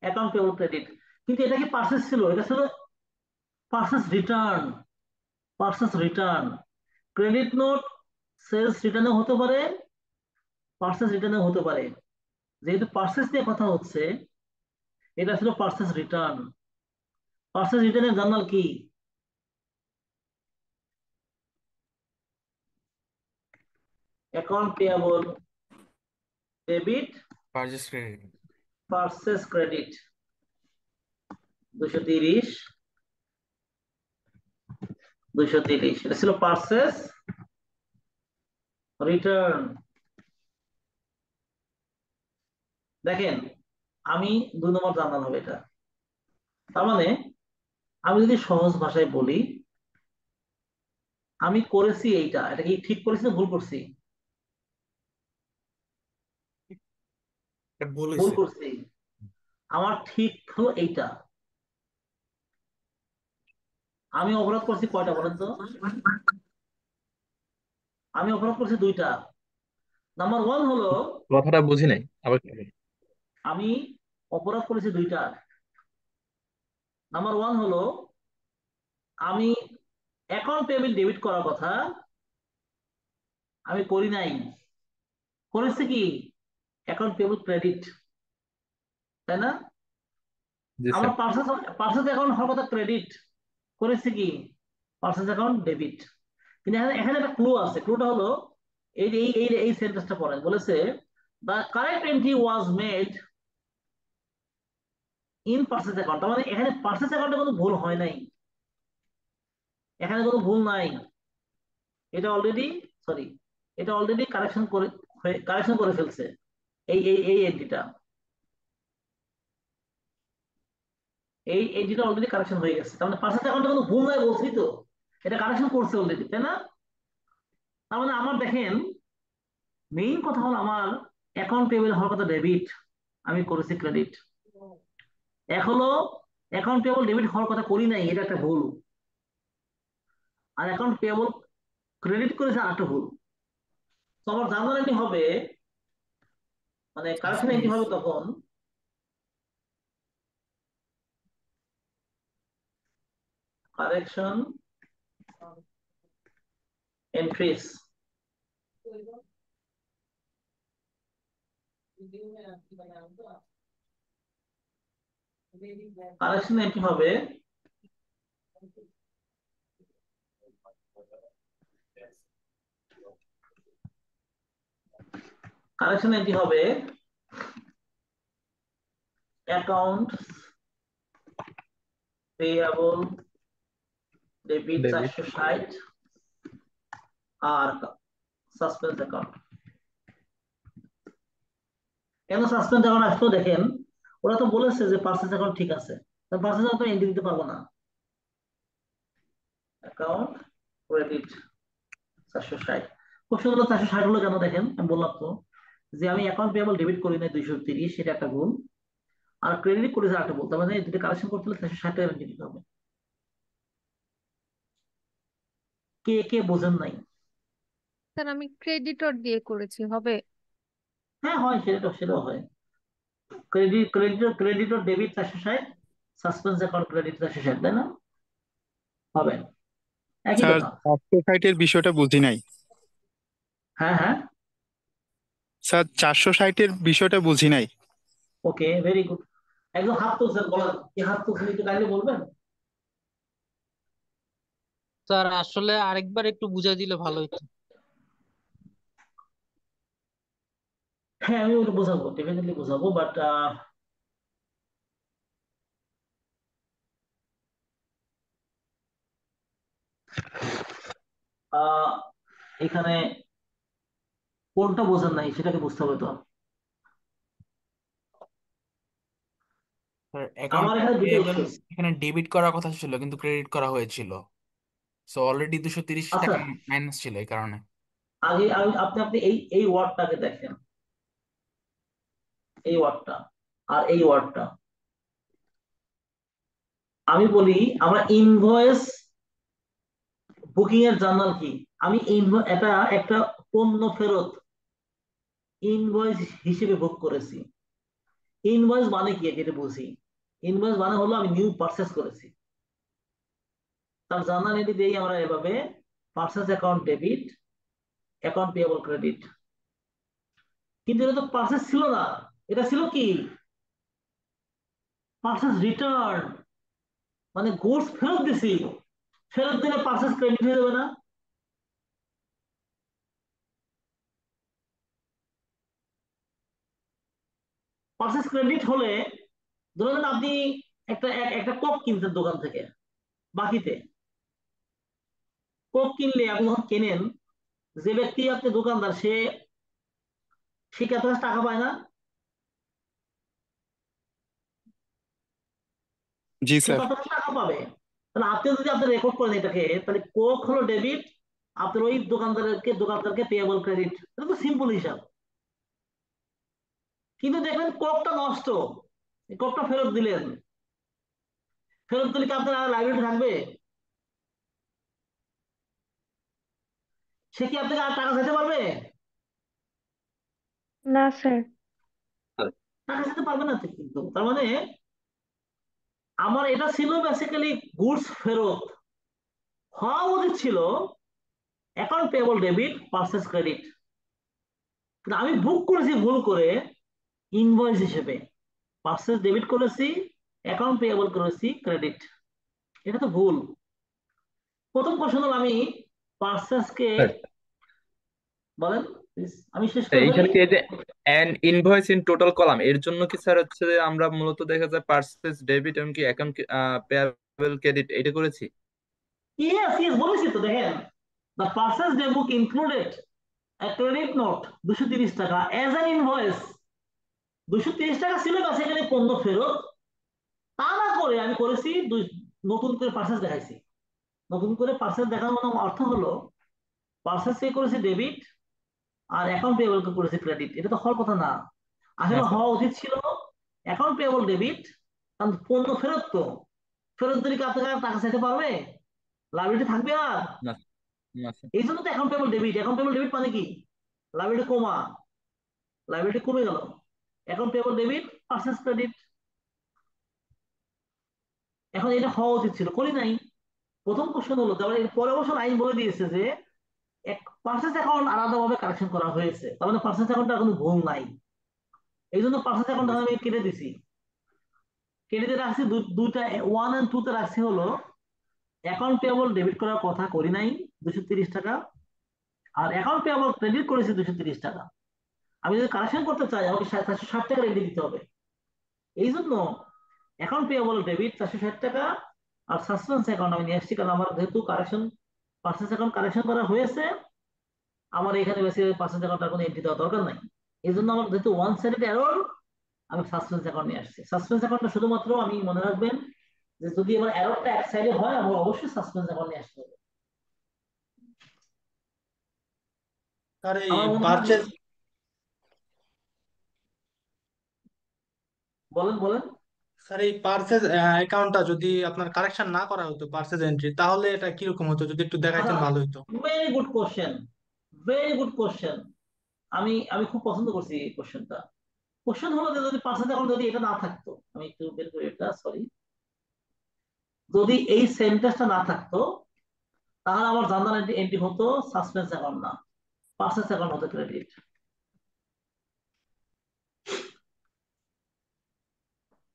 account payable, credit. কিন্তু এটা কি পার্সেস ছিল? এটা ছিল purchase return. Purchase return, credit note sales রিটার্নে হতে পারে, পার্সেস রিটার্নে হতে পারে। যেহেতু পার্সেস নিয়ে কথা হচ্ছে, এটা ছিল পার্সেস রিটার্ন। পার্সেস রিটার্নের জার্নাল কি? Account payable debit, purchase credit. Purchase credit 230 230, এটা ছিল পার্সেস রিটার্ন। দেখেন, আমি 2 নম্বর জার্নাল হবে এটা। তার মানে আমি যদি সহজ ভাষায় বলি, আমি করেছি এইটা, এটা কি ঠিক করেছি না ভুল করছি? ভুল ভুল হয়েছে। করছি। আমার ঠিক হলো এইটা। আমি অপরাধ করছি কয়টা বলেন তো? আমি অপরাধ করছি 2টা। নাম্বার 1 হলো কথাটা বুঝি নাই আবার কি? আমি অপরাধ করেছি 2টা। নাম্বার 1 হলো আমি অ্যাকাউন্ট পেমেন্ট ডেবিট করার কথা আমি করি নাই, করেছি কি অ্যাকাউন্ট পেমেন্ট ক্রেডিট, তাই না? জি আমার স্যার। পার্সেস অ্যাকাউন্ট হওয়ার কথা ক্রেডিট, করেছি কি পার্সেস অ্যাকাউন্ট ডেবিট। কিন্তু এখানে এখানে একটা ক্লু আছে। ক্লুটা হলো এই এই এই এই সেন্টেন্সটা পড়েন, বলেছে the correct entry was made in purchase account. তার মানে এখানে পার্সেস অ্যাকাউন্টে কোনো ভুল হয় নাই, এখানে কোনো ভুল নাই। এটা অলরেডি, সরি, এটা অলরেডি কারেকশন করে ফেলছে এই এন্ট্রিটা, এই এন্ট্রিটা অলরেডি কারেকশন হয়ে গেছে। তার মানে পার্সেস অ্যাকাউন্টে কোনো ভুল নাই বলছি তো, এটা কারেকশন করছে অলরেডি, তাই না? তার মানে আমার দেখেন, মেইন কথা হলো আমার অ্যাকাউন্ট পেয়েবল হওয়ার কথা ডেবিট, আমি করেছি ক্রেডিট। এক হলো অ্যাকাউন্ট পেয়েবল ডেবিট হওয়ার কথা করি নাই, এটা একটা ভুল। আর অ্যাকাউন্ট পেয়েবল ক্রেডিট করেছে আরেকটা ভুল। তো আমার জার্নাল এন্ট্রি হবে, মানে কারেকশন এন্ট্রি হবে তখন কারেকশন এন্ট্রিস কারেকশন এন্ট্রি হবে কারেকশন এন্ট্রি হবে অ্যাকাউন্ট পেয়াবল ডেবিট ডেবিট 460 আর সাসপেন্স অ্যাকাউন্ট। কেন সাসপেন্স অ্যাকাউন্ট আসলো দেখেন, ওরা তো বলেছে যে পার্সেস অ্যাকাউন্ট ঠিক আছে, পার্সেস অ্যাকাউন্ট এন্ট্রি দিতে পারবো না। অ্যাকাউন্ট ক্রেডিট 460, কোশ্চেন হলো 460 হলো কেন দেখেন, আমি বললাম তো যে আমি অ্যাকাউন্ট পেয়াবল ডেবিট করি নাই 230, সেটা একটা ভুল, আর ক্রেডিট করেছে একটা ভুল। তার মানে এই দুটো কালেকশন করতে হলে 460 টাকা এন্ট্রি দিতে হবে। কে কে বোঝেন নাই? স্যার আমি ক্রেডিটর দিয়ে করেছি, হবে? হ্যাঁ হয়, সেটাও হয়। Creditor debit 460, suspense account credit 460, তাই না? হবে, একই স্যার কথা। 460-এর বিষয়টা বুঝি নাই। হ্যাঁ হ্যাঁ, স্যার 460-এর বিষয়টা বুঝি নাই। ওকে, ভেরি গুড। একদম হাত তুলছেন, বলেন কি হাত তুলছেন, একটু কাইন্ডলি বলবেন? স্যার আসলে আরেকবার একটু বুঝাই দিলে ভালো হতো। হ্যাঁ আমি ওটা বোঝাবো, ডেফিনেটলি বোঝাবো, বাট এখানে কোনটা বোঝেন নাই সেটাকে বুঝতে হবে তো। অ্যাকাউন্ট আমার এখানে দুটো পেয়েবল ইস্যু। এখানে ডেবিট করার কথা ছিল কিন্তু ক্রেডিট করা হয়েছিল, সো অলরেডি 230 আচ্ছা, টাকা মাইনাস ছিল এই কারণে। আগে আপনি আপনি এই ওয়ার্ডটাকে দেখেন, এই ওয়ার্ডটা আর এই ওয়ার্ডটা। আমি বলি আমরা ইনভয়েস বুকিং এর জার্নাল কি? আমি এটা একটা পণ্য ফেরত ইনভয়েস হিসেবে বুক করেছি। ইনভয়েস মানে কি এটা বুঝি। ইনভয়েস মানে হলো আমি নিউ পারচেস করেছি, তার জার্নাল এন্ট্রি দিয়েই আমরা এভাবে purchase account debit, account payable credit. কিন্তু এটা তো পারচেস ছিল না, এটা ছিল কি পার্সেস রিটার্ন, মানে গুডস ফেরত দিছি, ফেরত দিলে পার্সেস ক্রেডিট হয়ে যাবে না? পার্সেস ক্রেডিট হলে ধরুন আপনি একটা কোক কিনছেন দোকান থেকে বাকিতে। কোক কিনলে আপনি যখন কেনেন, যে ব্যক্তি আপনি দোকানদার সে সে কত টাকা পায় না? জি সে স্যার। কত টাকা পাবে? তাহলে আপনি যদি আপনি রেকর্ড করেন এটাকে, তাহলে কোক হলো ডেবিট, আপনার ওই দোকানদারকে পেয়েবল ক্রেডিট। এটা তো সিম্পল হিসাব। কিন্তু দেখবেন কোকটা নষ্ট, এই কোকটা ফেরত দিলেন, ফেরত দিলে কি আপনার লাইবিলিটি থাকবে? সে কি আপনাকে আর টাকা দিতে পারবে? না স্যার। টাকা দিতে পারবে না তো। কিন্তু তার মানে আমার এটা ছিল বেসিক্যালি গুডস ফেরত হওয়া উচিত ছিল account payable debit purchase credit, কিন্তু আমি বুক করেছি ভুল করে ইনভয়েস হিসেবে, পার্সেস ডেবিট করেছি, অ্যাকাউন্ট পেয়েবল করেছি ক্রেডিট। এটা তো ভুল। প্রথম কোশ্চেন হলো আমি পার্সেসকে বলেন please, আমি শেষ করে ফেলি। এইখানে কি এই যে an invoice in total column, এর জন্য কি স্যার হচ্ছে যে আমরা মূলত দেখা যায় পার্সেস ডেবিট এমনকি অ্যাকাউন্ট পেয়াবল ক্রেডিট এটা করেছি? ইয়েস ইয়েস বলেছি তো, দেখেন the purchase day book included a credit note 230 টাকা as an invoice। 230 টাকা ছিল বেসিক্যালি পণ্য ফেরত। তা না করে আমি করেছি নতুন করে পার্সেস দেখাইছি। নতুন করে পার্সেস দেখানোর অর্থ হলো পার্সেস পে করেছি ডেবিট আর অ্যাকাউন্ট পেয়েবল করেছি ক্রেডিট। এটা তো হওয়ার কথা না। আসলে না স্যার। হওয়া উচিত ছিল অ্যাকাউন্ট পেয়েবল ডেবিট, কারণ পণ্য ফেরত তো, ফেরত দিলে কি আপনাকে আর টাকা চাইতে পারবে? লাইবিলিটি থাকবে আর? না না স্যার। এই জন্য তো account payable debit. Account payable debit মানে কি? লাইবিলিটি কমা, লাইবিলিটি কমে গেল, account payable debit purchase credit. এখন এটা হওয়া উচিত ছিল, করি নাই। প্রথম কোশ্চেন হলো, তারপরে এর পরে অবশ্য আইন বলে দিয়েছে যে পার্সেস অ্যাকাউন্ট আলাদাভাবে কালেকশন করা হয়েছে, তার মানে পার্সেস অ্যাকাউন্টে কোনো ভুল নাই। এই জন্য পার্সেস অ্যাকাউন্ট আমি কেটে দিছি। কেটে রাখছি দুইটা 1 and 2 তে রাখছি হলো অ্যাকাউন্ট পেয়েবল ডেবিট করার কথা করি নাই 230 টাকা, আর অ্যাকাউন্ট পেয়েবল ক্রেডিট করেছি 230 টাকা। আমি যদি কালেকশন করতে চাই আমাকে 460 টাকা রেডি দিতে হবে। এই জন্য অ্যাকাউন্ট পেয়েবল ডেবিট 460 টাকা, আর সাসপেন্স অ্যাকাউন্ট আমি নিয়ে আসছি, কারণ আমার যেহেতু কালেকশন পার্সেস অ্যাকাউন্ট কালেকশন করা হয়েছে, আমার এখানে বেশি পার্সেস অ্যাকাউন্টের কোনো এন্ট্রি দেওয়ার দরকার নাই। এই জন্য আমার যেহেতু ওয়ান সাইডেড এরর, আমি সাসপেন্স অ্যাকাউন্ট নিয়ে আসছি। সাসপেন্স অ্যাকাউন্টটা শুধুমাত্র আমি মনে রাখবেন যে যদি আমার এররটা এক সাইডে হয়, আমার অবশ্যই সাসপেন্স অ্যাকাউন্ট নিয়ে আসতে হবে। আর এই আমার মনে হয় পারচেজ বলেন বলেন। স্যার এই পারচেজ অ্যাকাউন্টটা যদি আপনার কারেকশন না করা হতো পারচেজ এন্ট্রি, তাহলে এটা কিরকম হতো যদি একটু দেখাইতেন ভালো হতো। Very good question, very good question. আমি আমি খুব পছন্দ করছি এই কোশ্চেনটা। কোশ্চেন হলো যে যদি পার্সেস অ্যাকাউন্ট যদি এটা না থাকতো, আমি একটু বের করি এটা, সরি, যদি এই সেন্টেন্সটা না থাকতো, তাহলে আমার জার্নাল এন্ট্রি হতো সাসপেন্স অ্যাকাউন্ট না, পার্সেস অ্যাকাউন্ট হতো ক্রেডিট।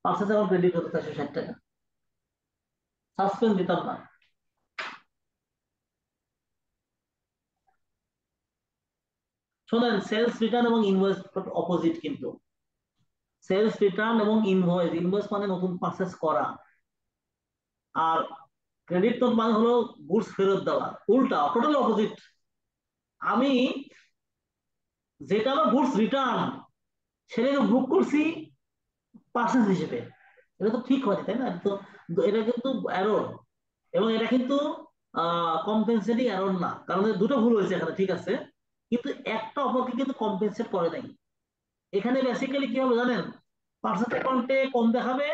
পার্সেস অ্যাকাউন্ট ক্রেডিট হতো 460 টাকা, সাসপেন্স দিতাম না। শোনেন, সেলস রিটার্ন এবং ইনভয়েস অপোজিট কিন্তু। সেলস রিটার্ন এবং ইনভয়েস, ইনভয়েস মানে নতুন পার্চেস করা, আর ক্রেডিট নোট মানে হলো গুডস ফেরত দেওয়া। উল্টা, টোটালি অপোজিট। আমি যেটা আমার গুডস রিটার্ন সেটাকে বুক করছি পার্সেস হিসেবে। এটা তো ঠিক হয়নি, তাই না? এটা কিন্তু এরর, এবং এটা কিন্তু কম্পেনসেটিং এরর না, কারণ দুটো ভুল হয়েছে এখানে, ঠিক আছে, কিন্তু একটা অপরকে কিন্তু কম্পেনসেট করে নাই। এখানে বেসিক্যালি কি হবে জানেন, পার্সেস অ্যাকাউন্টে কম দেখাবে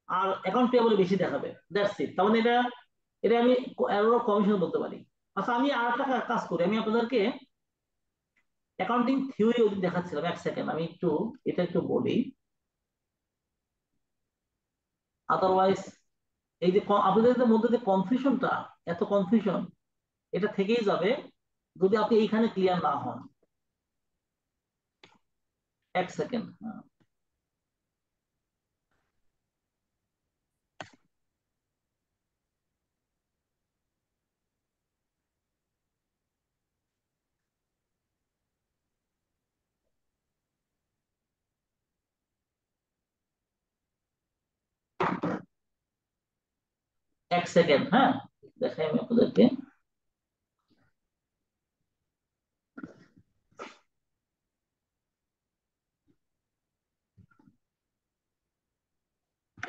আর অ্যাকাউন্ট পেয়েবলে বেশি দেখাবে, দ্যাটস ইট। তার মানে এটা এটা আমি এরর অফ কমিশন বলতে পারি। আচ্ছা, আমি আর একটা কাজ করি, আমি আপনাদেরকে অ্যাকাউন্টিং থিওরি ওই দিন দেখাচ্ছিলাম। এক সেকেন্ড, আমি একটু এটা একটু বলি, আদারওয়াইজ এই যে আপনাদের মধ্যে যে কনফিউশনটা, এত কনফিউশন, এটা থেকেই যাবে যদি আপনি এইখানে ক্লিয়ার না হন। এক সেকেন্ড। এক সেকেন্ড, হ্যাঁ, দেখাই আমি আপনাদেরকে।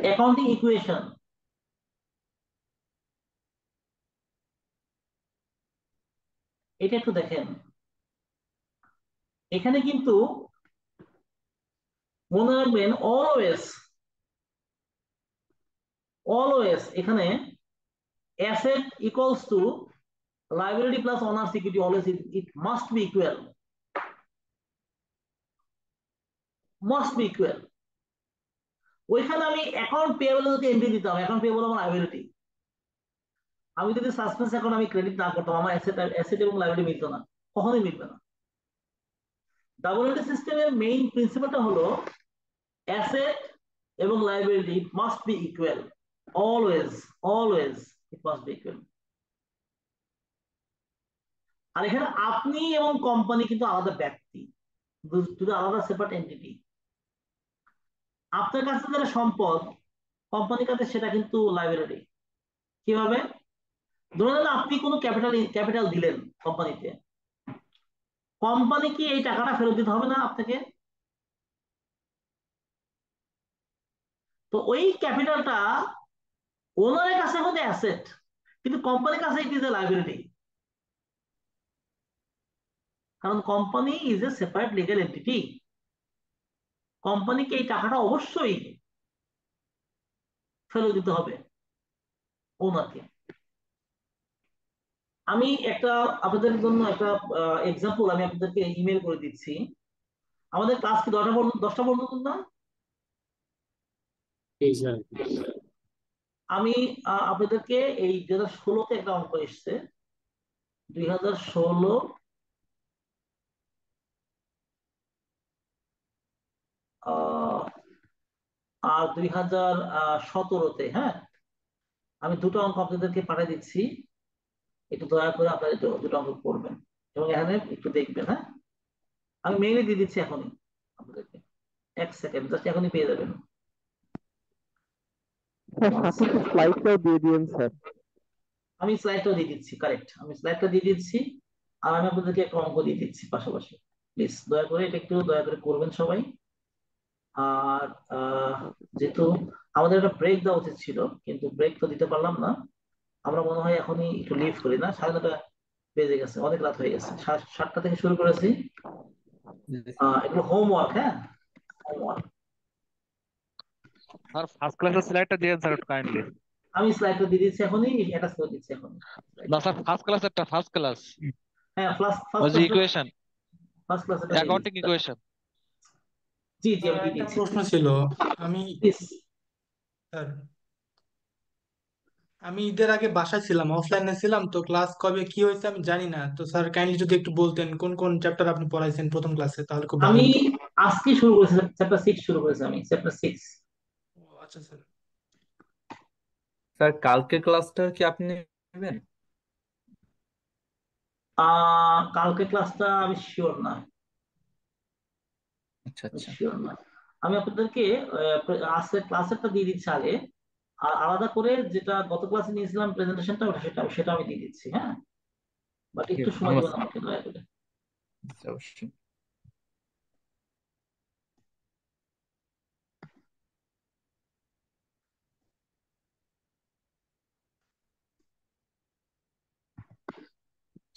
অ্যাকাউন্টিং ইকুয়েশন, এটা একটু দেখেন। এখানে কিন্তু মনে রাখবেন অলওয়েজ অলওয়েজ এখানে asset equals to liability plus owners equity, always it must be equal, must be equal. ওইখানে আমি অ্যাকাউন্ট পেয়েবল যদি এন্ট্রি দিতাম, অ্যাকাউন্ট পেয়েবল আমার লাইবিলিটি, আমি যদি সাসপেন্স অ্যাকাউন্ট আমি ক্রেডিট না করতাম, আমার অ্যাসেট এবং লাইবিলিটি মিলতো না, কখনোই মিলবে না। ডাবল এন্ট্রি সিস্টেমের মেইন প্রিন্সিপালটা হলো অ্যাসেট এবং liability must be equal, always always it must be equal. আর এখানে আপনি এবং কোম্পানি কিন্তু আলাদা ব্যক্তি, দুটো আলাদা সেপারেট এন্টিটি। আপনার কাছে যেটা সম্পদ, কোম্পানির কাছে সেটা কিন্তু লাইবিলিটি। কিভাবে? ধরে নেন আপনি কোনো ক্যাপিটাল দিলেন কোম্পানিতে, কোম্পানি কি এই টাকাটা ফেরত দিতে হবে না আপনাকে? তো ওই ক্যাপিটালটা ওনারের কাছে হতে অ্যাসেট, কিন্তু কোম্পানির কাছে ইট ইজ এ লাইবিলিটি, কারণ company is a separate legal entity. কোম্পানিকে এই টাকাটা অবশ্যই ফেরত দিতে হবে ওনাকে। আমি একটা আপনাদের জন্য একটা এক্সাম্পল আমি আপনাদেরকে ইমেল করে দিচ্ছি। আমাদের ক্লাস কি 10টা পর্যন্ত না? আমি আপনাদেরকে এই 2016-তে একটা অঙ্ক এসছে, 2016 আর 2017-তে, হ্যাঁ, আমি দুটো অঙ্ক আপনাদেরকে পাঠিয়ে দিচ্ছি, একটু দয়া করে আপনারা দুটো অঙ্ক করবেন এবং এখানে একটু দেখবেন। হ্যাঁ, আমি মেইলে দিয়ে দিচ্ছি এখনই আপনাদেরকে, এক সেকেন্ড, জাস্ট এখনই পেয়ে যাবেন। সাথে স্লাইডটাও দিয়ে দিন স্যার। আমি স্লাইডটাও দিয়ে দিচ্ছি, কারেক্ট, আমি স্লাইডটা দিয়ে দিচ্ছি আর আমি আপনাদেরকে একটা অঙ্ক দিয়ে দিচ্ছি পাশাপাশি। প্লিজ দয়া করে এটা একটু দয়া করে করবেন সবাই। আর যেহেতু আমাদের একটা ব্রেক দেওয়া উচিত ছিল, কিন্তু ব্রেক তো দিতে পারলাম না, আমরা মনে হয় এখনই একটু লিভ করি না, 9:30 বেজে গেছে, অনেক রাত হয়ে গেছে, 7টা থেকে শুরু করেছি। এগুলো হোমওয়ার্ক, হ্যাঁ, হোমওয়ার্ক। স্যার ফার্স্ট ক্লাসের স্লাইডটা দিয়েন স্যার একটু কাইন্ডলি। আমি স্লাইডটা দিয়ে দিচ্ছি এখনই, অ্যাটাচ করে দিচ্ছি এখনই। না স্যার ফার্স্ট ক্লাসেরটা, ফার্স্ট ক্লাস, হ্যাঁ, ফার্স্ট ওই যে ইকুয়েশন, ক্লাসে অ্যাকাউন্টিং ইকুয়েশন। জি জি, আমি দিয়ে একটা দিচ্ছি। প্রশ্ন ছিল। আমি প্লিজ। স্যার আমি ঈদের আগে বাসায় ছিলাম, অফলাইনে ছিলাম, তো ক্লাস কবে কি হয়েছে আমি জানি না। তো স্যার কাইন্ডলি যদি একটু বলতেন কোন কোন চ্যাপ্টার আপনি পড়াইছেন প্রথম ক্লাসে, তাহলে খুব ভালো আমি হতো। আজকে শুরু করেছি, চ্যাপ্টার 6 শুরু করেছি আমি, চ্যাপ্টার 6। আচ্ছা স্যার। স্যার কালকে ক্লাসটা কি আপনি নেবেন? কালকে ক্লাসটা আমি শিওর না, আচ্ছা আচ্ছা, শিওর না। আমি আপনাদেরকে আজকের ক্লাসেরটা দিয়ে দিচ্ছি আগে, আর আলাদা করে যেটা গত ক্লাসে নিয়েছিলাম প্রেজেন্টেশনটা, ওটা সেটা আমি দিয়ে দিচ্ছি, হ্যাঁ, বাট ঠিক একটু আছে, সময় ধন্যবাদ দেবেন আমাকে দয়া করে। স্যার, অবশ্যই।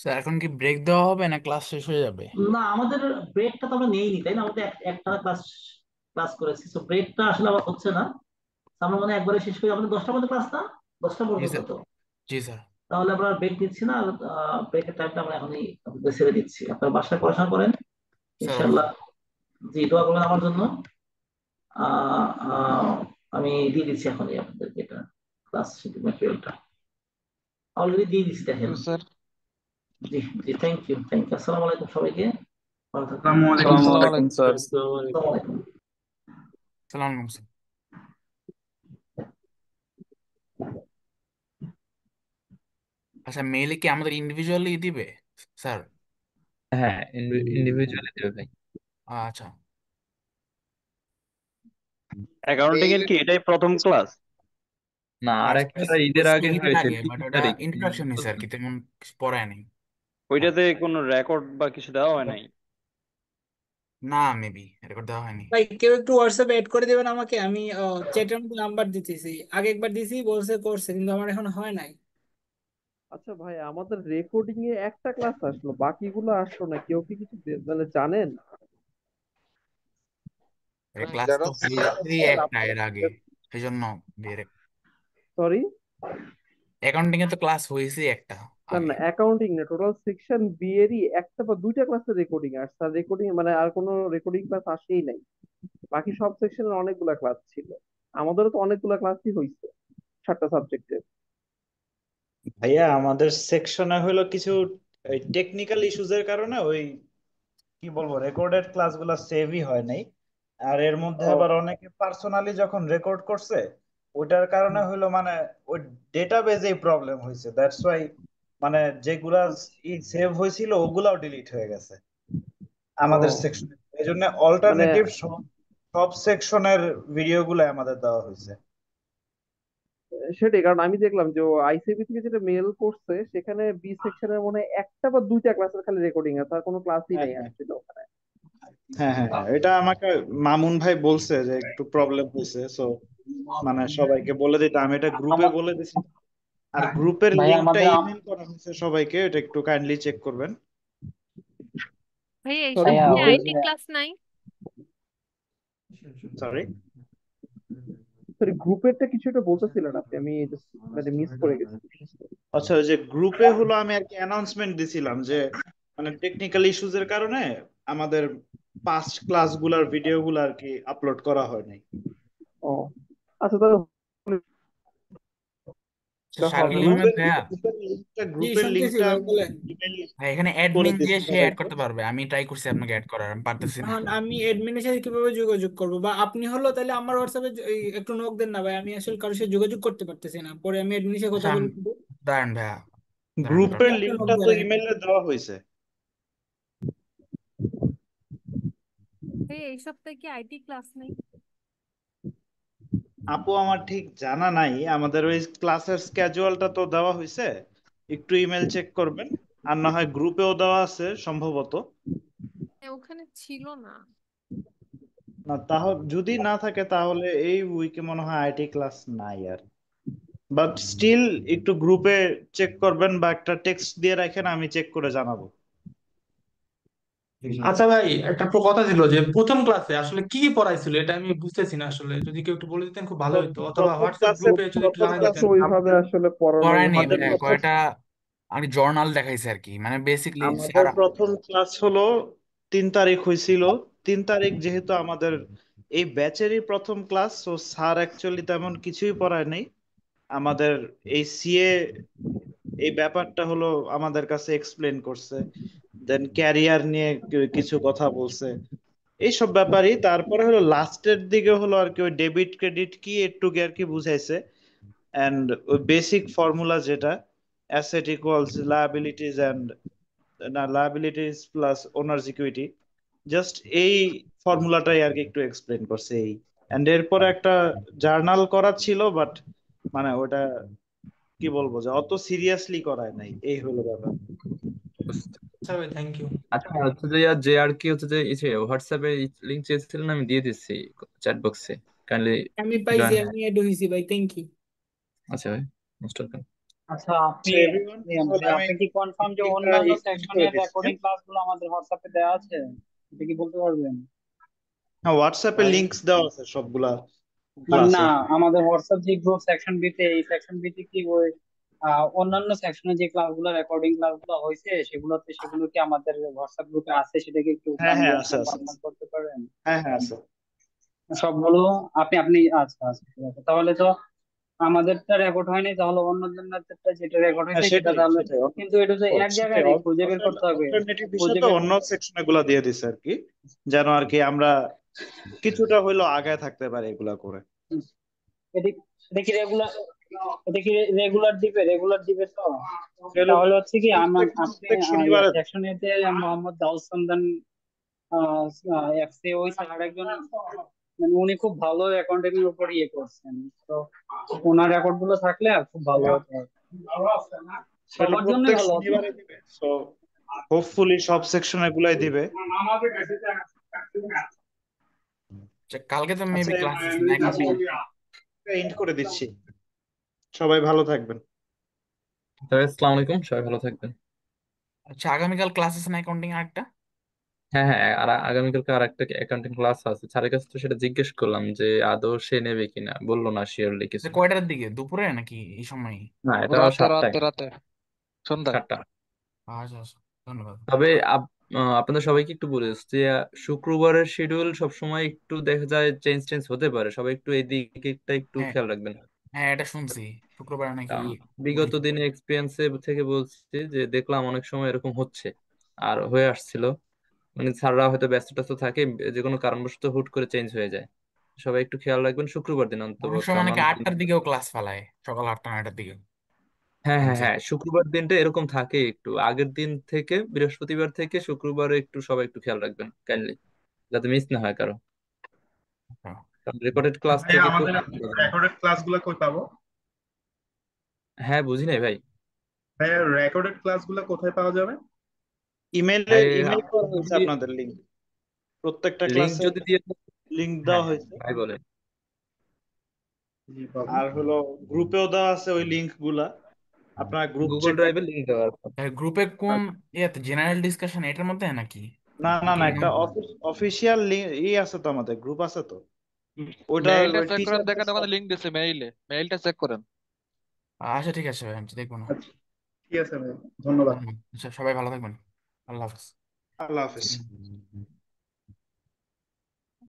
স্যার এখন কি ব্রেক দেওয়া হবে না ক্লাস শেষ হয়ে যাবে? না, আমাদের ব্রেকটা তো আমরা নেইনি, তাই না? আমাদের একটা ক্লাস ক্লাস করেছি, তো ব্রেকটা আসলে আবার হচ্ছে না। আমরা মনে হয় একবারে শেষ করি। আমাদের 10টা পর্যন্ত ক্লাস না, 10টা জি পর্যন্ত স্যার। তো, জি স্যার। তাহলে আমরা ব্রেক দিচ্ছি না। ব্রেকের টাইমটা আমরা এখনই আপনাদের ছেড়ে দিচ্ছি, আপনারা বাসায় পড়াশোনা করেন স্যার ইনশাল্লাহ। জি, দোয়া করবেন আমার জন্য। আহ, আহ, আমি দিয়ে দিচ্ছি এখনই আপনাদেরকে এটা, ক্লাস ম্যাটেরিয়ালটা অলরেডি দিয়ে দিচ্ছি, দেখেন। স্যার জি জি, থ্যাংক ইউ, থ্যাংক ইউ। আসসালামু আলাইকুম সবাইকে। ভালো থাকবেন। আসসালামু আলাইকুম আসসালামু স্যার। আলাইকুম স্যার। আসসালামু আলাইকুম। আসসালামু আলাইকুম স্যার। আচ্ছা মেইলে কি আমাদের ইন্ডিভিজুয়ালি দিবে স্যার? হ্যাঁ, ইন্ডিভিজুয়ালি দেবে ভাই। আচ্ছা অ্যাকাউন্টিং এর কি এটাই প্রথম ক্লাস? না, আর একটা ঈদের আগে ঈদের হয়েছে আগে, 3 বাট ওটা তারিখ। ইন্ট্রোডাকশন নিছে আর কি, তেমন কিছু পড়ায় নাই। ওইটাতে কোনো রেকর্ড বা কিছু দেওয়া হয় নাই? না মেবি রেকর্ড দেওয়া হয়নি। ভাই কেউ একটু হোয়াটসঅ্যাপে অ্যাড করে দেবেন আমাকে, আমি চ্যাটের মধ্যে নাম্বার দিতেছি, আগে একবার দিছি বলছে করছে কিন্তু আমার এখন হয় নাই। আচ্ছা ভাই, আমাদের রেকর্ডিং এ একটা ক্লাস আসলো, বাকিগুলো আসলো না। কেউ কি কিছু মানে জানেন? ক্লাস তো হয়েছে একটা এর আগে, সেই জন্য সরি, অ্যাকাউন্টিং এ তো ক্লাস হয়েছে একটা না আগে। না, অ্যাকাউন্টিং না, টোটাল সেকশন বি এরই একটা বা দুইটা ক্লাসের রেকর্ডিং আসছে। আর রেকর্ডিং মানে আর কোনো রেকর্ডিং ক্লাস আসেই নাই। বাকি সব সেকশনের অনেকগুলা ক্লাস ছিল। আমাদেরও তো অনেকগুলা ক্লাসই হয়েছে, 7টা সাবজেক্টের। ভাইয়া আমাদের সেকশনে হলো কিছু টেকনিক্যাল ইস্যুজের কারণে ওই কি বলবো রেকর্ডেড ক্লাসগুলো সেভই হয় নাই। আর এর মধ্যে আবার অনেকে পার্সোনালি যখন রেকর্ড করছে ওইটার কারণে হলো মানে ওই ডেটাবেজেই প্রবলেম হয়েছে, দ্যাটস ওয়াই মানে যেগুলা সেভ হয়েছিল ওগুলাও ডিলিট হয়ে গেছে আমাদের সেকশনে। এই জন্য মানে অল্টারনেটিভ সব সেকশনের ভিডিওগুলো আমাদের দেওয়া হয়েছে। সেটাই, কারণ আমি দেখলাম যে আইসিবি থেকে যেটা মেল করছে সেখানে বি সেকশনের মনে হয় একটা বা দুইটা ক্লাসের খালি রেকর্ডিং আছে, আর কোনো ক্লাসই হ্যাঁ নাই হ্যাঁ আসলে ওখানে। হ্যাঁ হ্যাঁ হ্যাঁ, এটা আমাকে মামুন ভাই বলছে যে একটু প্রবলেম হয়েছে, সো মানে সবাইকে বলে দিতে আমি এটা গ্রুপে বলে দিছি। আর গ্রুপের ভাই লিংকটা আমাদের ইমেল করা হয়েছে সবাইকে, এটা একটু কাইন্ডলি চেক করবেন। ভাই এই সরি, ভাইয়া সপ্তাহে ওই আইটি যে ক্লাস নাই? সরি গ্রুপেরটা কিছু একটা বলতেছিলেন আপনি, আমি just মানে মিস করে গেছি। আচ্ছা, ওই যে গ্রুপে হলো আমি আর কি অ্যানাউন্সমেন্ট দিছিলাম যে মানে টেকনিক্যাল ইস্যুজ এর কারণে আমাদের পাস্ট ক্লাসগুলোর ভিডিওগুলো আর কি আপলোড করা হয় নাই। ও আচ্ছা, তাহলে হবে না। ভাইয়া লিংকটা জি গ্রুপের শুনতেছি লিংকটা ভাই, আমি বলেন। ইমেল ভাই এখানে করে অ্যাডমিন দিয়ে দিচ্ছি সে অ্যাড সবাইকে। করতে পারবে, আমি ট্রাই করছি আপনাকে অ্যাড করার, আমি পারতেছি না। এখন আমি অ্যাডমিনের সাথে কিভাবে যোগাযোগ করবো, বা আপনি হলো তাহলে আমার হোয়াটসঅ্যাপে একটু নক দেন না ভাই, আমি আসলে কারোর সাথে যোগাযোগ করতে পারতেছি না, পরে আমি অ্যাডমিনের সাথে আচ্ছা কথা বলবো। দাঁড়ান ভাইয়া, দাঁড়ান গ্রুপের একটু নক লিংকটা তো দেন। ইমেলে দেওয়া হয়েছে। ভাই এই সপ্তাহে কি আইটি ক্লাস নেই? আপু আমার ঠিক জানা নাই, আমাদের ওই ক্লাসের স্কেজুয়ালটা তো দেওয়া হয়েছে, একটু ইমেল চেক করবেন। আর না হয় গ্রুপেও দেওয়া আছে সম্ভবত। ওখানে ছিল না। না তাহলে যদি না থাকে তাহলে এই উইকে মনে হয় আইটি ক্লাস নাই আর। বাট স্টিল একটু গ্রুপে চেক করবেন বা একটা টেক্সট দিয়ে রাখেন, আমি চেক করে জানাবো। আচ্ছা ভাই, একটা কথা ছিল যে প্রথম ক্লাসে আসলে কি কি পড়াইছিল এটা আমি বুঝতেছি না, আসলে যদি কেউ একটু বলে দিতেন খুব ভালো হতো, অথবা প্রথম হোয়াটসঅ্যাপ ক্লাসে গ্রুপে যদি একটু প্রথম জানাই ক্লাসে দিতেন। ওইভাবে আসলে পড়ানো পড়ায়নি আমাদের ভাইয়া, প্রথম কয়টা আমি জর্নাল দেখাইছি আর কি, মানে বেসিকলি। আমাদের প্রথম ক্লাস হলো 3 তারিখ হয়েছিল। 3 তারিখ যেহেতু আমাদের এই ব্যাচেরই প্রথম ক্লাস, তো স্যার অ্যাকচুয়ালি তেমন কিছুই পড়ায় নাই আমাদের। এই সিএ এই ব্যাপারটা হলো আমাদের কাছে এক্সপ্লেন করছে, দেন ক্যারিয়ার নিয়ে কিছু কথা বলছে, এইসব ব্যাপারই। তারপরে হলো লাস্টের দিকে হলো আর কি ওই ডেবিট ক্রেডিট কি একটু আর কি বুঝাইছে, এন্ড ওই বেসিক ফর্মুলা যেটা অ্যাসেট ইকুয়ালস লায়াবিলিটিজ এন্ড না লায়াবিলিটিজ প্লাস ওনার্স ইকুইটি, জাস্ট এই ফর্মুলাটাই আর কি একটু এক্সপ্লেন করছে এই। এন্ড এরপরে একটা জার্নাল করা ছিল, বাট মানে ওটা কি বলবো যে অত সিরিয়াসলি করায় নাই, এই হলো ব্যাপার। আচ্ছা ভাই, থ্যাংক ইউ। আচ্ছা হচ্ছে যে যে আর কি হচ্ছে যে হোয়াটসঅ্যাপে লিংক চেয়েছিলেন, আমি দিয়ে দিচ্ছি চ্যাট বক্সে, কাইন্ডলি আমি পাইছি, জয়েন। আমি এড হয়েছি ভাই, থ্যাংক ইউ। আচ্ছা ভাই, মোস্ট ওয়েলকাম। আচ্ছা আপনি So everyone, তাহলে আমি আপনি কি কনফার্ম যে লিংকটা অন্যান্য করে সেকশনের দিচ্ছি। রেকর্ডিং ক্লাসগুলো আমাদের হোয়াটসঅ্যাপে দেওয়া আছে? এটা কি বলতে পারবেন হ্যাঁ, হোয়াটসঅ্যাপে ভাই? লিংকস দেওয়া আছে সবগুলা মানে না, ক্লাসের। আমাদের হোয়াটসঅ্যাপ যে গ্রুপ সেকশন বি তে, এই সেকশন বি তে কি ওই অন্যান্য সেকশনে যে ক্লাসগুলো রেকর্ডিং ক্লাসগুলো হয়েছে সেগুলো কি আমাদের হোয়াটসঅ্যাপ গ্রুপে আছে? সেটাকে একটু হ্যাঁ কাইন্ডলি হ্যাঁ আছে আপনারা আছে কনফার্ম করতে পারেন? হ্যাঁ হ্যাঁ আছে। সবগুলো আপনি আপনি আচ্ছা আচ্ছা ঠিক আছে, তাহলে তো আমাদেরটা রেকর্ড হয়নি, তাহলে অন্যজনেরটা যেটা রেকর্ড হ্যাঁ হয়েছে সেটা সেটাই তাহলে, সেটাই কিন্তু এটা তো এক সেটাই জায়গায় নেই, খুঁজে বের করতে হবে। অল্টারনেটিভ খুঁজে হিসেবে বের অন্য সেকশনে গুলা দিয়ে দিছে আর কি, যেন আর কি আমরা কিছুটা হইলেও আগায় থাকতে পারি এগুলা করে। এটা এটা কি রেগুলার, এটা কি রেগুলার দিবে তো? এগুলো তাহলে হচ্ছে কি আমার আপনি প্রত্যেক শনিবারে সেকশন এতে মোহাম্মদ দাউদ সামদান এফসি ওই স্যার একজন, মানে উনি খুব ভালো অ্যাকাউন্টিং এর উপর ইয়ে করছেন, তো ওনার রেকর্ড গুলো থাকলে আর খুব ভালো হতো। এগুলো সবার জন্য প্রত্যেক ভালো হতো। শনিবারে দিবে, সো হোপফুলি সব সেকশনে গুলাই দিবে। কালকে তো আচ্ছা মেবি ক্লাস আছে না অ্যাকাউন্টিং। এন্ড করে দিচ্ছি, সবাই ভালো থাকবেন। তবে আসসালামু আলাইকুম, সবাই ভালো থাকবেন। আচ্ছা, আগামীকাল ক্লাস আছে না অ্যাকাউন্টিং আরেকটা? হ্যাঁ হ্যাঁ, আর আগামীকালকে আর একটা অ্যাকাউন্টিং ক্লাস আছে, স্যারের কাছে তো সেটা জিজ্ঞেস করলাম যে আদৌ সে নেবে কিনা, বললো না শিওরলি কিছু। কয়টার দিকে, দুপুরে নাকি এই সময়? না, এটা রাতে 7টায়। রাতে রাতে সন্ধ্যায়। 7টা। আচ্ছা আচ্ছা, ধন্যবাদ। তবে আপনাদের সবাইকে একটু বলে দিচ্ছি যে শুক্রবারের শিডিউল সবসময় একটু দেখা যায় চেঞ্জ চেঞ্জ হতে পারে, সবাই একটু এই দিকটা একটু হ্যাঁ খেয়াল রাখবেন। হ্যাঁ, এটা শুনছি শুক্রবার নাকি কারণ ছুটি বিগত থাকে। দিনে এক্সপিরিয়েন্স থেকে বলছি যে দেখলাম অনেক সময় এরকম হচ্ছে আর হয়ে আসছিল, মানে স্যাররা হয়তো ব্যস্ত ট্যস্ত থাকে, যে কোনো কারণবশত হুট করে চেঞ্জ হয়ে যায়। সবাই একটু খেয়াল রাখবেন শুক্রবার দিন অনেক অন্তত, সময় কারণ নাকি অনেক 8টার দিকেও ক্লাস ফেলায়, সকাল 8টা 9টার দিকে হ্যাঁ হ্যাঁ শুনছি। হ্যাঁ, শুক্রবার দিনটা এরকম থাকে, একটু আগের দিন থেকে বৃহস্পতিবার থেকে শুক্রবারে একটু সবাই একটু খেয়াল রাখবেন কাইন্ডলি, যাতে মিস না হয় কারো, কারণ রেকর্ডেড ক্লাস ভাইয়া থেকে তো। আমাদের রেকর্ডেড ক্লাসগুলো কই পাবো? হ্যাঁ, বুঝি নাই ভাই। ভাইয়া রেকর্ডেড ক্লাসগুলো কোথায় পাওয়া যাবে? ভাই ইমেল করা আপনি হয়েছে যদি আপনাদের লিংক, প্রত্যেকটা লিঙ্ক ক্লাসের যদি দিয়ে লিংক হ্যাঁ দেওয়া হ্যাঁ হয়েছে। ভাই বলেন। জি বাবু। আর হলো গ্রুপেও দেওয়া আছে ওই লিংক গুলা, আপনারা গ্রুপ গুগল চেক ড্রাইভে লিঙ্ক দেওয়া আছে। গ্রুপে কোন ইয়েতে, জেনারেল ডিসকাশন এটার মধ্যে নাকি? না না না, টেলিগ্রাম? একটা অফিসিয়াল আছে তো, আমাদের গ্রুপ আছে তো, ওইটা মেইলটা ওই চেক করেন, টিচারদের দেখেন আমাদের লিংক দিছে মেইলটা চেক করেন। আচ্ছা ঠিক আছে ভাই, আমি দেখবো না। ঠিক আছে ভাই, ধন্যবাদ। আচ্ছা, সবাই ভালো থাকবেন। আল্লাহ হাফেজ। আল্লাহ হাফেজ।